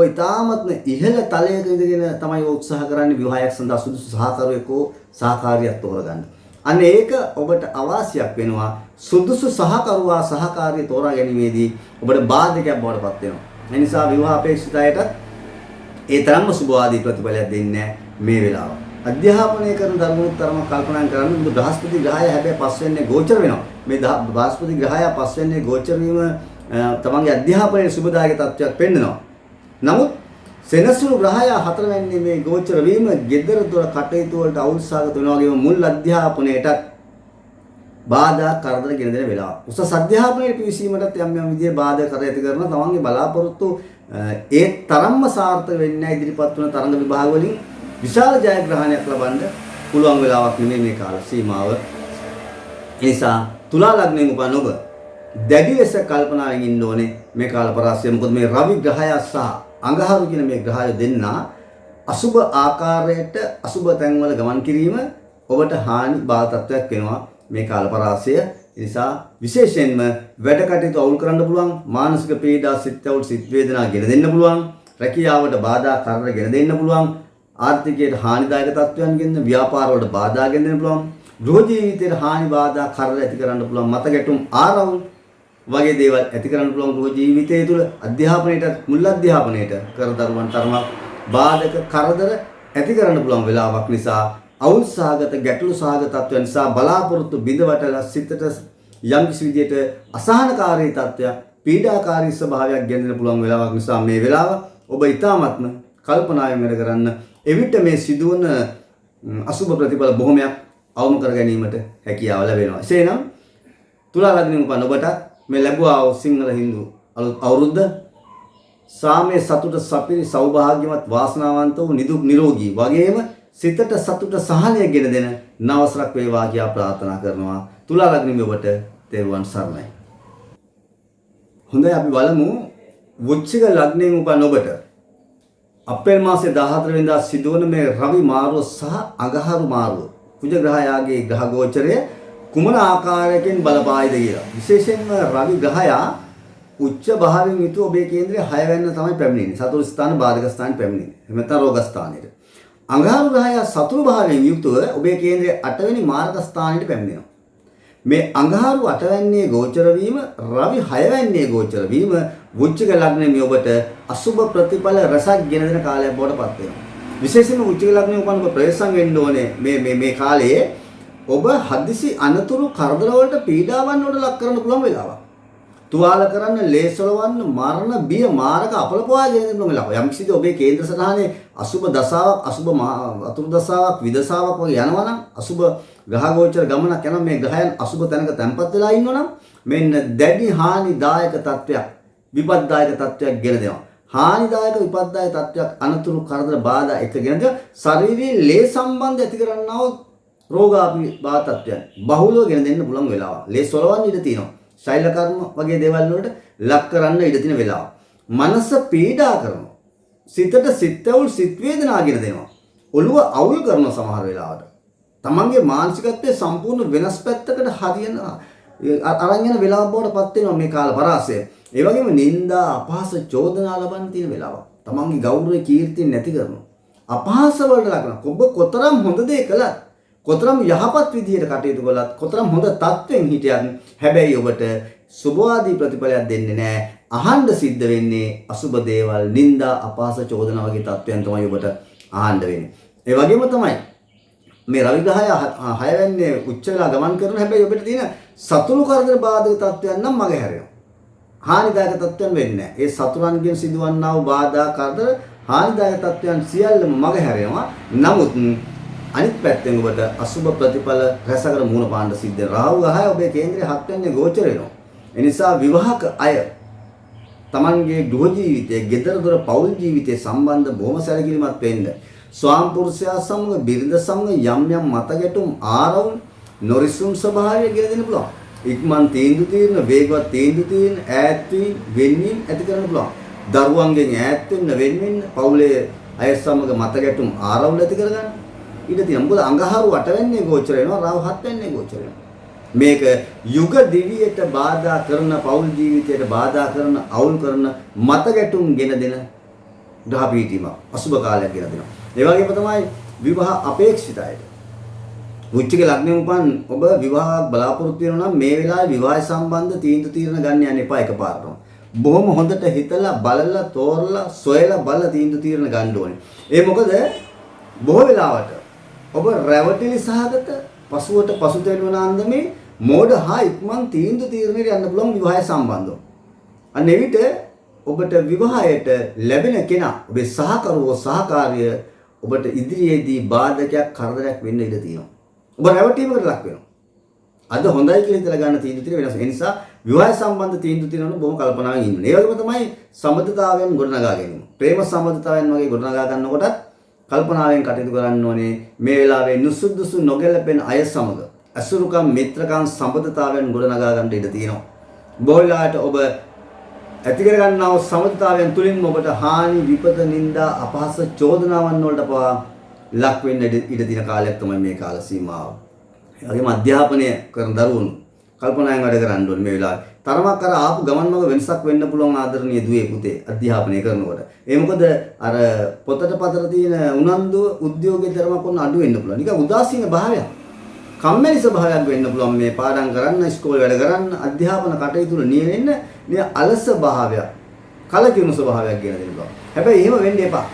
ඉතාමත්ම ඉහළ තලයක ඉඳගෙන තමයි උත්සාහ කරන්නේ විවාහයක් සඳහා සුදුසු සහකරුවෙක් හෝ සහකාරියක් තෝරගන්න. අන්න ඒක ඔබට අවාසියක් වෙනවා. සුදුසු සහකරුවා, සහකාරිය තෝරා ගැනීමේදී ඔබට බාධකයක් බවට පත් වෙනවා. ඒ නිසා විවාහ අපේක්ෂිත අයටත් ඒ තරම්ම සුබවාදී ප්‍රතිඵලයක් දෙන්නේ මේ වෙලාව. අධ්‍යාපනය කරන දරුවෝ තරම කල්පනා කරන්න බ්‍රහස්පති ග්‍රහය හැබැයි 5 වෙනියේ ගෝචර වෙනවා. මේ බ්‍රහස්පති ග්‍රහය 5 වෙනියේ ගෝචර වීම තමන්ගේ අධ්‍යාපනයේ සුබදායක තත්ත්වයක් පෙන්වනවා. නමුත් සෙනසුරු ග්‍රහය 4 වෙනියේ මේ ගෝචර වීම ගෙදර දොර කටයුතු වලට අවුල්සාගත වෙනවා වගේම මුල් අධ්‍යාපනයේට බාධා කරදර ගෙන දෙන වෙලාව. උසස් අධ්‍යාපනයේ පිවිසීමටත් යම් විදිහේ බාධා කර ඇති කරන තමන්ගේ බලාපොරොත්තු ඒ තරම්ම සාර්ථක වෙන්නේ නැහැ. ඉදිරිපත් වන තරඟ විභාග වලින් විශාල ජයග්‍රහණයක් ලබන්න පුළුවන් වෙලාවක් නෙමෙයි මේ කාල සීමාව. ඒ නිසා තුලා ලග්නයෙන් උපන් ඔබ දැඩි ලෙස කල්පනාවෙන් ඉන්න ඕනේ මේ කාල පරාසය. මොකද මේ රවි ග්‍රහය සහ අඟහරු කියන මේ ග්‍රහය දෙන්න අසුබ ආකාරයට අසුබ තැන්වල ගමන් කිරීම ඔබට හානි බාධාත්වයක් වෙනවා මේ කාල පරාසය. ඒ නිසා විශේෂයෙන්ම වැඩ කටයුතු අවුල් කරන්න පුළුවන්, මානසික පීඩා, සිත්වල සිත් වේදනා ගෙන දෙන්න පුළුවන්, රැකියාවට බාධා කරදර ගෙන දෙන්න පුළුවන්, ආර්ථිකයට හානිදායක තත්ත්වයන් ගෙන, ව්‍යාපාර වලට බාධා ගෙන දෙන්න පුළුවන්, ගෘහ ජීවිතයට හානි බාධා කරදර ඇති කරන්න පුළුවන්, මත ගැටුම් ආරවුල් වගේ දේවල් ඇති කරන්න පුළුවන්. ගෘහ ජීවිතය තුළ අධ්‍යාපනයට, මුල් අධ්‍යාපනයට කරදරුවන් තරමක් බාධක කරදර ඇති කරන්න පුළුවන් වෙලාවක් නිසා අවුල් සහගත, ගැටලු සහගත තත්ත්වයන් නිසා බලාපොරොත්තු බිඳවටලා සිතට යම් කිසි විදියට අසහනකාරී තත්ත්වයක්, පීඩාකාරී ස්වභාවයක් ගෙනෙන්න පුළුවන් වෙලාවක් නිසා මේ වෙලාව ඔබ ඊ타ත්ම කල්පනාවෙන් වැඩ කරන්න. එවිට මේ සිදුවන අසුබ ප්‍රතිඵල බොහොමයක් අවම කර ගැනීමට හැකියාව ලැබෙනවා. එසේනම් තුලා ලග්නෙ උපන් ඔබට මේ ලැබුවා වූ සිංහල හින්දු අලුත් අවුරුද්ද සාමයේ සතුට සපිරි සෞභාග්‍යමත් වාසනාවන්ත වූ නිදුක් නිරෝගී වගේම සිතට සතුට සහනය ගෙන දෙන නවසරක් වේවා කියා ප්‍රාර්ථනා කරනවා. තුලා ලග්නෙ ඔබට තෙරුවන් සරණයි. හොඳයි, අපි බලමු වෘශ්චික ලග්නයෙන් උපන් ඔබට අප්‍රේල් මාසයේ 14 වෙනිදා සිදුවන මේ රවි මාරුව සහ අඟහරු මාරුව කුජ ග්‍රහයාගේ ග්‍රහ ගෝචරය කුමන ආකාරයකින් බලපායිද කියලා. විශේෂයෙන්ම රවි ග්‍රහයා උච්ච භාවයෙන් යුතු ඔබේ කේන්ද්‍රයේ 6 වෙනිදා තමයි පැමිණෙන්නේ. සතුරු ස්ථාන, බාධක ස්ථාන පැමිණෙන්නේ. එහෙම නැත්නම් රෝග ස්ථානෙට. අඟහරු ග්‍රහයා සතුරු භාවයෙන් යුතුව ඔබේ කේන්ද්‍රයේ 8 වෙනි මාර්ග ස්ථානෙට පැමිණෙනවා. මේ අඟහරු 8 වෙනියේ ගෝචර වීම, රවි 6 වෙනියේ ගෝචර වීම වෘශ්චික ලග්නයේ ඔබට අසුබ ප්‍රතිඵල රසක් ගෙන දෙන කාලයක් බවට පත් වෙනවා. විශේෂයෙන්ම වෘශ්චික ලග්නයේ උපන් ඔබ ප්‍රවේශම් වෙන්න ඕනේ මේ කාලයේ ඔබ හදිසි අනතුරු කරදර වලට පීඩාවන් වලට ලක් කරන්න පුළුවන් වෙලාවක්. තුවාල කරන්න, ලේසලවන්න, මරණ, බිය, මාරක අපලපවා ගෙන දෙන්න වෙලාවක්. යම් කිසි ඔබේ කේන්ද්‍ර සටහනේ අසුබ දසාවක්, අසුබ අතුරු දසාවක්, විදසාවක් වගේ යනවා නම්, අසුබ ග්‍රහ ගෝචර ගමනක් යනවා, මේ ග්‍රහයන් අසුබ තැනක තැන්පත් වෙලා ඉන්නවා නම් මෙන්න දැඩි හානිදායක තත්වයක් විපත්දායක තත්වයක් ගෙන දෙනවා. හානිදායක විපත්දායක තත්වයක් අනතුරු කරදර බාධා එකගෙන දෙනවා. ශාරීරික ලේ සම්බන්ධ ඇති කරන්නා වූ රෝගාපි බාධා තත්වයන් බහුලව ගෙන දෙන්න පුළුවන් වෙලාව. ලේ සොලවන්න ඉඩ තියෙනවා. ශෛල කර්ම වගේ දේවල් වලට ලක් කරන්න ඉඩ තියෙන වෙලාව. මනස පීඩා කරනවා. සිතට සිත්වල සිත් වේදනා ගෙන දෙනවා. ඔළුව අවුල් කරන සමහර වෙලාවට. තමන්ගේ මානසිකත්වයේ සම්පූර්ණ වෙනස් පැත්තකට හරියන අරන් යන වෙලාව බවට පත් වෙනවා මේ කාල පරාසය. ඒ වගේම නිന്ദා අපහාස චෝදනා ලබන්න තියෙන වෙලාව. තමන්ගේ ගෞරවය කීර්තිය නැති කරනවා. අපහාස වලට ලක්නවා. ඔබ කොතරම් හොඳ දේ කළත්, කොතරම් යහපත් විදිහට කටයුතු කළත්, කොතරම් හොඳ තත්ත්වෙන් හිටියත් හැබැයි ඔබට සුභවාදී ප්‍රතිඵලයක් දෙන්නේ නැහැ. අහන්න සිද්ධ වෙන්නේ අසුබ දේවල්, නිന്ദා අපහාස චෝදනා වගේ තත්ත්වයන් තමයි ඔබට අහන්න වෙන්නේ. ඒ වගේම තමයි මේ රවි ග්‍රහය 6 වෙන්නේ උච්ච වෙලා ගමන් කරන හැබැයි ඔබට තියෙන සතුරු කරදර බාධක තත්ත්වයන් නම් මග හැරෙනවා. හානිදායක තත්ත්වයන් වෙන්නේ නැහැ. ඒ සතුරන්ගෙන් සිදුවන්නා වූ බාධා කරදර හානිදායක තත්ත්වයන් සියල්ලම මග හැරෙනවා. නමුත් අනිත් පැත්තෙන් ඔබට අසුබ ප්‍රතිඵල රැසකට මුහුණ පාන්න සිද්ධ වෙනවා. රාහු ග්‍රහය ඔබේ කේන්ද්‍රයේ 7 වෙන්නේ ගෝචර වෙනවා. ඒ නිසා විවාහක අය තමන්ගේ ගෘහ ජීවිතයේ, ගෙදර දොර පෞල් ජීවිතයේ සම්බන්ධ බොහොම සැලකිලිමත් වෙන්න. ස්වාම පුරුෂයා සමග බිරිඳ සමග යම් යම් මතගැටුම් ආරවුල් නොරිසුම් ස්වභාවය ගෙන දෙන්න පුළුවන්. ඉක්මන් තීන්දුව తీරන, වේගවත් තීන්දුව తీරන, ඈත් වීම, වෙන්වීම ඇති කරන්න පුළුවන්. දරුවන්ගෙන් ඈත් වෙන්න, වෙන් පවුලේ අය සමග මතගැටුම් ආරවුල් ඇති කරගන්න ඉඩ තියෙනවා. මොකද අඟහරු 8 වෙන්නේ ගෝචර වෙනවා, රාහු 7 වෙන්නේ ගෝචර වෙනවා. මේක යුග දිවියට බාධා කරන, පෞල් ජීවිතයට බාධා කරන, අවුල් කරන මතගැටුම් ගෙන දෙන ග්‍රහ පීඨිම අසුබ කාලයක් ගෙන දෙනවා. ඒ වගේම තමයි විවාහ අපේක්ෂිතයිද. වෘශ්චික ලග්නෙ උපන් ඔබ විවාහයක් බලාපොරොත්තු වෙනවා නම් මේ වෙලාවේ විවාහය සම්බන්ධ තීන්දුව తీරන ගන්න යන්න එපා එකපාරටම. බොහොම හොඳට හිතලා බලලා තෝරලා සොයලා බලලා තීන්දුව తీරන ගන්න ඕනේ. ඒ මොකද බොහෝ වෙලාවට ඔබ රැවටිලි සහගත පසුවට පසුතැවෙන අන්දමේ මෝඩ හා ඉක්මන් තීන්දුව తీරණයට යන්න පුළුවන් විවාහය සම්බන්ධව. අන්න එවිට ඔබට විවාහයට ලැබෙන කෙනා, ඔබේ සහකරුවෝ සහකාරිය ඔබට ඉදිරියේදී බාධකයක් කරදරයක් වෙන්න ඉඩ තියෙනවා. ඔබ රැවටීමකට ලක් වෙනවා. අද හොඳයි කියලා හිතලා ගන්න තීන්දුව తీර වෙනස්. ඒ නිසා විවාහය සම්බන්ධ තීන්දුව తీරනකොට බොහොම කල්පනාවෙන් ඉන්න. ඒ වගේම තමයි සම්බන්ධතාවයන් ගොඩනගා ගැනීම. ප්‍රේම සම්බන්ධතාවයන් වගේ ගොඩනගා ගන්නකොටත් කල්පනාවෙන් කටයුතු කරන්න ඕනේ. මේ වෙලාවේ නුසුදුසු නොගැලපෙන අය සමග අසුරුකම් මිත්‍රකම් සම්බන්ධතාවයන් ගොඩනගා ගන්න ඉඩ තියෙනවා. බොහෝලාට ඔබ ඇති කර ගන්නා වූ සමතාවයන් තුලින් ඔබට හානි, විපත, නිന്ദා, අපහාස චෝදනාවන් වලට පවා ලක් වෙන්න ඉඩ තියෙන කාලයක් තමයි මේ කාල සීමාව. ඒ වගේම අධ්‍යාපනය කරන දරුවෝ කල්පනායෙන් වැඩ කරන්න ඕනේ මේ වෙලාවේ. තරමක් අර ආපු ගමන් මග වෙනසක් වෙන්න පුළුවන් ආදරණීය දුවේ පුතේ අධ්‍යාපනය කරනකොට. ඒ මොකද අර පොතට පතර තියෙන උනන්දුව උද්‍යෝගයේ තරමක් ඔන්න අඩු වෙන්න පුළුවන්. නිකන් උදාසීන භාවයක්. කම්මැලි ස්වභාවයක් වෙන්න පුළුවන් මේ පාඩම් කරන්න, ඉස්කෝලේ වැඩ කරන්න, අධ්‍යාපන කටයුතු වල නියෙන්න මේ අලස භාවයක්, කලකිරුණු ස්වභාවයක් ගෙන දෙන්න පුළුවන්. හැබැයි එහෙම වෙන්න එපා.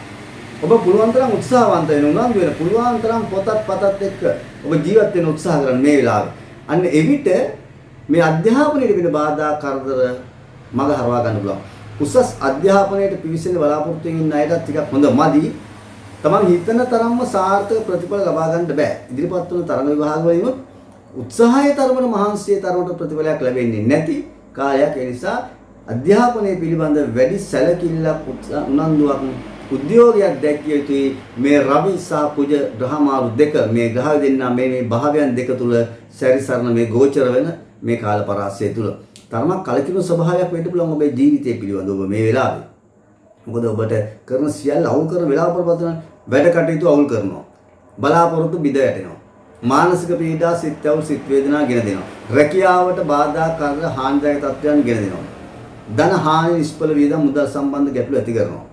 ඔබ පුළුවන් තරම් උත්සාහවන්ත වෙන්න, උනන්දු වෙන්න, පුළුවන් තරම් පොතත් පතත් එක්ක ඔබ ජීවත් වෙන්න උත්සාහ කරන්න මේ වෙලාවේ. අන්න එවිට මේ අධ්‍යාපනයේ වෙන බාධා කරදර මග හරවා ගන්න පුළුවන්. උසස් අධ්‍යාපනයට පිවිසෙන්න බලාපොරොත්තු වෙන අයට ටිකක් හොඳ මදි. තමන් හිතන තරම්ම සාර්ථක ප්‍රතිඵල ලබා ගන්න බෑ. ඉදිරිපත් වන තරඟ විභාග වලින් උත්සාහයේ තරමට මහන්සියේ තරමට ප්‍රතිඵලයක් ලැබෙන්නේ නැති කාලයක්. ඒ නිසා අධ්‍යාපනයේ පිළිබඳ වැඩි සැලකිල්ලක්, උනන්දුවක්, උද්‍යෝගයක් දැක්විය යුතුයි. මේ රවි සහ කුජ ග්‍රහමාරු දෙක, මේ ග්‍රහ දෙන්නා මේ භාවයන් දෙක තුල සැරිසරන මේ ගෝචර වෙන මේ කාල පරාසය තුල තරමක් කලකිරුණු ස්වභාවයක් වෙන්න පුළුවන් ඔබේ ජීවිතය පිළිබඳව ඔබ මේ වෙලාවේ. මොකද ඔබට කරන සියල්ල අවුල් කරන වෙලාව පරපතන වැඩ කටයුතු අවුල් කරනවා. බලාපොරොත්තු බිඳ වැටෙනවා. මානසික පීඩා, සිත් අවුල්, සිත් වේදනා ගෙන දෙනවා. රැකියාවට බාධා කරන හානිදායක තත්ත්වයන් ගෙන දෙනවා. ධන හානි, නිෂ්ඵල වියදම්, මුදල් සම්බන්ධ ගැටලු ඇති කරනවා.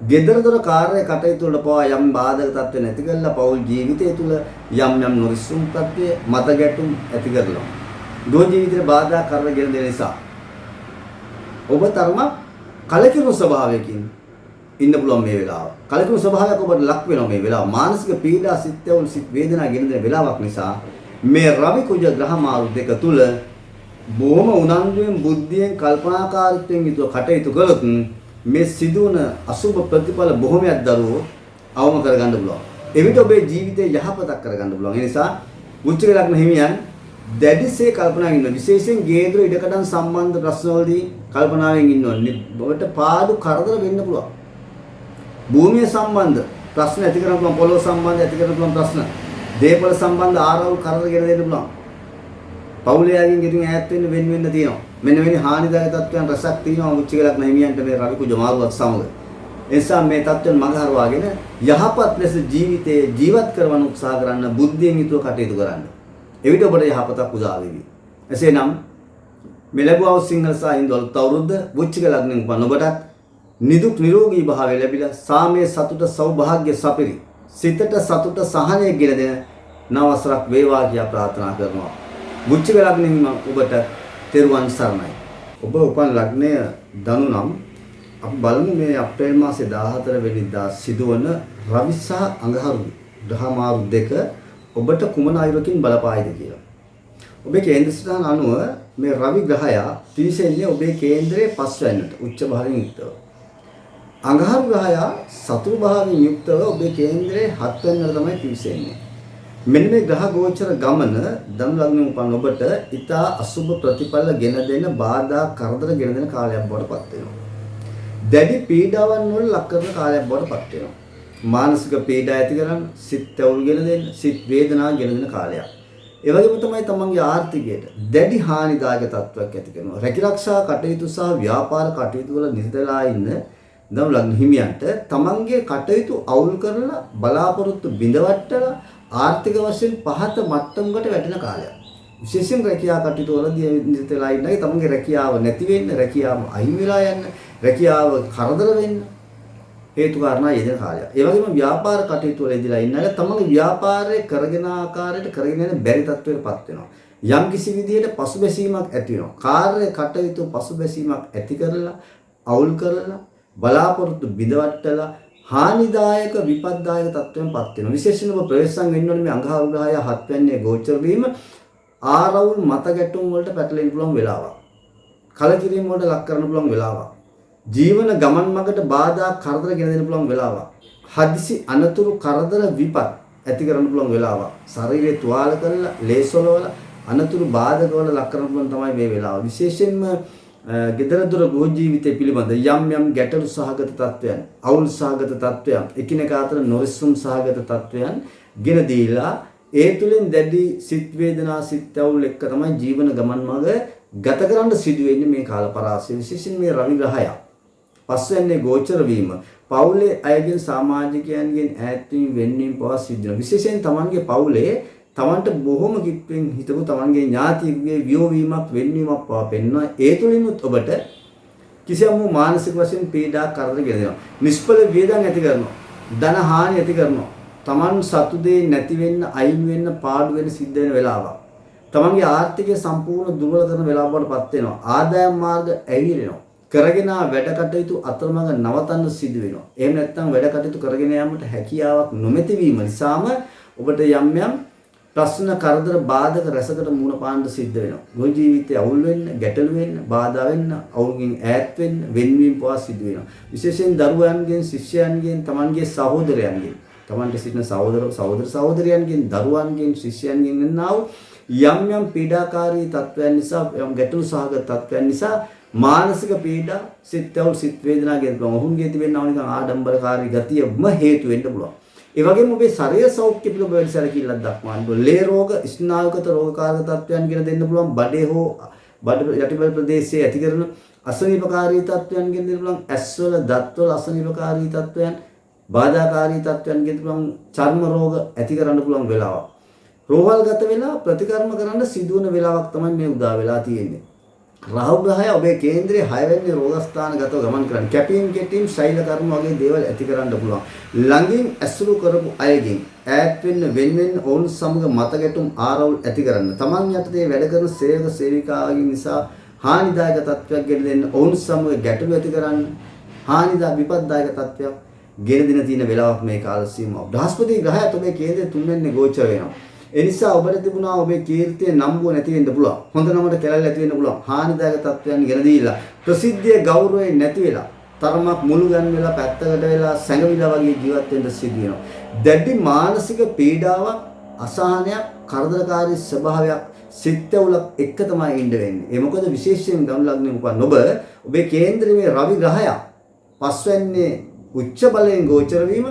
ගෙදර දොර කාර්ය කටයුතු වල පවා යම් බාධක තත්ත්ව නැති කරලා පෞල් ජීවිතය තුළ යම් නොරිසුම් තත්ත්වයේ මත ගැටුම් ඇති කරනවා. ගෘහ ජීවිතේ බාධා කරන ගෙන දෙන නිසා ඔබ තරම කලකිරුණු ස්වභාවයකින් ඉන්න පුළුවන් මේ වෙලාව. කලකිරුණු ස්වභාවයක් ඔබට ලක් වෙනවා මේ වෙලාව. මානසික පීඩා, සිත්වල සිත් වේදනා ගෙන දෙන වෙලාවක් නිසා මේ රවි කුජ ග්‍රහ මාරු දෙක තුල බොහොම උනන්දුවෙන්, බුද්ධියෙන්, කල්පනාකාරීත්වයෙන් යුතුව කටයුතු කළොත් මේ සිදුවන අසුබ ප්‍රතිඵල බොහොමයක් දරුවෝ අවම කරගන්න පුළුවන්. එවිට ඔබේ ජීවිතේ යහපතක් කරගන්න පුළුවන්. ඒ නිසා වෘශ්චික ලග්න හිමියන් දැඩිසේ කල්පනාවෙන් ඉන්නවා. විශේෂයෙන් ගේදර ඉඩකඩම් සම්බන්ධ ප්‍රශ්නවලදී කල්පනාවෙන් ඉන්නවා. ඔබට පාඩු කරදර වෙන්න පුළුවන්. භූමිය සම්බන්ධ ප්‍රශ්න ඇති කරන පුළුවන්, පොළොව සම්බන්ධ ඇති කරන පුළුවන් ප්‍රශ්න, දේපල සම්බන්ධ ආරවුල් කරදර ගෙන දෙන්න පුළුවන්. පෞලයාගෙන් ඉතින් ඈත් වෙන්න තියෙනවා. මෙන්න මේ හානිදායක තත්ත්වයන් රසක් තියෙනවා මුච්චිකලක් නැහිමියන්ට මේ රවි කුජ මාරුවත් සමග. එනිසා මේ තත්ත්වයන් මගහරවාගෙන යහපත් ලෙස ජීවිතේ ජීවත් කරවන්න උත්සාහ කරන්න, බුද්ධියෙන් යුතුව කටයුතු කරන්න. එවිට ඔබට යහපතක් උදා වෙවි. එසේනම් මේ ලැබුවා සිංහල සහ හින්දු අලුත් අවුරුද්ද මුච්චික ලග්නෙන් උපන් ඔබටත් නිදුක් නිරෝගී භාවය ලැබිලා සාමයේ සතුට සෞභාග්‍ය සපිරි සිතට සතුට සහනය ගෙන දෙන නවසරක් වේවා කියා ප්‍රාර්ථනා කරනවා. මුච්චික ලග්නෙන් ඔබට තෙරුවන් සරණයි. ඔබ උපන් ලග්නය ධනු නම් අපි බලමු මේ අප්‍රේල් මාසේ 14 වෙනිදා සිදුවන රවි සහ අඟහරු ග්‍රහ මාරු දෙක ඔබට කුමන අයුරකින් බලපායිද කියලා. ඔබේ කේන්ද්‍ර ස්ථාන අනුව මේ රවි ග්‍රහයා පිවිසෙන්නේ ඔබේ කේන්ද්‍රයේ පස්වැන්නට උච්ච භාවයෙන් යුක්තව. අඟහරු ග්‍රහයා සතුරු භාවයෙන් යුක්තව ඔබේ කේන්ද්‍රයේ හත්වැන්නට තමයි පිවිසෙන්නේ. මෙන්න මේ ග්‍රහ ගෝචර ගමන ධනු ලග්නෙ උපන් ඔබට ඊතා අසුබ ප්‍රතිඵල ගෙන දෙන බාධා කරදර ගෙන දෙන කාලයක් බවට පත් වෙනවා. දැඩි පීඩාවන් වල ලක් කරන කාලයක් බවට පත් වෙනවා. මානසික පීඩා ඇති කරන, සිත් තැවුල් ගෙන දෙන, සිත් වේදනා ගෙන දෙන කාලයක්. ඒ වගේම තමයි තමන්ගේ ආර්ථිකයට දැඩි හානිදායක තත්ත්වයක් ඇති කරනවා. රැකිරක්ෂා කටයුතු සහ ව්‍යාපාර කටයුතු වල නිරතලා ඉන්න ධනු ලග්න හිමියන්ට තමන්ගේ කටයුතු අවුල් කරලා බලාපොරොත්තු බිඳවට්ටලා ආර්ථික වශයෙන් පහත මට්ටමකට වැටෙන කාලයක්. විශේෂයෙන් රැකියාව කටයුතු වලදී නිරතලා ඉන්නයි තමන්ගේ රැකියාව නැති වෙන්න, රැකියාව අහිමි වෙලා යන්න, රැකියාව කරදර වෙන්න හේතු කාරණා යෙදෙන කාලයක්. ඒ වගේම ව්‍යාපාර කටයුතු වල ඉඳලා ඉන්න අය තමන්ගේ ව්‍යාපාරය කරගෙන ආකාරයට කරගෙන යන බැරි තත්ත්වයකටපත් වෙනවා. යම් කිසි විදිහට පසුබැසීමක් ඇති වෙනවා. කාර්ය කටයුතු පසුබැසීමක් ඇති කරලා, අවුල් කරලා, බලාපොරොත්තු බිඳවට්ටලා හානිදායක විපත්දායක තත්ත්වයන්පත් වෙනවා. විශේෂයෙන්ම ප්‍රවේශම් වෙන්න ඕනේ මේ අඟහරු ග්‍රහය හත්වැන්නේ ගෝචර වීම ආරවුල් මත ගැටුම් වලට පැටලෙන්න පුළුවන් වෙලාවක්. කලකිරීම වලට ලක් කරන්න පුළුවන් වෙලාවක්. ජීවන ගමන් මගට බාධා කරදර ගෙන දෙන්න පුළුවන් වෙලාවක්. හදිසි අනතුරු කරදර විපත් ඇති කරන්න පුළුවන් වෙලාවක්. ශරීරය තුවාල කරලා ලේසොලවල අනතුරු බාධක වල ලක් කරන්න පුළුවන් තමයි මේ වෙලාව. විශේෂයෙන්ම ගෙදර දොර ගෘහ ජීවිතය පිළිබඳ යම් ගැටලු සහගත තත්ත්වයන්, අවුල් සහගත තත්ත්වයන්, එකිනෙකා අතර නොරිස්සුම් සහගත තත්ත්වයන් ගෙන දීලා ඒ තුලින් දැඩි සිත් වේදනා සිත් අවුල් එක්ක තමයි ජීවන ගමන් මඟ ගත කරන්න සිදු වෙන්නේ මේ කාල පරාසය. විශේෂයෙන් මේ රවි ග්‍රහය පස්වැන්නේ ගෝචර වීම පවුලේ අයගෙන් සමාජිකයන්ගෙන් ඈත් වීම වෙන්වීම පවා සිද්ධ වෙනවා. විශේෂයෙන් තමන්ගේ පවුලේ තමන්ට බොහොම කිට්ටුවෙන් හිතපු තමන්ගේ ඥාතියෙකුගේ වියෝවීමක් වෙන්වීමක් පවා පෙන්වනවා. ඒ තුලිනුත් ඔබට කිසියම් මානසික වශයෙන් පීඩා කරදර ගෙන දෙනවා. නිෂ්ඵල වේදන් ඇති කරනවා. ධන හානි ඇති කරනවා. තමන් සතු දෙය නැති වෙන්න, අයින් වෙන්න, පාඩු වෙන්න සිද්ධ වෙන වෙලාවක්. තමන්ගේ ආර්ථිකය සම්පූර්ණ දුර්වල කරන වෙලාවකට පත් වෙනවා. ආදායම් මාර්ග ඇහිරෙනවා. කරගෙන වැඩ කටයුතු අතරමඟ නවතන්න සිදු වෙනවා. එහෙම නැත්නම් වැඩ කටයුතු කරගෙන යාමට හැකියාවක් නොමැති වීම නිසාම ඔබට යම් ප්‍රශ්න කරදර බාධක රැසකට මුහුණ පාන්න සිද්ධ වෙනවා. ගෘහ ජීවිතයේ අවුල් වෙන්න, ගැටලු වෙන්න, බාධා වෙන්න, අවුල්ගෙන් ඈත් වෙන්න, වෙන්වීම පවා සිද්ධ වෙනවා. විශේෂයෙන් දරුවන්ගෙන්, ශිෂ්‍යයන්ගෙන්, තමන්ගේ සහෝදරයන්ගෙන්, තමන්ට සිටින සහෝදරයන්ගෙන්, දරුවන්ගෙන්, ශිෂ්‍යයන්ගෙන් එන්නා යම් පීඩාකාරී තත්ත්වයන් නිසා, යම් ගැටලු සහගත තත්ත්වයන් නිසා මානසික පීඩා, සිත් අවුල්, සිත් වේදනා ගෙන පුළුවන්. ඔවුන්ගේ තිබෙනා නිකන් ආඩම්බරකාරී ගතියම හේතු වෙන්න පුළුවන්. ඒ වගේම ඔබේ ශරීර සෞඛ්‍ය පිළිබඳව වැඩිසලකිල්ලක් දක්වන්න ඕනේ. ලේ රෝග, ස්නායුගත රෝගකාරක තත්ත්වයන් ගෙන දෙන්න පුළුවන්. බඩේ හෝ බඩ යටිපල් ප්‍රදේශයේ ඇති කරන අසනීපකාරී තත්ත්වයන් ගෙන දෙන්න පුළුවන්. ඇස්වල, දත්වල අසනීපකාරී තත්ත්වයන්, බාධාකාරී තත්ත්වයන් ගෙන පුළුවන්. චර්ම රෝග ඇති කරන්න පුළුවන් වෙලාවක්. රෝහල්ගත වෙලා ප්‍රතිකර්ම කරන්න සිදුවන වෙලාවක් තමයි මේ උදා වෙලා තියෙන්නේ. රාහු ග්‍රහය ඔබේ කේන්ද්‍රයේ 6 වෙනි රෝගස්ථානගතව ගමන් කරන්නේ. කැපීම්, කෙටීම්, ශෛල කර්ම වගේ දේවල් ඇති කරන්න පුළුවන්. ළඟින් ඇසුරු කරපු අයගෙන් ඈත් වෙන්න, වෙන ඔවුන් සමග මතගැටුම් ආරවුල් ඇති කරන්න. තමන් යටතේ වැඩ කරන සේවක සේවිකාවකින් නිසා හානිදායක තත්ත්වයක් ගෙන දෙන්න, ඔවුන් සමග ගැටලු ඇති කරන්න, හානිදායක විපත්දායක තත්ත්වයක් ගෙන දෙන තියෙන වෙලාවක් මේ කාල සීමාව. බ්‍රහස්පති ග්‍රහයත් ඔබේ කේන්ද්‍රයේ 3 වෙනි ගෝචර වෙනවා. ඒ නිසා ඔබට තිබුණා ඔබේ කීර්තිය නම්බුව නැති වෙන්න පුළුවන්. හොඳ නමකට කැලල් ඇති වෙන්න පුළුවන්. හානිදායක තත්ත්වයන් ගෙන දීලා ප්‍රසිද්ධිය ගෞරවය නැති වෙලා තරමක් මුළු ගන්න වෙලා පැත්තකට වෙලා සැඟවිලා වගේ ජීවත් වෙන්න සිදු වෙනවා. දැඩි මානසික පීඩාවක්, අසහනයක්, කරදරකාරී ස්වභාවයක් සිත්වලක් එක තමයි ඉන්න වෙන්නේ. ඒ මොකද විශේෂයෙන් ධනු ලග්නේ උපන් ඔබේ කේන්ද්‍රයේ රවි ග්‍රහය පස්වැන්නේ උච්ච බලයෙන් ගෝචර වීම,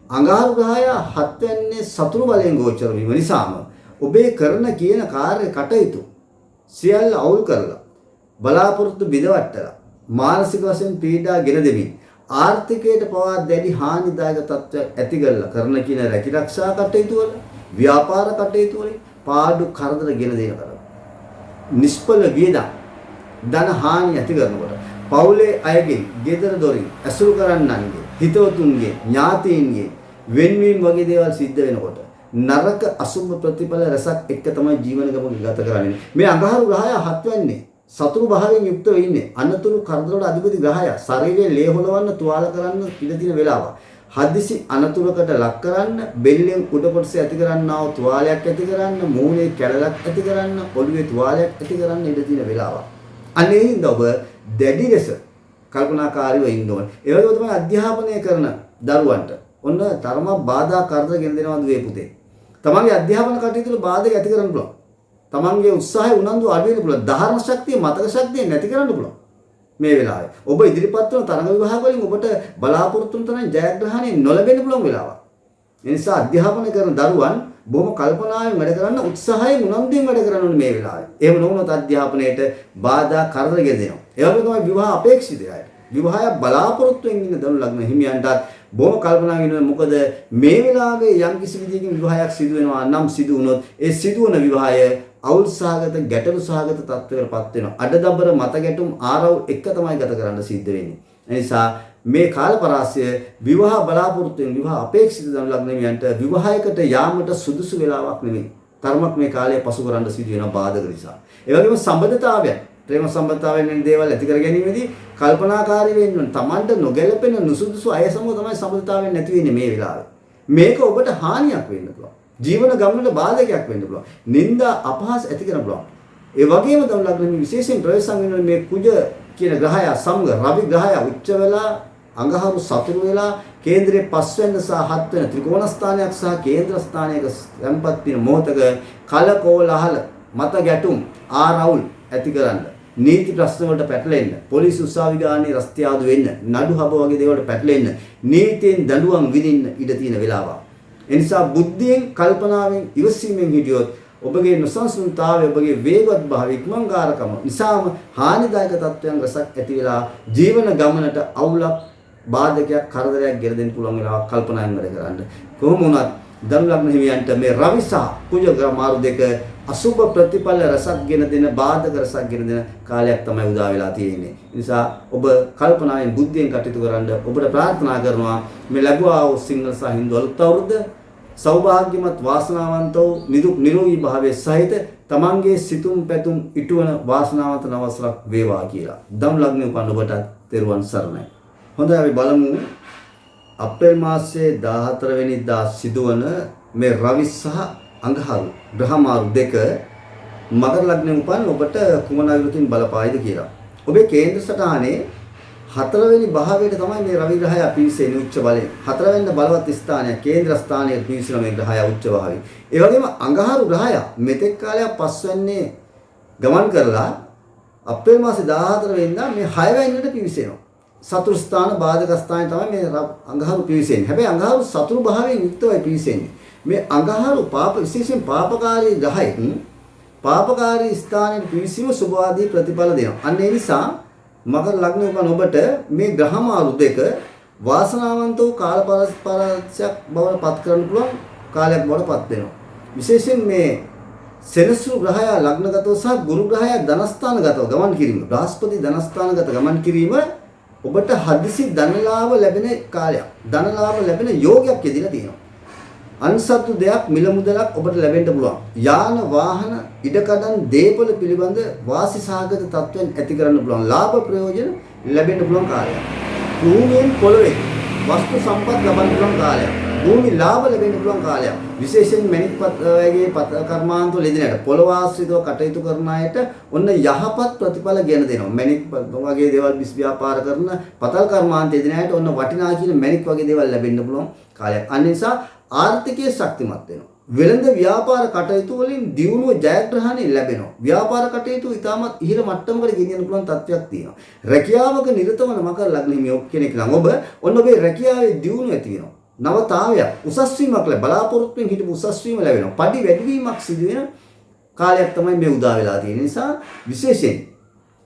අඟහරු ග්‍රහය හත්වැන්නේ සතුරු බලයෙන් ගෝචර වීම නිසාම ඔබේ කරන කියන කාර්ය කටයුතු සියල්ල අවුල් කරලා බලාපොරොත්තු බිඳවට්ටලා මානසික වශයෙන් පීඩා ගෙන දෙමින් ආර්ථිකයට පවා දැඩි හානිදායක තත්ත්වයක් ඇති කරලා කරන කියන රැකිරක්ෂා කටයුතු වල ව්‍යාපාර කටයුතු වල පාඩු කරදර ගෙන දෙන කර නිෂ්ඵල වියදම් ධන හානි ඇති කරනකොට පවුලේ අයගෙන් ගෙදර දොරින් ඇසුරු කරන්නන්ගේ හිතවතුන්ගේ ඥාතීන්ගේ වෙන්වීම වගේ දේවල් සිද්ධ වෙනකොට නරක අසුභ ප්‍රතිඵල රසක් එක්ක තමයි ජීවන ගමන ගත කරන්නේ. මේ අඟහරු ග්‍රහය හත්වන්නේ සතුරු භාවයෙන් යුක්තව ඉන්නේ. අනතුරු කරදරවල අධිපති ග්‍රහය ශරීරයේ ලේ හොලවන්න තුවාල කරන්න ඉඩ තියෙන වෙලාව. හදිසි අනතුරකට ලක් කරන්න, බෙල්ලෙන් උඩ කොටස ඇති කරන්නා වූ තුවාලයක් ඇති කරන්න, මූණේ කැලලක් ඇති කරන්න, ඔළුවේ තුවාලයක් ඇති කරන්න ඉඩ තියෙන වෙලාව. අනේ හින්දා ඔබ දැඩි ලෙස කල්පනාකාරීව ඉන්න ඕනේ. ඒ වගේම තමයි අධ්‍යාපනය කරන දරුවන්ට ඔන්න තරම බාධා කරදර ගෙන දෙනවා දුවේ පුතේ. තමන්ගේ අධ්‍යාපන කටයුතු වල බාධක ඇති කරන්න පුළුවන්. තමන්ගේ උත්සාහය උනන්දු අඩු වෙන්න පුළුවන්. ධාරණ ශක්තිය, මතක ශක්තිය නැති කරන්න පුළුවන්. මේ වෙලාවේ ඔබ ඉදිරිපත් වන තරඟ විභාග වලින් ඔබට බලාපොරොත්තු වන තරම් ජයග්‍රහණය නොලැබෙන්න පුළුවන් වෙලාවක්. ඒ නිසා අධ්‍යාපනය කරන දරුවන් බොහොම කල්පනාවෙන් වැඩ කරන්න, උත්සාහයෙන් උනන්දුවෙන් වැඩ කරන්න ඕනේ මේ වෙලාවේ. එහෙම නොවුනොත් අධ්‍යාපනයට බාධා කරදර ගෙන දෙනවා. ඒ වගේම තමයි විවාහ අපේක්ෂිතයි. විවාහය බලාපොරොත්තුෙන් ඉන්න දනු ලග්න හිමියන්ටත් බොහොම කල්පනාවෙන් ඉන්න. මොකද මේ වෙලාවේ යම් කිසි විදිහකින් විවාහයක් සිදු වෙනවා නම් සිදු වුණොත් ඒ සිදුවන විවාහය අවුල් සහගත ගැටලු සහගත තත්ත්වයකටපත් වෙනවා. අඩදබර මත ගැටුම් ආරවුල් එක තමයි ගත කරන්න සිද්ධ වෙන්නේ. ඒ නිසා මේ කාලපරාසය විවාහ බලාපොරොත්තුෙන් විවාහ අපේක්ෂිත දනු ලග්නමියන්ට විවාහයකට යාමට සුදුසු වෙලාවක් නෙමෙයි. තරමක් මේ කාලය පසු කරන්න සිදු වෙන බාධක නිසා. ඒ වගේම සම්බන්ධතාවයන්, ප්‍රේම සම්බන්ධතාවයන් වෙන දේවල් ඇති කර ගැනීමේදී කල්පනාකාරී වෙන්න ඕන. Tamanට නොගැලපෙන නුසුදුසු අය සමග තමයි සම්බන්ධතාවයන් නැති වෙන්නේ මේ වෙලාවේ. මේක ඔබට හානියක් වෙන්න පුළුවන්. ජීවන ගමනට බාධකයක් වෙන්න පුළුවන්. නිന്ദා අපහාස ඇති කරන්න පුළුවන්. ඒ වගේම දනු ලග්නෙ විශේෂයෙන් ප්‍රවේශම් වෙන මේ කුජ කියන ග්‍රහය සමග රවි ග්‍රහය උච්ච වෙලා අඟහරු සතුරු වෙලා කේන්ද්‍රයේ පස්වෙනි සහ හත්වෙනි ත්‍රිකෝණ ස්ථානයක් සහ කේන්ද්‍ර ස්ථානයක සම්පත් වෙන මොහතක කලකෝලහල මත ගැටුම් ආරවුල් ඇති කරන්න, නීති ප්‍රශ්න වලට පැටලෙන්න, පොලිස් උසාවි ගානේ රස්තියාදු වෙන්න, නඩු හබ වගේ දේවල්ට පැටලෙන්න, නීතියෙන් දඬුවම් විඳින්න ඉඩ තියෙන වෙලාවක්. ඒ නිසා බුද්ධියෙන්, කල්පනාවෙන්, ඉවසීමෙන් හිටියොත් ඔබගේ නොසන්සුන්තාවය, ඔබගේ වේගවත් භාවය, ඉක්මන්කාරකම නිසාම හානිදායක තත්ත්වයන් රසක් ඇති වෙලා ජීවන ගමනට අවුලක්, බාධකයක්, කරදරයක් ගෙන දෙන්න පුළුවන් වෙලාවක් කල්පනාවෙන් වැඩ කරන්න. කොහොම වුණත් දනු ලග්න හිමියන්ට මේ රවි සහ කුජ ග්‍රහ මාරු දෙක අසුබ ප්‍රතිඵල රසක් ගෙන දෙන, බාධක රසක් ගෙන දෙන කාලයක් තමයි උදා වෙලා තියෙන්නේ. ඒ නිසා ඔබ කල්පනාවෙන් බුද්ධියෙන් කටයුතු කරන්න ඔබට ප්‍රාර්ථනා කරනවා මේ ලැබුවා වූ සිංහල සහ හින්දු අලුත් අවුරුද්ද සෞභාග්‍යමත් වාසනාවන්ත වූ නිදුක් නිරෝගී භාවයේ සහිත තමන්ගේ සිතුම් පැතුම් ඉටුවන වාසනාවන්ත නවසරක් වේවා කියලා. දනු ලග්නේ උපන් ඔබට තෙරුවන් සරණයි. හොඳයි අපි බලමු අප්‍රේල් මාසයේ 14 වෙනිදා සිදුවන මේ රවි සහ අඟහරු ග්‍රහමාරු දෙක මකර ලග්නේ උපන් ඔබට කුමන අයුරකින් බලපායිද කියලා. ඔබේ කේන්ද්‍ර සටහනේ 4 වෙනි භාවයට තමයි මේ රවි ග්‍රහය පිවිසෙන්නේ උච්ච බලයෙන්. 4 වෙනි බලවත් ස්ථානය කේන්ද්‍ර ස්ථානයේ පිවිසෙන මේ ග්‍රහය උච්ච භාවයි. ඒ වගේම අඟහරු ග්‍රහය මෙතෙක් කාලයක් පස්වැන්නේ ගමන් කරලා අප්‍රේල් මාසේ 14 වෙනිදා මේ 6 වෙනිදට පිවිසෙනවා. සතුරු ස්ථාන බාධක ස්ථාන තමයි මේ අඟහරු පිවිසෙන්නේ. හැබැයි අඟහරු සතුරු භාවයෙන් යුක්තවයි පිවිසෙන්නේ. මේ අඟහරු පාප විශේෂයෙන් පාපකාරී ග්‍රහයෙන් පාපකාරී ස්ථානයේ පිවිසීම සුභවාදී ප්‍රතිඵල දෙනවා. අන්න ඒ නිසා මකර ලග්න උපන් ඔබට මේ ග්‍රහමාරු දෙක වාසනාවන්ත වූ කාලපරාසයක් බවට පත් කරන්න පුළුවන් කාලයක් බවට පත් වෙනවා. විශේෂයෙන් මේ සෙනසුරු ග්‍රහය ලග්නගතව සහ ගුරු ග්‍රහය ධනස්ථානගතව ගමන් කිරීම, බ්‍රහස්පති ධනස්ථානගත ගමන් කිරීම ඔබට හදිසි ධනලාභ ලැබෙන කාලයක්. ධනලාභ ලැබෙන යෝගයක් යෙදিলা තියෙනවා. අන්සතු දෙයක් මිල මුදලක් ඔබට ලැබෙන්න පුළුවන්. යාන වාහන ඉඩකඩම් දේපොළ පිළිබඳ වාසි සහගත තත්ත්වයන් ඇති කරන්න පුළුවන්. ලාභ ප්‍රයෝජන ලැබෙන්න පුළුවන් කාලයක්. භූමියෙන් පොළොවේ වස්තු සම්පත් ලබන්න පුළුවන් කාලයක්. භූමි ලාභ ලැබෙන්න පුළුවන් කාලයක්. විශේෂයෙන් මැණික් වගේ පත කර්මාන්ත වල යෙදෙනට පොළොව ආශ්‍රිතව කටයුතු කරන අයට ඔන්න යහපත් ප්‍රතිඵල ගෙන දෙනවා. මැණික් වගේ දේවල් බිස් ව්‍යාපාර කරන පතල් කර්මාන්ත යෙදෙන අයට ඔන්න වටිනා කියන මැණික් වගේ දේවල් ලැබෙන්න පුළුවන් කාලයක්. අන්න නිසා ආර්ථිකයේ ශක්තිමත් වෙනවා. වෙළඳ ව්‍යාපාර කටයුතු වලින් දියුණුව ජයග්‍රහණය ලැබෙනවා. ව්‍යාපාර කටයුතු ඉතාමත් ඉහළ මට්ටමකට ගෙනියන්න පුළුවන් තත්ත්වයක් තියෙනවා. රැකියාවක නිරත වන මකර ලග්න හිමියෝ කෙනෙක් නම් ඔබ ඔන්න ඔබේ රැකියාවේ දියුණුව ඇති වෙනවා. නවතාවයක් උසස් වීමක් ලැබ බලාපොරොත්තුෙන් හිටපු උසස් වීම ලැබෙනවා. පඩි වැඩිවීමක් සිදු වෙන කාලයක් තමයි මේ උදා වෙලා තියෙන නිසා විශේෂයෙන්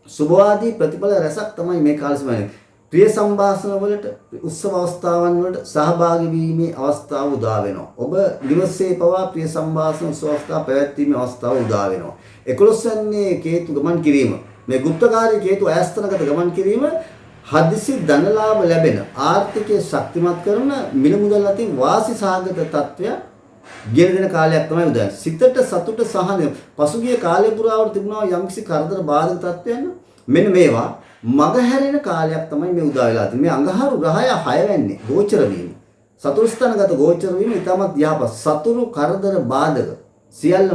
සුභවාදී ප්‍රතිඵල රැසක් තමයි මේ කාලෙ සමයන්නේ. ප්‍රිය සම්භාෂණ වලට උත්සව අවස්ථාවන් වලට සහභාගී වීමේ අවස්ථාව උදා වෙනවා. ඔබ නිවසේ පවා ප්‍රිය සම්භාෂණ උත්සව අවස්ථා පැවැත්වීමේ අවස්ථාව උදා වෙනවා. 11 වෙනි කේතු ගමන් කිරීම මේ ගුප්තකාරී කේතු අයස්තනගත ගමන් කිරීම හදිසි ධනලාභ ලැබෙන ආර්ථිකය ශක්තිමත් කරන මිල මුදල් අතින් වාසි සහගත තත්ත්වයක් ගෙන දෙන කාලයක් තමයි උදා. සිතට සතුට සහනය පසුගිය කාලය පුරාවට තිබුණා යම්කිසි කරදර බාධක තත්ත්වයන් මෙන්න මේවා මග හැරෙන කාලයක් තමයි මේ උදා වෙලා තියෙන්නේ. මේ අඟහරු ග්‍රහය 6 වෙන්නේ ගෝචර වීම. සතුරු ස්ථානගත ගෝචර වීම ඉතාමත් යහපත්. සතුරු කරදර බාධක සියල්ල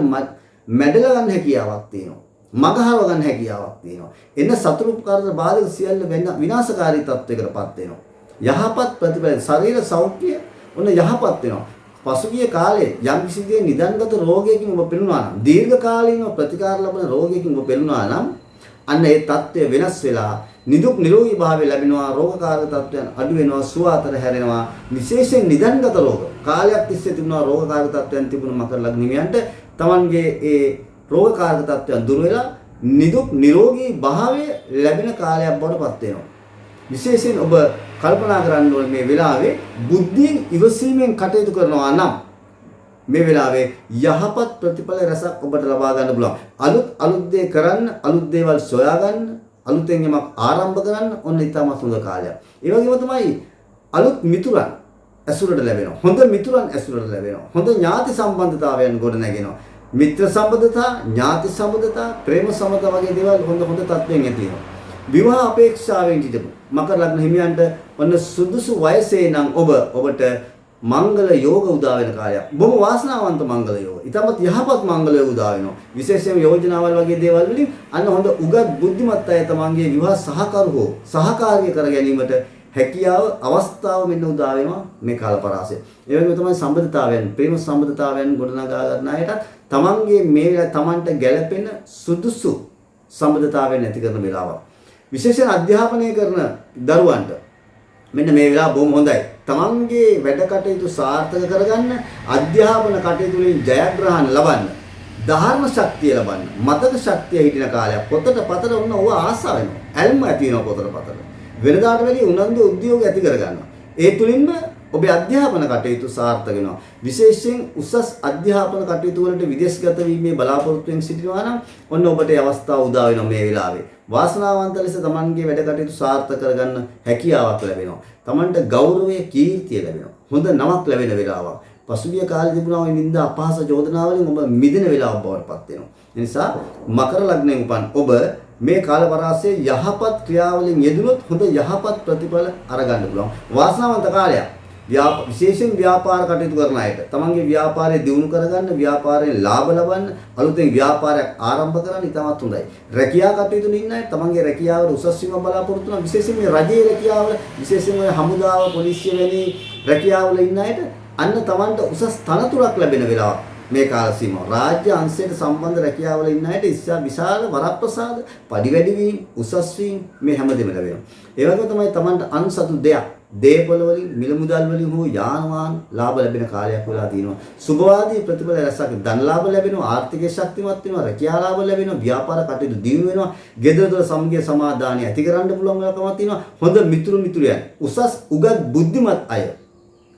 මැඩල ගන්න හැකියාවක් තියෙනවා. මග හරව ගන්න හැකියාවක් තියෙනවා. එන්න සතුරු කරදර බාධක සියල්ල විනාශකාරී තත්වයකටපත් වෙනවා. යහපත් ප්‍රතිඵල ශරීර සෞඛ්‍ය ඔන්න යහපත් වෙනවා. පසුගිය කාලේ යම් කිසි දේ නිදන්ගත රෝගයකින් ඔබ පෙළුණා නම් දීර්ඝ කාලීනව ප්‍රතිකාර ලබන රෝගයකින් ඔබ පෙළුණා නම් අන්න ඒ தත්ත්වය වෙනස් වෙලා නිදුක් නිරෝගී භාවය ලැබෙනවා. රෝගකාරක තත්ත්වයන් අඩු වෙනවා. සුව අතර හැරෙනවා. විශේෂයෙන් නිදන්ගත රෝග කාලයක් තිස්සේ තිබුණා රෝගකාරක තත්ත්වයන් තිබුණ මකර ලග්න හිමියන්ට Tamanගේ ඒ රෝගකාරක තත්ත්වයන් දුර වෙලා නිදුක් නිරෝගී භාවය ලැබෙන කාලයක් බවට පත් වෙනවා. විශේෂයෙන් ඔබ කල්පනා කරන්න ඕනේ මේ වෙලාවේ බුද්ධියෙන් ඉවසීමෙන් කටයුතු කරනවා නම් මේ වෙලාවේ යහපත් ප්‍රතිඵල රසක් ඔබට ලබා ගන්න පුළුවන්. අලුත් දේ කරන්න, අලුත් දේවල් සොයා ගන්න, අලුතෙන් යමක් ආරම්භ කරන්න ඔන්න ඉතාමත් හොඳ කාලයක්. ඒ වගේම තමයි අලුත් මිතුරන් ඇසුරට ලැබෙනවා. හොඳ මිතුරන් ඇසුරට ලැබෙනවා. හොඳ ඥාති සම්බන්ධතාවයන් ගොඩ නැගෙනවා. මිත්‍ර සම්බන්ධතා, ඥාති සම්බන්ධතා, ප්‍රේම සම්බන්ධතා වගේ දේවල් හොඳ තත්ත්වයෙන් ඇති වෙනවා. විවාහ අපේක්ෂාවෙන් හිටපු මකර ලග්න හිමියන්ට ඔන්න සුදුසු වයසේ නම් ඔබට මංගල යෝග උදා වෙන කාලයක්. බොහොම වාසනාවන්ත මංගල යෝග. ඊටමත් යහපත් මංගල යෝග උදා වෙනවා. විශේෂයෙන් යෝජනාවල් වගේ දේවල් වලින් අන්න හොඳ උගත් බුද්ධිමත් අය තමන්ගේ විවාහ සහකරු සහකාරිය කර ගැනීමට හැකියාව අවස්ථාව මෙන්න උදා වෙනවා මේ කාලපරාසය. ඒ වගේම තමයි සම්බන්ධතාවයන්, ප්‍රේම සම්බන්ධතාවයන් ගොඩනගා ගන්න අයටත් තමන්ගේ මේ තමන්ට ගැළපෙන සුදුසු සම්බන්ධතාවයන් ඇති කරන වෙලාවක්. විශේෂයෙන් අධ්‍යාපනය කරන දරුවන්ට මෙන්න මේ වෙලාව බොහොම හොඳයි. තමන්ගේ වැඩ කටයුතු සාර්ථක කරගන්න, අධ්‍යාපන කටයුතු වලින් ජයග්‍රහණ ලබන්න, ධාර්ම ශක්තිය ලබන්න, මතක ශක්තිය හිටින කාලයක්. පොතට පතට වුණ ඕව ආසාව වෙනවා. ඇල්ම ඇති වෙනවා පොතට පතට. වෙනදාට වැඩිය උනන්දු උද්‍යෝග ඇති කරගන්නවා. ඒ තුලින්ම ඔබේ අධ්‍යාපන කටයුතු සාර්ථක වෙනවා. විශේෂයෙන් උසස් අධ්‍යාපන කටයුතු වලට විදේශගත වීමේ බලාපොරොත්තුෙන් සිටිනවා නම් ඔන්න ඔබට ඒ අවස්ථාව උදා වෙනවා මේ වෙලාවේ. වාසනාවන්ත ලෙස තමන්ගේ වැඩ කටයුතු සාර්ථක කරගන්න හැකියාවක් ලැබෙනවා. තමන්ට ගෞරවය, කීර්තිය ලැබෙනවා. හොඳ නමක් ලැබෙන වෙලාවක්. පසුගිය කාලේ තිබුණා ওই නිന്ദා අපහාස චෝදනා වලින් ඔබ මිදෙන වෙලාවක් බවට පත් වෙනවා. ඒ නිසා මකර ලග්නයෙන් උපන් ඔබ මේ කාලපරාසයේ යහපත් ක්‍රියාවලින් යෙදුනොත් හොඳ යහපත් ප්‍රතිඵල අරගන්න පුළුවන්. වාසනාවන්ත කාලයක්. විශේෂයෙන් ව්‍යාපාර කටයුතු කරන අයට තමන්ගේ ව්‍යාපාරය දියුණු කරගන්න, ව්‍යාපාරයෙන් ලාභ ලබන්න, අලුතෙන් ව්‍යාපාරයක් ආරම්භ කරන්න ඉතාමත් හොඳයි. රැකියා කටයුතු ඉන්න අය තමන්ගේ රැකියාවට උසස් වීම බලාපොරොත්තු වෙනවා. විශේෂයෙන් මේ රජයේ රැකියාවල, විශේෂයෙන් ඔය හමුදාව, පොලිසිය වැනි රැකියාවල ඉන්න අයට අන්න තමන්ට උසස් තනතුරක් ලැබෙන වෙලාවක් මේ කාල සීමාව. රාජ්‍ය අංශයට සම්බන්ධ රැකියාවල ඉන්න අයට විශාල වරප්‍රසාද, පඩි වැඩිවීම, උසස් වීම මේ හැමදේම ලැබෙනවා. ඒ වගේම තමයි තමන්ට අන්සතු දෙයක් දේපොළ වලින්, මිල මුදල් වලින් හෝ යාන වාහන ලාභ ලැබෙන කාලයක් වෙලා තියෙනවා. සුභවාදී ප්‍රතිඵල රැසක් ධන ලාභ ලැබෙනවා, ආර්ථිකය ශක්තිමත් වෙනවා, රැකියා ලාභ ලැබෙනවා, ව්‍යාපාර කටයුතු දියුණු වෙනවා, ගෙදර දොර සමගිය සමාදානිය ඇති කරන්න පුළුවන් වෙලාවක් තියෙනවා. හොඳ මිතුරියන්, උසස් උගත් බුද්ධිමත් අය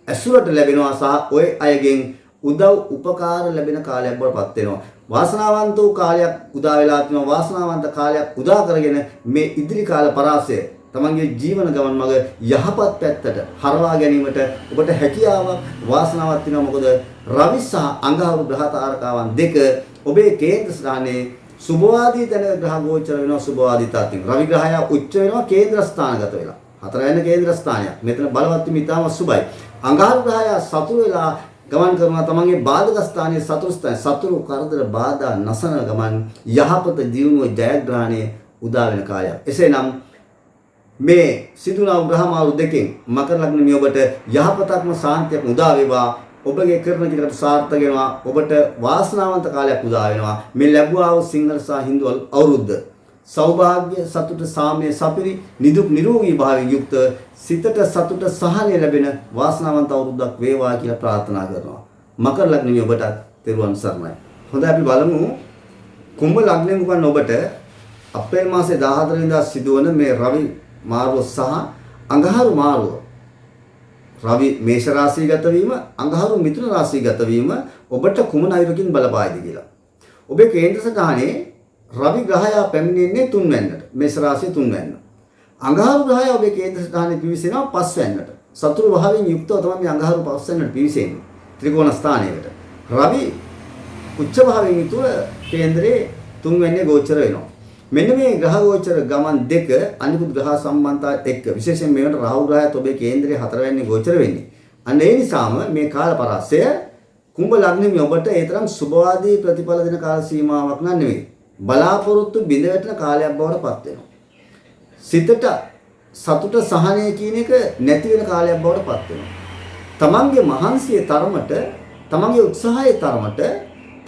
ඇසුරට ලැබෙනවා සහ ඔය අයගෙන් උදව් උපකාර ලැබෙන කාලයක් බවට පත් වෙනවා. වාසනාවන්ත වූ කාලයක් උදා වෙලා තියෙනවා. වාසනාවන්ත කාලයක් උදා කරගෙන මේ ඉදිරි කාල පරාසය තමන්ගේ ජීවන ගමන් මඟ යහපත් පැත්තට හරවා ගැනීමට ඔබට හැකියාවක් වාසනාවක් තියෙනවා. මොකද රවි සහ අඟහරු ග්‍රහ තාරකාවන් දෙක ඔබේ කේන්ද්‍ර ස්ථානයේ සුභවාදී තැන ග්‍රහ ගෝචර වෙනවා. සුභවාදී තාත්වික රවි ග්‍රහය උච්ච වෙනවා කේන්ද්‍ර ස්ථානගත වෙලා. 4 වෙනි කේන්ද්‍ර ස්ථානයක්. මෙතන බලවත් වීම ඉතාම සුභයි. අඟහරු ග්‍රහය සතුරු වෙලා ගමන් කරනවා තමන්ගේ බාධක ස්ථානයේ සතුරු ස්ථානයේ සතුරු කරදර බාධා නැසන ගමන් යහපත දියුණුව ජයග්‍රහණය උදා වෙන කාලයක්. එසේනම් මේ සිදුනා ග්‍රහ මාරු දෙකෙන් මකර ලග්න මිය ඔබට යහපතක්ම සාන්තියක් උදා වේවා. ඔබගේ කරන කිරට සාර්ථක වෙනවා. ඔබට වාසනාවන්ත කාලයක් උදා වෙනවා. මේ ලැබුවා වූ සිංහල සහ හින්දු අවුරුද්ද. සෞභාග්‍ය සතුට සාමය සපිරි නිදුක් නිරෝගී භාවයෙන් යුක්ත සිතට සතුට සහනය ලැබෙන වාසනාවන්ත අවුරුද්දක් වේවා කියලා ප්‍රාර්ථනා කරනවා. මකර ලග්නයේ ඔබට තෙරුවන් සරණයි. හොඳයි අපි බලමු කුම්භ ලග්නයෙන් උපන් ඔබට අප්‍රේල් මාසයේ 14 වෙනිදා සිදුවන මේ රවි මාරුව සහ අඟහරු මාරුව. රවි මේෂ රාශියගත වීම අඟහරු මිථුන රාශියගත වීම ඔබට කුමන අයුරකින් බලපායිද කියලා. ඔබේ කේන්ද්‍ර සටහනේ රවි ග්‍රහයා පැමිණෙන්නේ 3 වෙනිදාට මේෂ රාශිය 3 වෙනිදා. අඟහරු ග්‍රහයා ඔබේ කේන්ද්‍ර ස්ථානයේ පිවිසෙනවා 5 වෙනිදාට. සතුරු භාවයෙන් යුක්තව තමයි මේ අඟහරු 5 වෙනිදාට පිවිසෙන්නේ. ත්‍රිකෝණ ස්ථානයකට. රවි උච්ච භාවයෙන් යුතුව කේන්ද්‍රයේ 3 වෙනිදා ගෝචර වෙනවා. මෙන්න මේ ග්‍රහ ගෝචර ගමන් දෙක අනිකුත් ග්‍රහ සම්බන්ධතා එක්ක විශේෂයෙන් මේකට රාහු ග්‍රහයත් ඔබේ කේන්ද්‍රයේ 4 වෙනිදා ගෝචර වෙන්නේ. අන්න ඒ නිසාම මේ කාල පරාසය කුම්භ ලග්නෙමි ඔබට ඒ තරම් සුභවාදී ප්‍රතිඵල දෙන කාල සීමාවක් නෙවෙයි. බලාපොරොත්තු බිඳ වැටෙන කාලයක් බවට පත් වෙනවා. සිතට සතුට සහනය කියන එක නැති වෙන කාලයක් බවට පත් වෙනවා. තමන්ගේ මහන්සියේ තරමට, තමන්ගේ උත්සාහයේ තරමට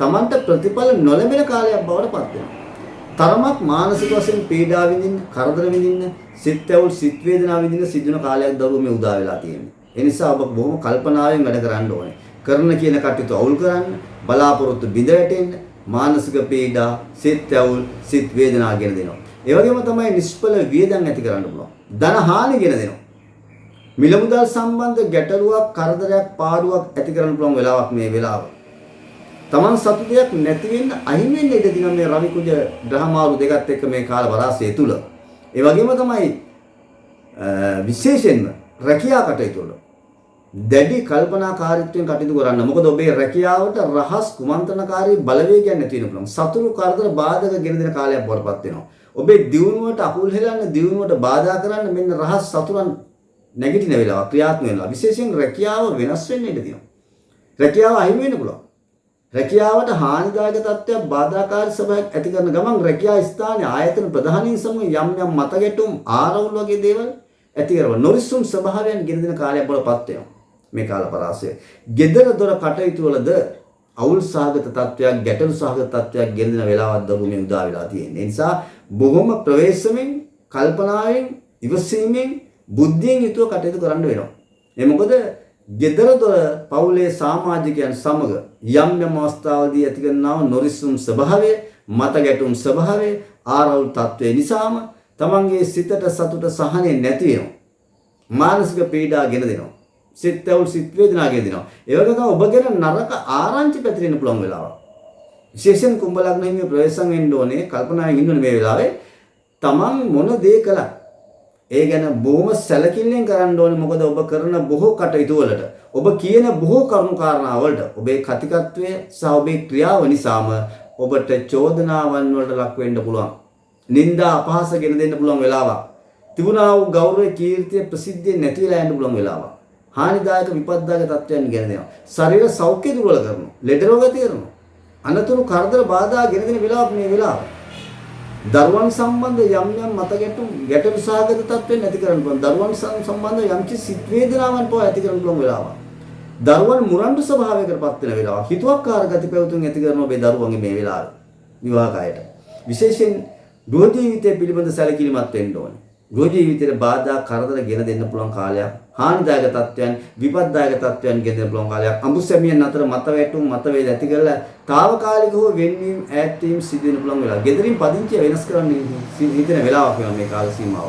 තමන්ට ප්‍රතිඵල නොලැබෙන කාලයක් බවට පත් වෙනවා. තරමක් මානසික වශයෙන් පීඩා විඳින්න, කරදර විඳින්න, සිත් ඇවුල් සිත් වේදනා විඳින්න සිදුවන කාලයක් දරුවෝ මේ උදා වෙලා තියෙනවා. ඒ නිසා ඔබ බොහොම කල්පනාවෙන් වැඩ කරන්න ඕනේ. කරන කියන කටයුතු අවුල් කරන්න, බලාපොරොත්තු බිඳ වැටෙන්න, මානසික පීඩා, සිත් ඇවුල්, සිත් වේදනා ගෙන දෙනවා. ඒ වගේම තමයි නිෂ්ඵල වියදම් ඇති කරන්න පුළුවන්. ධන හානි ගෙන දෙනවා. මිල මුදල් සම්බන්ධ ගැටලුවක්, කරදරයක්, පාඩුවක් ඇති කරන්න පුළුවන් වෙලාවක් මේ වෙලාව. තමන් සතුටයක් නැති වෙන්න අහිමි වෙන්න ඉඩ තියෙනවා මේ රවි කුජ ග්‍රහමාරු දෙකත් එක්ක මේ කාල වරාසය තුල. ඒ වගේම තමයි විශේෂයෙන්ම රැකියා කටයුතු වල දැඩි කල්පනාකාරීත්වයෙන් කටයුතු කරන්න. මොකද ඔබේ රැකියාවට රහස් කුමන්ත්‍රණකාරී බලවේගයක් නැති වෙන පුළුවන්. සතුරු කරදර බාධක ගෙන දෙන කාලයක් වඩපත් වෙනවා. ඔබේ දියුණුවට අකුල් හෙලන්න, දියුණුවට බාධා කරන්න මෙන්න රහස් සතුරන් නැගිටින වෙලාව ක්‍රියාත්මක වෙනවා. විශේෂයෙන් රැකියාව වෙනස් වෙන්න ඉඩ තියෙනවා. රැකියාව අහිමි වෙන්න පුළුවන්. රැකියාවට හානිදායක තත්ත්වයක් බාධාකාරී ස්වභාවයක් ඇති කරන ගමන් රැකියා ස්ථානයේ ආයතන ප්‍රධානීන් සමග යම් යම් මතගැටුම් ආරවුල් වගේ දේවල් ඇති කරනවා. නොරිස්සුම් ස්වභාවයන් ගෙන දෙන කාලයක් බවටපත් වෙනවා මේ කාල පරාසය. gedara dora කටයුතු වලද අවුල් සහගත තත්ත්වයක්, ගැටලු සහගත තත්ත්වයක් ගෙන දෙන වෙලාවක් දරුවෝ මේ උදා වෙලා තියෙන්නේ. ඒ නිසා බොහොම ප්‍රවේශමෙන්, කල්පනාවෙන්, ඉවසීමෙන්, බුද්ධියෙන් යුතුව කටයුතු කරන්න වෙනවා. ඒ මොකද gedara dora පවුලේ සමාජිකයන් සමග යම් යම් අවස්ථාවලදී ඇති කරනව නොරිස්සුම් ස්වභාවය, මත ගැටුම් ස්වභාවය, ආරවුල් තත්ත්වය නිසාම තමන්ගේ සිතට සතුට සහනය නැති වෙනවා. මානසික පීඩා ගෙන දෙනවා. සිත් ඇවුල් සිත් වේදනා ගෙන දෙනවා. ඒ වගේ තමයි ඔබගෙන නරක ආරංචි පැතිරෙන්න පුළුවන් වෙලාවක්. විශේෂයෙන් කුම්භ ලග්නෙ ප්‍රවේශම් වෙන්න ඕනේ, කල්පනාවෙන් ඉන්න ඕනේ මේ වෙලාවේ. තමන් මොන දේ කළත් ඒ ගැන බොහොම සැලකිල්ලෙන් කරන්න ඕනේ. මොකද ඔබ කරන බොහෝ කටයුතු වලට, ඔබ කියන බොහෝ කරුණු කාරණා වලට ඔබේ කතිකත්වය සහ ඔබේ ක්‍රියාව නිසාම ඔබට චෝදනාවන් වලට ලක් වෙන්න පුළුවන්. නිന്ദා අපහාස ගෙන දෙන්න පුළුවන් වෙලාවක්. තිබුණා වූ ගෞරවය, කීර්තිය, ප්‍රසිද්ධිය නැති වෙලා යන්න පුළුවන් වෙලාවක්. හානිදායක විපත්දායක තත්ත්වයන් ගෙන දෙනවා. ශරීර සෞඛ්‍ය දුර්වල කරනවා. ලෙඩ රෝග තියෙනවා. අනතුරු කරදර බාධා ගෙන දෙන වෙලාවක් මේ වෙලාව. දරුවන් සම්බන්ධ යම් යම් ගැටලු සහගත තත්ත්වෙන් නැති කරන්න පුළුවන්. දරුවන් සම්බන්ධ යම් කිසි සිත් වේදනාවන් පවා ඇති කරන්න පුළුවන් වෙලාවක්. දරුවන් මුරණ්ඩු ස්වභාවයකටපත් වෙන වෙලාවක්. හිතුවක්කාර ගති පැවතුම් ඇති කරන ඔබේ දරුවන්ගේ මේ වෙලාවේ විවාහකයට. විශේෂයෙන් ගෘහ ජීවිතය පිළිබඳ සැලකිලිමත් වෙන්න ඕනේ. ගෘහ ජීවිතයට බාධා කරදර ගෙන දෙන්න පුළුවන් කාලයක්. හානිදායක තත්ත්වයන්, විපත්දායක තත්ත්වයන් ගෙන දෙන්න පුළුවන් කාලයක්. අඹුසැමියන් අතර මතවැටුම්, මතවේද ඇති කරලා తాවකාලිකව වෙන්වීම, ඈත්වීම සිදු වෙන පුළුවන් වෙලාව. ගෙදරින් පදිංචිය වෙනස් කරන්න හිතෙන වෙලාවක් වෙනවා මේ කාල සීමාව.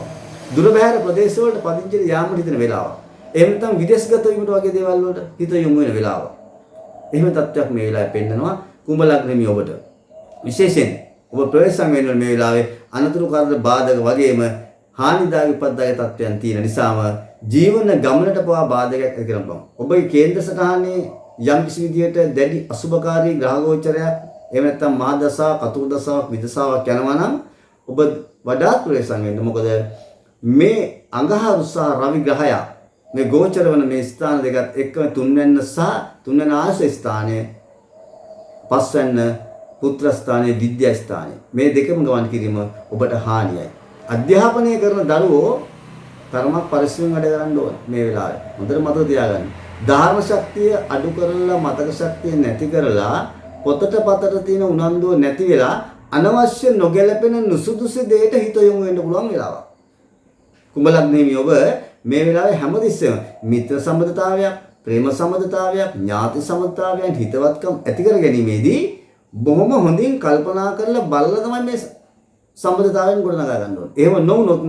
දුර බැහැර ප්‍රදේශවලට පදිංචියට යාමට හිතෙන වෙලාවක්. එහෙම නැත්නම් විදේශගත වීමට වගේ දේවල් වලට හිත යොමු වෙන වෙලාවක්. එහෙම තත්ත්වයක් මේ වෙලාවේ පෙන්නනවා කුම්භ ලග්නෙමි ඔබට. විශේෂයෙන් ඔබ ප්‍රවේශම් වෙන මේ වෙලාවේ අනතුරු කරදර බාධක වගේම හානිදායක විපත්දායක තත්ත්වයන් තියෙන නිසාම ජීවන ගමනට පවා බාධකයක් ඇති කරනවා. ඔබගේ කේන්ද්‍ර සටහනේ යම් කිසි විදියට දැඩි අසුභකාරී ග්‍රහ ගෝචරයක්, එහෙම නැත්නම් මහා දසාවක්, අතුරු දසාවක්, විදසාවක් යනවා නම් ඔබ වඩාත් ප්‍රවේශම් වෙන්න. මොකද මේ අඟහරු සහ රවි ග්‍රහය මේ ගෝචර වන මේ ස්ථාන දෙකත් එක්කම තුන්වැන්න සහ තුන්වැන්න ආශ්‍රය ස්ථානයේ, පස්වැන්න පුත්‍ර ස්ථානයේ, විද්‍යා ස්ථානයේ මේ දෙකම ගමන් කිරීම ඔබට හානියයි. අධ්‍යාපනය කරන දරුවෝ තරමක් පරිස්සමෙන් වැඩ කරන්න ඕනේ මේ වෙලාවේ. හොඳට මතක තියාගන්න. ධාර්ම ශක්තිය අඩු කරලා මතක ශක්තිය නැති කරලා පොතට පතට තියෙන උනන්දුව නැති වෙලා අනවශ්‍ය නොගැලපෙන නුසුදුසු දෙයට හිත යොමු වෙන්න පුළුවන් වෙලාවක්. කුඹ ලග්නයේ ඔබ මේ වෙලාවේ හැමතිස්සෙම මිත්‍ර සම්බන්ධතාවයක්, ප්‍රේම සම්බන්ධතාවයක්, ඥාති සම්බන්ධතාවයන් හිතවත්කම් ඇති කර ගැනීමේදී බොහොම හොඳින් කල්පනා කරලා බලලා තමයි මේ සම්බන්ධතාවයන් ගොඩනගා ගන්න ඕනේ. එහෙම නොවුනොත්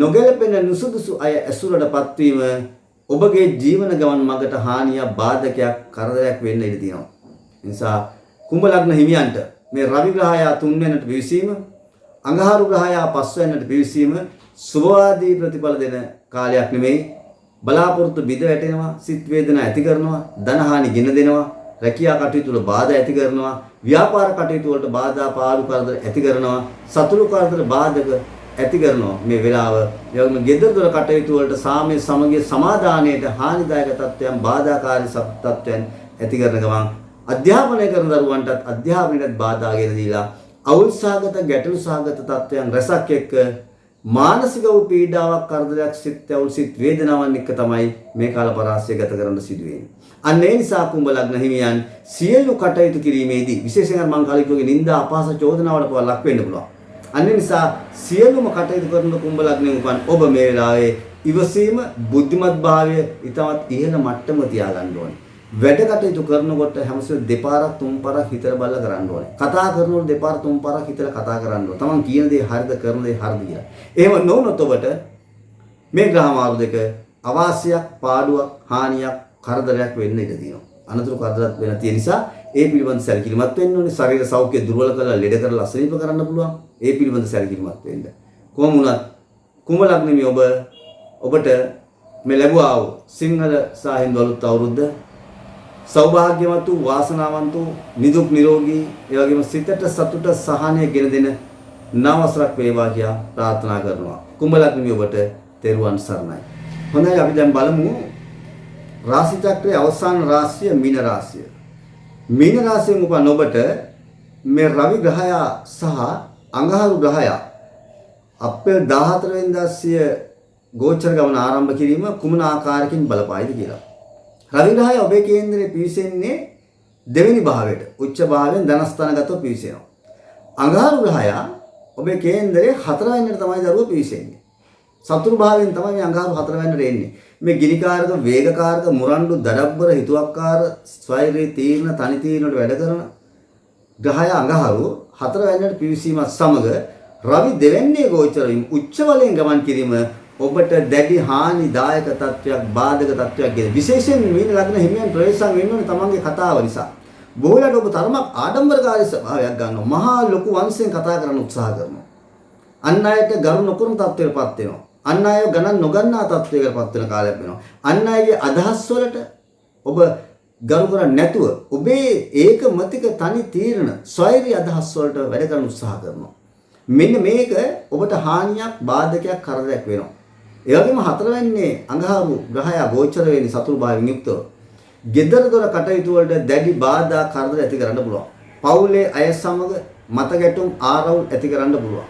නොගැලපෙන නුසුදුසු අය ඇසුරටපත් වීම ඔබගේ ජීවන ගමන් මඟට හානියක්, බාධකයක්, කරදරයක් වෙන්න ඉඩ තියෙනවා. ඒ නිසා කුඹ ලග්න හිමියන්ට මේ රවි ග්‍රහය 3 වෙනිට පිවිසීම, අඟහරු ග්‍රහය 5 වෙනිට පිවිසීම සුභවාදී ප්‍රතිඵල දෙන කාලයක් නෙමෙයි. බලාපොරොත්තු බිඳ වැටෙනවා, සිත් වේදනා ඇති කරනවා, ධන හානි ගෙන දෙනවා, රැකියා කටයුතු වල බාධා ඇති කරනවා, ව්‍යාපාර කටයුතු වලට බාධා පාළු කරදර ඇති කරනවා, සතුරු කරදර බාධක ඇති කරනවා මේ වෙලාව. ඒ වගේම ගෙදර දොර කටයුතු වලට සාමයේ සමගිය සමාදානයට හානිදායක තත්ත්වයන්, බාධාකාරී තත්ත්වයන් ඇති කරන ගමන් අධ්‍යාපනය කරන දරුවන්ටත් අධ්‍යාපනයටත් බාධා ගෙන දීලා අවුල් සහගත, ගැටලු සහගත තත්ත්වයන් රැසක් එක්ක මානසික වූ පීඩාවක්, කරදරයක්, සිත් ඇවුල්, සිත් වේදනාවන් එක්ක තමයි මේ කාල පරාසය ගත කරන්න සිදු වෙන්නේ. අන්න ඒ නිසා කුඹ ලග්න හිමියන් සියලු කටයුතු කිරීමේදී විශේෂයෙන් මම කලින් නින්දා, අපහාස, චෝදනාවලට පවා ලක් වෙන්න පුළුවන්. අන්න ඒ නිසා සියලුම කටයුතු කරන කුඹ ලග්නයෙන් උපන් ඔබ මේ වෙලාවේ ඉවසීම, බුද්ධිමත් භාවය ඊටමත් ඉහළ මට්ටම තියාගන්න ඕනේ. වැඩ කටයුතු කරනකොට හැමසෙම දෙපාරක් තුන්පාරක් හිතලා බලලා කරන්න ඕනේ. කතා කරනකොට දෙපාර තුන්පාරක් හිතලා කතා කරන්න ඕනේ. තමන් කියන දේ හරිද, කරන දේ හරිද කියලා. එහෙම නොවුනොත් ඔබට මේ ග්‍රහ මාරු දෙක අවාසියක්, පාඩුවක්, හානියක්, කරදරයක් වෙන්න ඉඩ තියෙනවා. අනතුරු කරදරයක් වෙන තියෙන නිසා ඒ පිළිබඳ සැලකිලිමත් වෙන්න ඕනේ. ශරීර සෞඛ්‍ය දුර්වල කරලා ලෙඩ කරලා අසනීප කරන්න පුළුවන්. ඒ පිළිබඳ සැලකිලිමත් වෙන්න. කොහොම වුණත් කුඹ ලග්නෙමි ඔබට මේ ලැබුවා වූ සිංහල සහ හින්දු අලුත් අවුරුද්ද සෞභාග්‍යවත් වූ, වාසනාවන්ත වූ, නිදුක් නිරෝගී, ඒ වගේම සිතට සතුට, සහනය ගෙන දෙන නව වසරක් වේවා කියලා ප්‍රාර්ථනා කරනවා. කුඹ ලග්නෙමි ඔබට තෙරුවන් සරණයි. හොඳයි, අපි දැන් බලමු රාශි චක්‍රයේ අවසාන රාශිය මීන රාශිය. මීන රාශියෙන් උපන් ඔබට මේ රවි ග්‍රහය සහ අඟහරු ග්‍රහය අප්‍රේල් 14 වෙනිදා සිය ගෝචර ගමන ආරම්භ කිරීම කුමන ආකාරයකින් බලපායිද කියලා. රවි ග්‍රහය ඔබේ කේන්දරයේ පිවිසෙන්නේ දෙවෙනි භාවයට, උච්ච භාවයෙන් ධනස්ථානගතව පිවිසෙනවා. අඟහරු ග්‍රහය ඔබේ කේන්දරයේ 4 වෙනිට තමයි දරුවෝ පිවිසෙන්නේ. සතුරු භාවයෙන් තමයි මේ අඟහරු 4 වෙනිට එන්නේ. මේ ගිනිකාරක, වේගකාරක, මුරණ්ඩු, දඩබ්බර, හිතුවක්කාර, ස්වෛරී තීර්ණ, තනි තීර්ණවලට වැඩ කරන ග්‍රහය අඟහරු 4 වෙනිට පිවිසීමත් සමග රවි දෙවැන්නේ ගෝචර වීම, උච්ච බලයෙන් ගමන් කිරීම ඔබට දැඩි හානිදායක තත්වයක්, බාධක තත්වයක් ගෙන. විශේෂයෙන් මීන ලග්න හිමියන් ප්‍රවේශම් වෙන්න ඕනේ තමන්ගේ කතාව නිසා. බොහෝලට ඔබ තරමක් ආඩම්බරකාරී ස්වභාවයක් ගන්නවා. මහා ලොකු වංශයෙන් කතා කරන්න උත්සාහ කරනවා. අන් අයට ගරු නොකරන තත්වයකටපත් වෙනවා. අන් අයව ගණන් නොගන්නා තත්වයකටපත් වෙන කාලයක් වෙනවා. අන් අයගේ අදහස් වලට ඔබ ගරු කරන්නේ නැතුව ඔබේ ඒකමතික තනි තීරණ, ස්වෛරී අදහස් වලට වැඩ කරන්න උත්සාහ කරනවා. මෙන්න මේක ඔබට හානියක්, බාධකයක්, කරදරයක් වෙනවා. ඒ වගේම 4 වෙන්නේ අඟහරු ග්‍රහය ගෝචර වෙන්නේ සතුරු භාවයෙන් යුක්තව. gedara dora කටයුතු වලට දැඩි බාධා, කරදර ඇති කරන්න පුළුවන්. පවුලේ අය සමග මත ගැටුම්, ආරවුල් ඇති කරන්න පුළුවන්.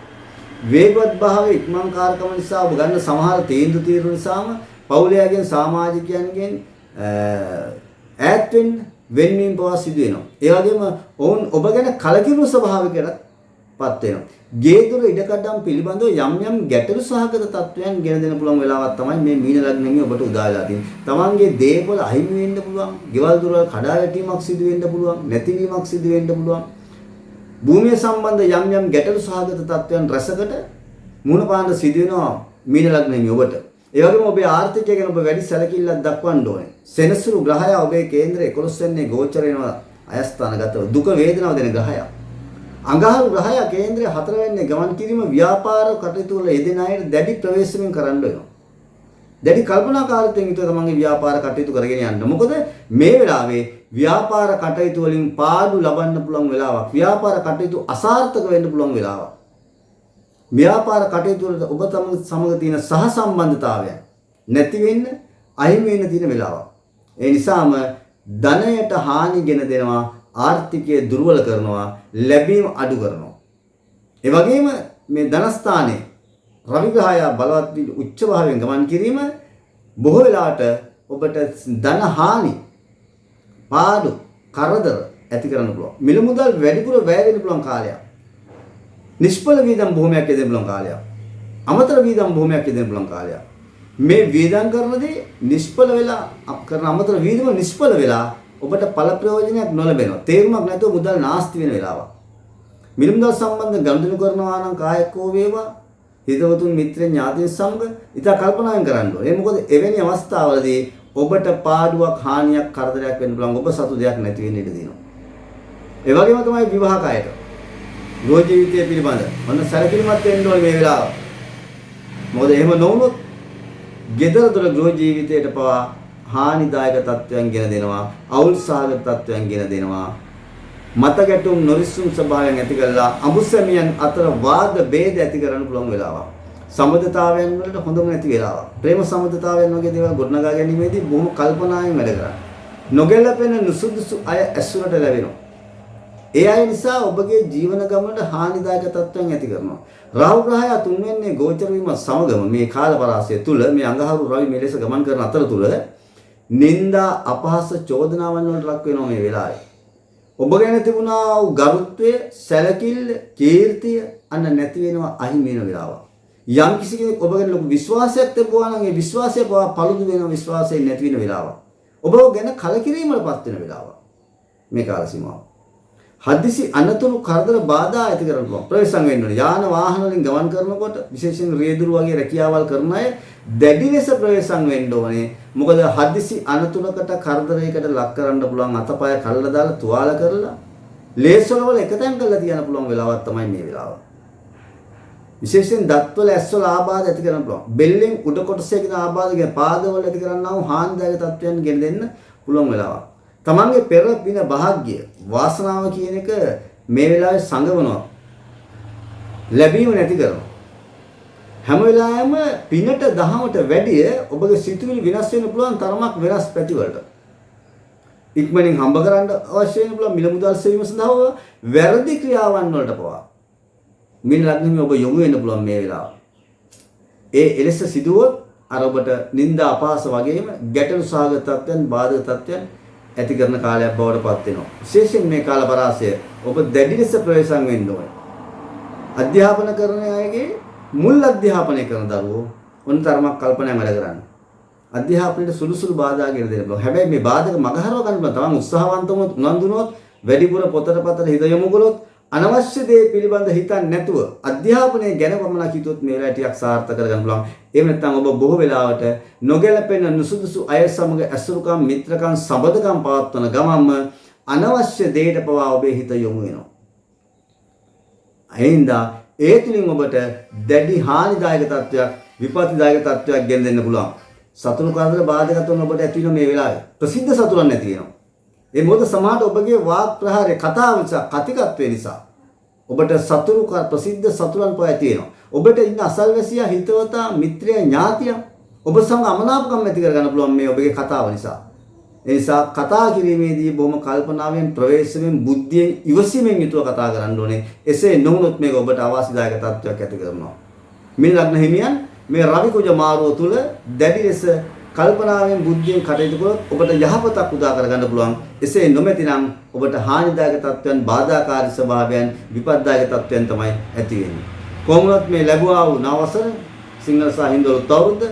වේගවත් භාවයේ ඉක්මන්කාරකම නිසා ඔබ ගන්න සමහර තීන්දුව නිසාම පවුලයාගෙන්, සමාජිකයන්ගෙන් ඈත් වෙන්වීම පවා සිදු වෙනවා. ඒ වගේම ඔවුන් ඔබ ගැන කලකිරුණු ස්වභාවයකටපත් වෙනවා. ගේදුර ඉඩකඩම් පිළිබඳව යම් ගැටලු සහගත තත්වයන් ගෙන දෙන්න පුළුවන් වෙලාවක් තමයි මේ මීන ලග්නෙමි ඔබට උදා වෙලා තියෙන්නේ. තමන්ගේ දේපොළ අහිමි වෙන්න පුළුවන්, ගෙවල් දොරවල් කඩා වැටීමක් සිදු වෙන්න පුළුවන්, නැතිවීමක් සිදු වෙන්න පුළුවන්. භූමිය සම්බන්ධ යම් ගැටලු සහගත තත්වයන් රැසකට මුහුණ පාන්න සිදු වෙනවා මීන ලග්නෙමි ඔබට. ඒ වගේම ඔබේ ආර්ථිකය ගැන ඔබ වැඩි සැලකිල්ලක් දක්වන්න ඕනේ. සෙනසුරු ග්‍රහය ඔබේ කේන්දරයේ 11 වෙනිදා ගෝචර වෙනවා අයස්ථානගතව. දුක වේදනාව දෙන ග්‍රහයක්. අඟහරු ග්‍රහය කේන්දරයේ 4 වෙනිදා ගමන් කිරීම ව්‍යාපාර කටයුතු වල යෙදෙන අයට දැඩි ප්‍රවේශමෙන් කරන්න වෙනවා. දැඩි කල්පනාකාරීත්වයෙන් යුතුව තමන්ගේ ව්‍යාපාර කටයුතු කරගෙන යන්න. මොකද මේ වෙලාවේ ව්‍යාපාර කටයුතු වලින් පාඩු ලබන්න පුළුවන් වෙලාවක්. ව්‍යාපාර කටයුතු අසාර්ථක වෙන්න පුළුවන් වෙලාවක්. ව්‍යාපාර කටයුතු වලට ඔබ සමග තියෙන සහසම්බන්ධතාවයන් නැති වෙන්න, අහිමි වෙන්න තියෙන වෙලාවක්. ඒ නිසාම ධනයට හානි ගෙන දෙනවා, ආර්ථිකය දුර්වල කරනවා, ලැබීම අඩු කරනවා. ඒ වගේම මේ ධනස්ථානයේ රවි ග්‍රහය බලවත් වී උච්ච භාවයෙන් ගමන් කිරීම බොහෝ වෙලාවට ඔබට ධන හානි, පාඩු, කරදර ඇති කරන්න පුළුවන්. මිල මුදල් වැඩිපුර වැය වෙන්න පුළුවන් කාලයක්. නිෂ්ඵල වීදම් බොහොමයක් යෙදෙන්න පුළුවන් කාලයක්. අමතර වීදම් බොහොමයක් යෙදෙන්න පුළුවන් කාලයක්. මේ වීදම් කරනදී නිෂ්ඵල වෙලා කරන අමතර වීදම නිෂ්ඵල වෙලා ඔබට ඵල ප්‍රයෝජනයක් නොලැබෙනවා. තේරුමක් නැතුව මුදල් නාස්ති වෙන වෙලාවක්. මිල මුදල් සම්බන්ධ ගනුදෙනු කරනවා නම් කායක හෝ වේවා හිතවතුන් මිත්‍රයන් ඥාතීන් සමග ඉතා කල්පනාවෙන් කරන්න ඕනේ. ඒ මොකද එවැනි අවස්ථාවලදී ඔබට පාඩුවක්, හානියක්, කරදරයක් වෙන්න පුළුවන්. ඔබ සතු දෙයක් නැති වෙන්න ඉඩ දෙනවා. ඒ වගේම තමයි විවාහකයට. ගෘහ ජීවිතය පිළිබඳ මොන සැලකිලිමත් වෙන්න ඕනේ මේ වෙලාව. මොකද එහෙම නොවුනොත් gedara dora ගෘහ ජීවිතයට පවා හානිදායක තත්ත්වයන් ගෙන දෙනවා, අවුල් සහගත තත්ත්වයන් ගෙන දෙනවා. මත ගැටුම් නොරිස්සුම් ස්වභාවයන් ඇති කරලා අමුසැමියන් අතර වාද ભેද ඇති කරන්න පුළුවන් වෙලාවක්. සම්බන්ධතාවයන් වලට හොඳම නැති වෙලාවක්. ප්‍රේම සම්බන්ධතාවයන් වගේ දේවල් ගොඩනගා ගැනීමේදී බොහොම කල්පනාවෙන් වැඩ කරන්න. නොගැලපෙන නුසුදුසු අය ඇසුරට ලැබෙනවා. ඒ අය නිසා ඔබගේ ජීවන ගමනට හානිදායක තත්ත්වයන් ඇති කරනවා. රාහු ග්‍රහය තුන්වෙන්නේ ගෝචර වීම සමගම මේ කාල පරාසය තුල මේ අඟහරු රවි මේ ලෙස ගමන් කරන අතරතුර නිന്ദා, අපහාස, චෝදනාවන් වලට ලක් වෙනවා මේ වෙලාවේ. ඔබ ගැන තිබුණා වූ ගරුත්වය, සැලකිල්ල, කීර්තිය අන්න නැති වෙනවා, අහිමි වෙන වෙලාවක්. යම් කිසි කෙනෙක් ඔබ ගැන ලොකු විශ්වාසයක් තිබුණා නම් ඒ විශ්වාසය පවා paludu වෙන විශ්වාසය නැති වෙන වෙලාවක්. ඔබ ගැන කලකිරීමකටපත් වෙන වෙලාවක්. මේ කාල සීමාව. හදිසි අනතුරු කරදර බාධා ඇති කරන්න පුළුවන්. ප්‍රවේශම් වෙන්න ඕනේ. යාන වාහන වලින් ගමන් කරනකොට විශේෂයෙන් රියදුරු වගේ රැකියාවල් කරන අය දැඩි ලෙස ප්‍රවේශම් වෙන්න ඕනේ. මොකද හදිසි අනතුරකට කරදරයකට ලක් කරන්න පුළුවන් අතපය කල්ලා දාලා තුවාල කරලා ලේස්වල එකතෙන් කරලා තියන්න පුළුවන් වෙලාවක් තමයි මේ වෙලාව. විශේෂයෙන් දත්වල ඇස්වල ආබාධ ඇති කරන්න පුළුවන්. බෙල්ලෙන් උඩ කොටසේ කියන ආබාධ පාදවල ඇති කරන්නා වූ හානිදායක තත්ත්වයන් ගෙන දෙන්න පුළුවන් වෙලාවක්. තමන්ගේ පෙර පින භාග්‍ය වාසනාව කියන එක මේ වෙලාවේ සංගවනවා. ලැබීම නැති කරනවා. හැම වෙලාවෙම පිනට දහමට වැඩිය ඔබගේ සිතුවිලි වෙනස් වෙන්න පුළුවන් තරමක් වෙනස් පැතිවලට. ඉක්මනින් හම්බ කරන්න අවශ්‍ය වෙන පුළුවන් මිල මුදල් සෙවීම සඳහා වැරදි ක්‍රියාවන් වලට පවා මිල ලග්නෙම ඔබ යොමු වෙන්න පුළුවන් මේ වෙලාව. ඒ එලෙස සිදුවොත් අර ඔබට නිന്ദා, අපහාස වගේම ගැටලු සහගත තත්ත්වයන්, බාධක තත්ත්වයන් ඇති කරන කාලයක් බවට පත් වෙනවා. විශේෂයෙන් මේ කාල පරාසය ඔබ දැඩි ලෙස ප්‍රවේශම් වෙන්න ඕනේ. අධ්‍යාපන කරන අයගේ මුල් අධ්‍යාපනය කරන දරුවෝ ඔන්න තරමක් කල්පනාවෙන් වැඩ කරන්න. අධ්‍යාපනයේ සුළු සුළු බාධා ගෙන දෙන්න පුළුවන්. හැබැයි මේ බාධක මගහරව ගන්න පුළුවන්. තමන් උත්සාහවන්තවම උනන්දුනොත් වැඩිපුර පොතට පතට හිත යොමු කළොත් අනවශ්‍ය දේ පිළිබඳ හිතන්නේ නැතුව අධ්‍යාපනය ගැන පමණක් හිතුවොත් මේ වෙලාවට ටිකක් සාර්ථක කරගන්න පුළුවන්. එහෙම නැත්නම් ඔබ බොහෝ වෙලාවට නොගැලපෙන නුසුදුසු අය සමග ඇසුරුකම්, මිත්‍රකම්, සබඳකම් පවත්වන ගමන්ම අනවශ්‍ය දෙයට පවා ඔබේ හිත යොමු වෙනවා. අයින්දා ඒ තුලින් ඔබට දැඩි හානිදායක තත්ත්වයක්, විපත්තිදායක තත්ත්වයක් ගෙන දෙන්න පුළුවන්. සතුරු කරදර බාධකතුන් ඔබට ඇති වෙන මේ වෙලාවේ ප්‍රසිද්ධ සතුරන් නැති වෙනවා. ඒ මොකද සමහරට ඔබගේ වාක් ප්‍රහාරය, කතාව නිසා, කතිකත්වය නිසා ඔබට සතුරු ප්‍රසිද්ධ සතුරන් පවා ඇති වෙනවා. ඔබට ඉන්න අසල්වැසියා, හිතවතා, මිත්‍රයා, ඥාතියා ඔබ සමග අමනාපකම් ඇති කරගන්න පුළුවන් මේ ඔබගේ කතාව නිසා. ඒ නිසා කතා කිරීමේදී බොහොම කල්පනාවෙන්, ප්‍රවේශයෙන්, බුද්ධියෙන්, ඉවසීමෙන් යුතුව කතා කරන්න ඕනේ. එසේ නොවුනොත් මේක ඔබට අවාසිදායක තත්ත්වයක් ඇති කරනවා. මිල ලග්න හිමියන් මේ රවි කුජ මාරුව තුල දැඩි ලෙස කල්පනාවෙන්, බුද්ධියෙන් කටයුතු කළොත් ඔබට යහපතක් උදා කරගන්න පුළුවන්. එසේ නොමැතිනම් ඔබට හානිදායක තත්ත්වයන්, බාධාකාරී ස්වභාවයන්, විපත්දායක තත්ත්වයන් තමයි ඇති වෙන්නේ. කොහොමවත් මේ ලැබුවා වූ නවසර සිංහල සහ හින්දු අවුරුද්ද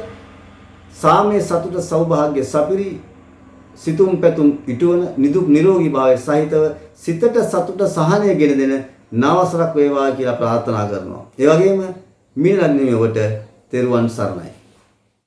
සාමයේ සතුට, සෞභාග්‍ය සපිරි, සිතුම් පැතුම් ඉටුවන, නිදුක් නිරෝගී භාවය සහිතව සිතට සතුට, සහනය ගෙන දෙන නවසරක් වේවා කියලා ප්‍රාර්ථනා කරනවා. ඒ වගේම මිල ලග්නෙ ඔබට තෙරුවන් සරණයි.